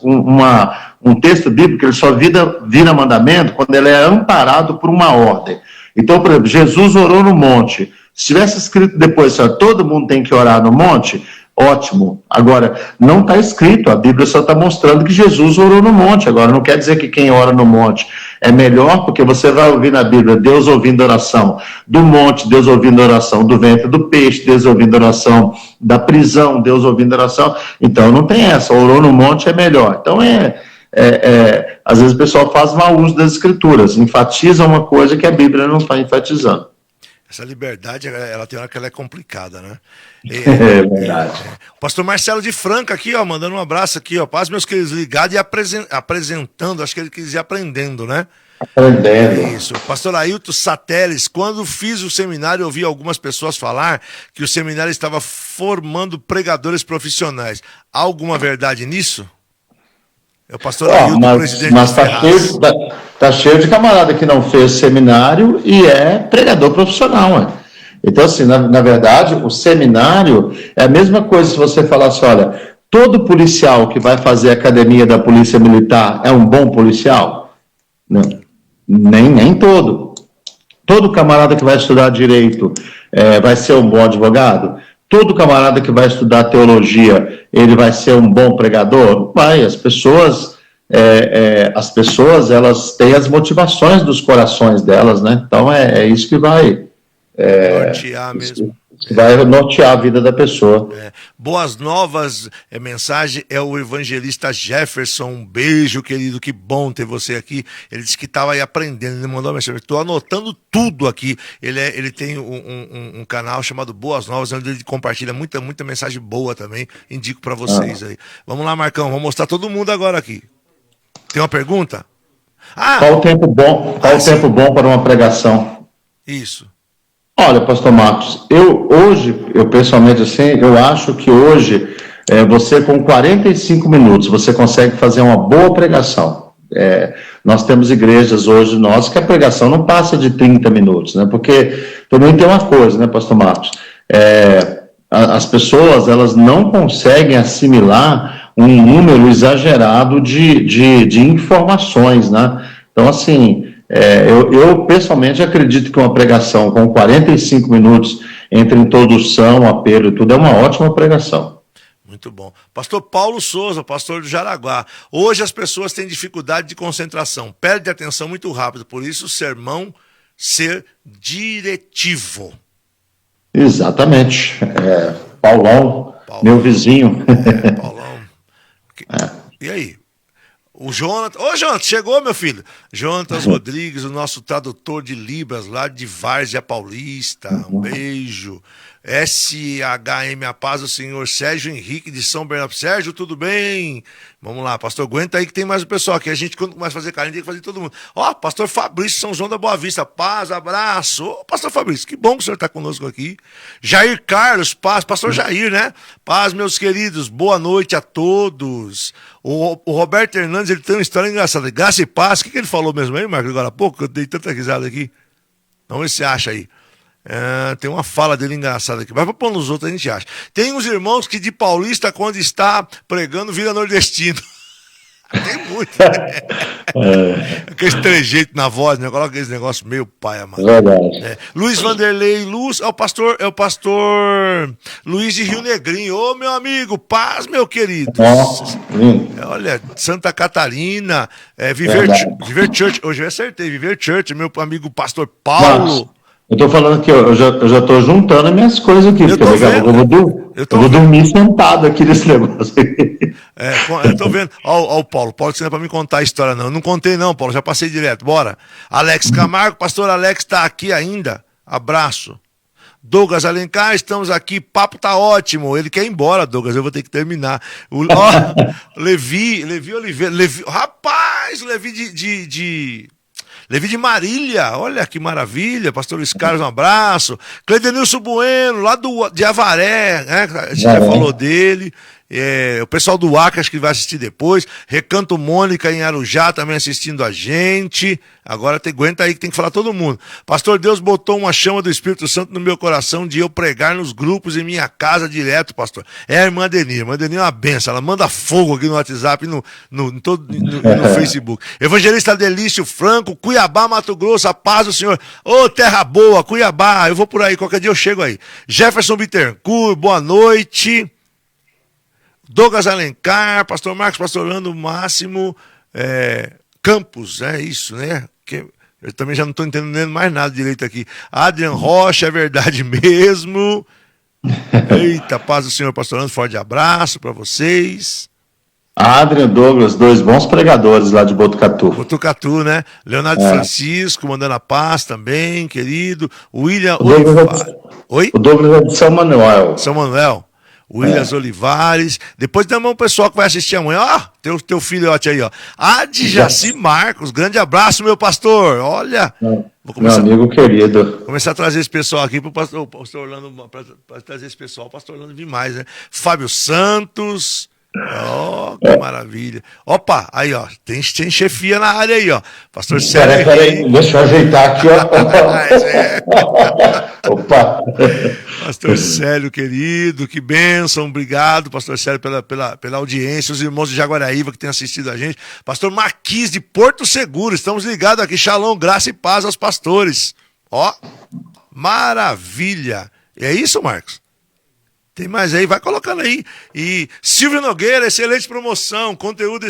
um texto bíblico, ele só vira mandamento quando ele é amparado por uma ordem. Então, por exemplo, Jesus orou no monte. Se tivesse escrito depois, todo mundo tem que orar no monte, ótimo. Agora, não está escrito, a Bíblia só está mostrando que Jesus orou no monte. Agora, não quer dizer que quem ora no monte é melhor, porque você vai ouvir na Bíblia Deus ouvindo oração do monte, Deus ouvindo oração do ventre do peixe, Deus ouvindo oração da prisão, Deus ouvindo oração. Então, não tem essa, orou no monte é melhor. Então, às vezes o pessoal faz mau uso das escrituras, enfatiza uma coisa que a Bíblia não está enfatizando. Essa liberdade, ela tem hora que ela é complicada, né? É verdade. O pastor Marcelo de Franca aqui, ó, mandando um abraço aqui, ó. Paz, meus queridos, ligado e apresentando, acho que ele quis dizer aprendendo, né? Aprendendo. Isso. Pastor Ailton Sateles, quando fiz o seminário, ouvi algumas pessoas falar que o seminário estava formando pregadores profissionais. Há alguma verdade nisso? É o pastor Ailton, presidente mas tá cheio de camarada que não fez seminário e é pregador profissional, né? Então, assim, na verdade, o seminário é a mesma coisa se você falasse, olha, todo policial que vai fazer a academia da Polícia Militar é um bom policial? Não, nem todo. Todo camarada que vai estudar direito vai ser um bom advogado? Todo camarada que vai estudar teologia, ele vai ser um bom pregador? Vai, as pessoas, elas têm as motivações dos corações delas, né? Então, é isso que vai... nortear mesmo. Vai nortear a vida da pessoa. Boas novas, mensagem é o evangelista Jefferson. Um beijo, querido, que bom ter você aqui. Ele disse que estava aí aprendendo, ele mandou uma mensagem. Estou anotando tudo aqui. Ele tem um canal chamado Boas Novas, onde ele compartilha muita mensagem boa também. Indico para vocês aí. Vamos lá, Marcão, vamos mostrar todo mundo agora aqui. Tem uma pergunta? Qual o tempo bom? Qual o tempo bom para uma pregação? Isso. Olha, pastor Marcos, eu pessoalmente assim, eu acho que hoje você com 45 minutos, você consegue fazer uma boa pregação. Nós temos igrejas hoje que a pregação não passa de 30 minutos, né? Porque também tem uma coisa, né, pastor Marcos? As pessoas, elas não conseguem assimilar um número exagerado de informações, né? Então, assim... eu pessoalmente acredito que uma pregação com 45 minutos entre introdução, apelo e tudo é uma ótima pregação. Muito bom. Pastor Paulo Souza, pastor do Jaraguá. Hoje as pessoas têm dificuldade de concentração, perdem atenção muito rápido, por isso o sermão ser diretivo. Exatamente. Paulão, meu vizinho. Paulão. E aí? O Jonathan. Ô, Jonathan, chegou, meu filho? Jonatas Rodrigues, o nosso tradutor de Libras, lá de Várzea Paulista. Um beijo. SHM, a paz do Senhor. Sérgio Henrique, de São Bernardo. Sérgio, tudo bem? Vamos lá, pastor, aguenta aí que tem mais um pessoal aqui. A gente, quando começa a fazer carinho, tem que fazer todo mundo. Ó, pastor Fabrício, São João da Boa Vista. Paz, abraço. Ô, pastor Fabrício, que bom que o senhor está conosco aqui. Jair Carlos, paz. Pastor Jair, né? Paz, meus queridos. Boa noite a todos. O Roberto Hernandes, ele tem uma história engraçada. Graça e paz. O que ele falou mesmo aí, Marcos, agora há pouco? Eu dei tanta risada aqui. Vamos ver se você acha aí. Tem uma fala dele engraçada aqui. Vai pra pôr nos outros, a gente acha. Tem uns irmãos que de paulista, quando está pregando, vira nordestino. Tem muito. Aquele trejeito na voz, né? Coloca aquele negócio meio pai, amado. Verdade. Luiz Vanderlei Luz, é o pastor Luiz de Rio Negrinho. Ô, meu amigo, paz, meu querido. Olha, Santa Catarina, Viver Church, hoje eu acertei, Viver Church, meu amigo pastor Paulo. Nossa, eu tô falando que eu já tô juntando as minhas coisas aqui, porque eu vou dormir sentado aqui nesse negócio. Eu tô vendo. Ó, o Paulo que não é pra me contar a história, não. Eu não contei, não, Paulo, já passei direto. Bora. Alex Camargo, pastor Alex tá aqui ainda. Abraço. Douglas Alencar, estamos aqui, papo tá ótimo. Ele quer ir embora, Douglas, eu vou ter que terminar. Levi Oliveira. Rapaz, Levi de Marília, olha que maravilha. Pastor Luiz Carlos, um abraço. Cleidenilson Bueno, lá de Avaré, né? A gente já falou dele. O pessoal do Acre, acho que vai assistir depois. Recanto Mônica em Arujá também assistindo a gente. Agora aguenta aí que tem que falar todo mundo. Pastor, Deus botou uma chama do Espírito Santo no meu coração de eu pregar nos grupos em minha casa direto, pastor. É a irmã Denir. A irmã Denir é uma benção. Ela manda fogo aqui no WhatsApp e no Facebook. Evangelista Delício Franco, Cuiabá, Mato Grosso, a paz do Senhor. Ô, terra boa, Cuiabá. Eu vou por aí, qualquer dia eu chego aí. Jefferson Bittencourt, boa noite. Douglas Alencar, pastor Marcos, pastor Orlando Máximo, Campos, é isso, né? Que eu também já não estou entendendo mais nada direito aqui. Adrian Rocha, é verdade mesmo. Eita, paz do Senhor, pastor Orlando, forte abraço para vocês. Adrian, Douglas, dois bons pregadores lá de Botucatu. Botucatu, né? Leonardo Francisco, mandando a paz também, querido. William Oi? O Douglas é de São Manuel. São Manuel. Williams Olivares. Depois tem um pessoal que vai assistir amanhã. Ó, teu filhote aí, ó. Adjaci Marcos. Grande abraço, meu pastor. Olha. Vou começar, meu amigo querido. Começar a trazer esse pessoal aqui para o pastor Orlando, para trazer esse pessoal, o pastor Orlando vir mais, né? Fábio Santos. Ó, que maravilha. Opa, aí, ó. Tem chefia na área aí, ó. Pastor Sérgio. Peraí, deixa eu ajeitar aqui, ó. Opa. Pastor Célio, querido, que bênção, obrigado, pastor Célio, pela audiência, os irmãos de Jaguaraíva que têm assistido a gente, pastor Marquis de Porto Seguro, estamos ligados aqui, shalom, graça e paz aos pastores, ó, maravilha, é isso, Marcos? Tem mais aí, vai colocando aí, e Silvio Nogueira, excelente promoção, conteúdo,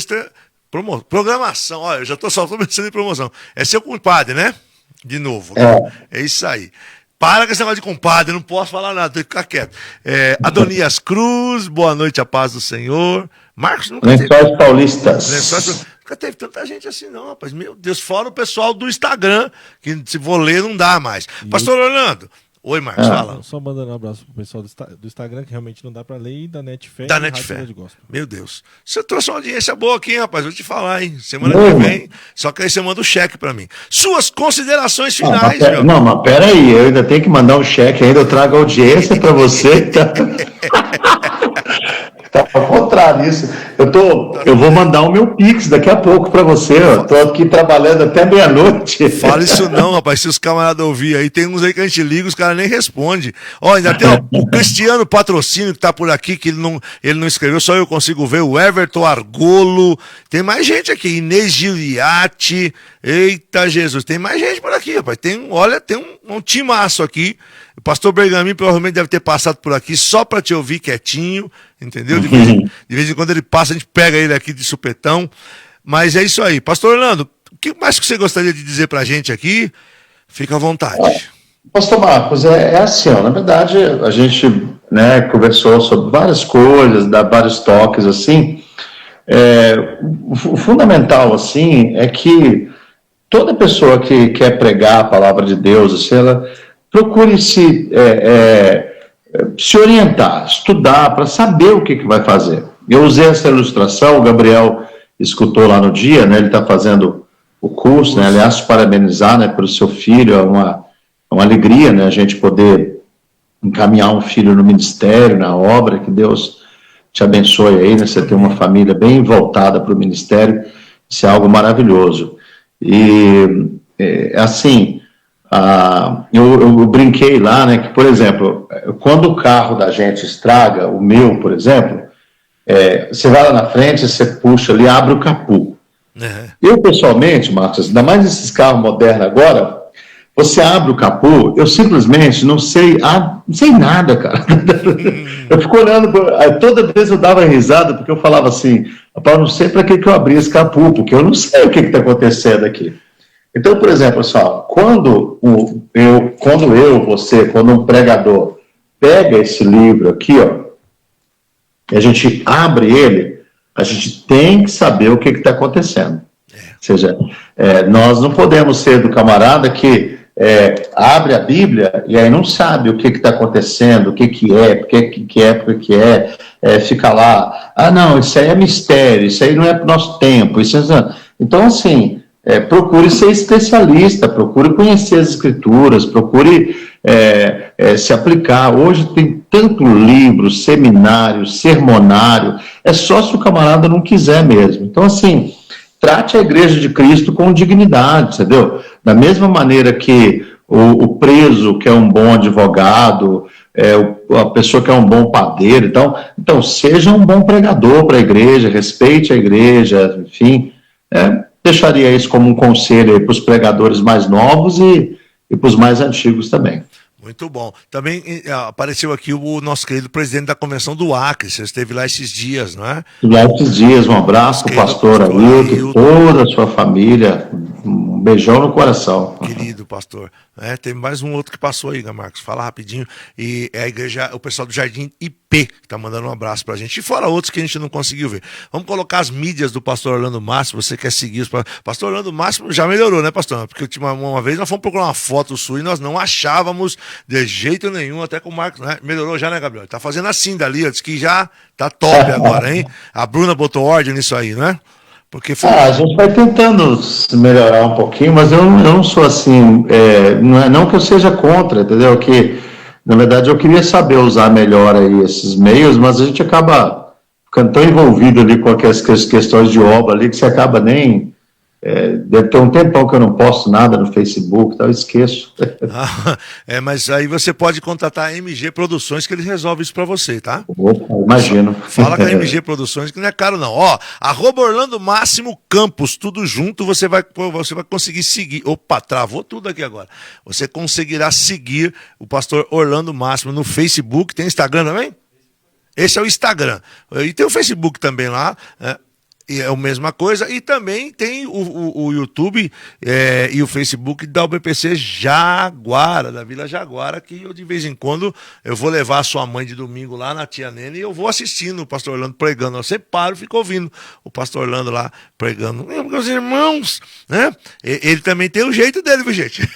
programação, olha, eu já só estou pensando em promoção, é seu compadre, né? De novo, é isso aí. Para com esse negócio de compadre, não posso falar nada, tenho que ficar quieto. Adonias Cruz, boa noite, a paz do Senhor. Marcos nunca Lençóis Paulistas. Nunca teve tanta gente assim, não, rapaz. Meu Deus, fora o pessoal do Instagram, que se vou ler não dá mais. Pastor Orlando. Oi, Marcos, fala. Só mandando um abraço pro pessoal do Instagram, que realmente não dá pra ler, e da Netfé. Da Netfé. Meu Deus. Você trouxe uma audiência boa aqui, hein, rapaz? Vou te falar, hein? Semana que vem. Só que aí você manda o cheque pra mim. Suas considerações finais, meu. Não, mas peraí, eu ainda tenho que mandar um cheque, ainda eu trago audiência pra você. Tá ao contrário isso. Eu vou mandar o meu Pix daqui a pouco para você. Eu tô aqui trabalhando até meia-noite. Fala isso não, rapaz. Se os camaradas ouvirem aí, tem uns aí que a gente liga, os caras nem respondem. Ó, ainda tem o Cristiano Patrocínio que tá por aqui, que ele não escreveu, só eu consigo ver. O Everton Argolo. Tem mais gente aqui. Inês Giliati. Eita Jesus, tem mais gente por aqui, rapaz. Tem um timaço aqui. O pastor Bergamin provavelmente deve ter passado por aqui só para te ouvir quietinho, entendeu? De vez em quando ele passa, a gente pega ele aqui de supetão. Mas é isso aí. Pastor Orlando, o que mais que você gostaria de dizer para a gente aqui? Fica à vontade. Pastor Marcos, é assim, ó, na verdade, a gente conversou sobre várias coisas, dá vários toques, assim. O fundamental, assim, é que toda pessoa que quer pregar a palavra de Deus, assim, ela procure se orientar, estudar, para saber o que vai fazer. Eu usei essa ilustração, o Gabriel escutou lá no dia, né, ele está fazendo o curso, né, aliás, parabenizar, né, pelo seu filho, é uma alegria, né, a gente poder encaminhar um filho no ministério, na obra, que Deus te abençoe aí, né, você tem uma família bem voltada para o ministério, isso é algo maravilhoso. E, assim, eu brinquei lá, né, que, por exemplo, quando o carro da gente estraga, o meu, por exemplo, você vai lá na frente, você puxa ali, abre o capô. Eu, pessoalmente, Marcos, ainda mais esses carros modernos agora, você abre o capô, eu simplesmente não sei nada, cara. Eu fico olhando, toda vez eu dava risada, porque eu falava assim, rapaz, eu não sei para que eu abri esse capô, porque eu não sei o que está acontecendo aqui. Então, por exemplo, pessoal, quando um pregador pega esse livro aqui, ó, e a gente abre ele, a gente tem que saber o que está acontecendo. Ou seja, nós não podemos ser do camarada que abre a Bíblia e aí não sabe o que está acontecendo, o que é, por que é, fica lá, não, isso aí é mistério, isso aí não é para o nosso tempo. Então, assim, procure ser especialista, procure conhecer as escrituras, procure se aplicar. Hoje tem tanto livro, seminário, sermonário, é só se o camarada não quiser mesmo. Então, assim, trate a Igreja de Cristo com dignidade, entendeu? Da mesma maneira que o preso que é um bom advogado, a pessoa que é um bom padeiro, então seja um bom pregador para a igreja, respeite a igreja, enfim, deixaria isso como um conselho para os pregadores mais novos e para os mais antigos também. Muito bom. Também apareceu aqui o nosso querido presidente da Convenção do Acre. Você esteve lá esses dias, não é? Estive lá esses dias. Um abraço para o pastor Ailton, toda a sua família. Um beijão no coração. Querido pastor. Tem mais um outro que passou aí, Marcos. Fala rapidinho. E é a igreja, o pessoal do Jardim IP, que está mandando um abraço para a gente. E fora outros que a gente não conseguiu ver. Vamos colocar as mídias do pastor Orlando Máximo. Você quer seguir os... Pastor Orlando Máximo já melhorou, né, pastor? Porque uma vez nós fomos procurar uma foto sua e nós não achávamos de jeito nenhum, até com o Marcos, né? Melhorou já, né, Gabriel? Tá fazendo assim dali, diz que já tá top agora, hein? A Bruna botou ordem nisso aí, né? Porque a gente vai tentando melhorar um pouquinho, mas eu não sou assim, não que eu seja contra, entendeu? Que, na verdade, eu queria saber usar melhor aí esses meios, mas a gente acaba ficando tão envolvido ali com aquelas questões de obra ali, que você acaba nem... deve ter um tempão que eu não posto nada no Facebook, eu esqueço. Mas aí você pode contratar a MG Produções, que eles resolvem isso para você, tá? Opa, imagino. Fala com a MG Produções, que não é caro não. @Orlando Máximo Campos, tudo junto, você vai conseguir seguir. Opa, travou tudo aqui agora. Você conseguirá seguir o pastor Orlando Máximo no Facebook. Tem Instagram também? Esse é o Instagram. E tem o Facebook também lá, e é a mesma coisa, e também tem o YouTube e o Facebook da UBPC Jaguara, da Vila Jaguara, que eu de vez em quando eu vou levar a sua mãe de domingo lá na Tia Nene e eu vou assistindo o pastor Orlando pregando. Eu sempre paro e fico ouvindo o pastor Orlando lá pregando. Meus irmãos, né? Ele também tem o jeito dele, viu, gente?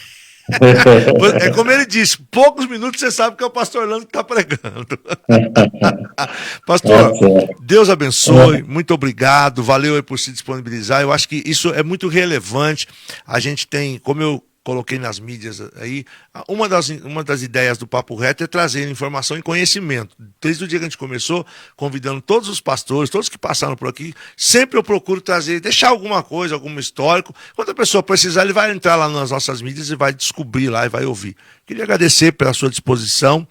É como ele disse, poucos minutos você sabe que é o pastor Orlando que está pregando. Pastor, Deus abençoe, muito obrigado, valeu aí por se disponibilizar. Eu acho que isso é muito relevante. A gente tem, como eu coloquei nas mídias aí, uma das ideias do Papo Reto é trazer informação e conhecimento. Desde o dia que a gente começou, convidando todos os pastores, todos que passaram por aqui, sempre eu procuro trazer, deixar alguma coisa, algum histórico. Quando a pessoa precisar, ele vai entrar lá nas nossas mídias e vai descobrir lá e vai ouvir. Queria agradecer pela sua disposição,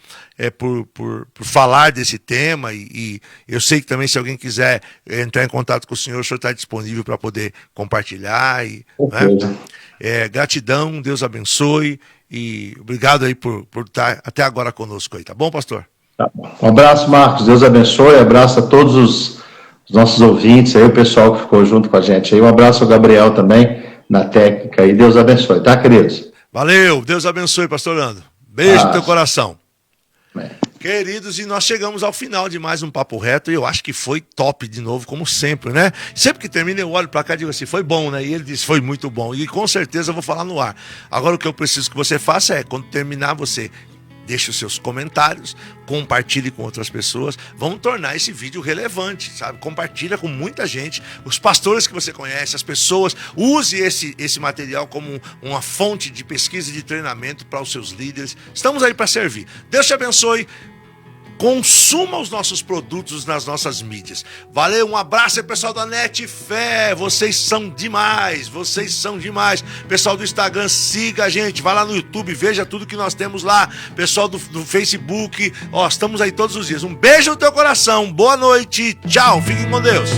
por falar desse tema e eu sei que também se alguém quiser entrar em contato com o senhor está disponível para poder compartilhar. Gratidão, Deus abençoe e obrigado aí por estar até agora conosco aí, tá bom, pastor? Tá bom. Um abraço, Marcos, Deus abençoe, abraço a todos os nossos ouvintes aí, o pessoal que ficou junto com a gente aí, um abraço ao Gabriel também na técnica aí, Deus abençoe, tá, queridos? Valeu, Deus abençoe, pastor Orlando, beijo no teu coração. Queridos, e nós chegamos ao final de mais um Papo Reto e eu acho que foi top de novo, como sempre, né? Sempre que termina eu olho pra cá e digo assim, foi bom, né? E ele disse, foi muito bom. E com certeza eu vou falar no ar. Agora o que eu preciso que você faça é, quando terminar, você deixe os seus comentários, compartilhe com outras pessoas, vamos tornar esse vídeo relevante, sabe? Compartilha com muita gente, os pastores que você conhece, as pessoas, use esse material como uma fonte de pesquisa e de treinamento para os seus líderes. Estamos aí para servir. Deus te abençoe. consuma os nossos produtos nas nossas mídias. Valeu, um abraço aí, pessoal da Net Fé, vocês são demais, pessoal do Instagram, siga a gente, vai lá no YouTube, veja tudo que nós temos lá, pessoal do Facebook, estamos aí todos os dias. Um beijo no teu coração, boa noite, tchau, fiquem com Deus.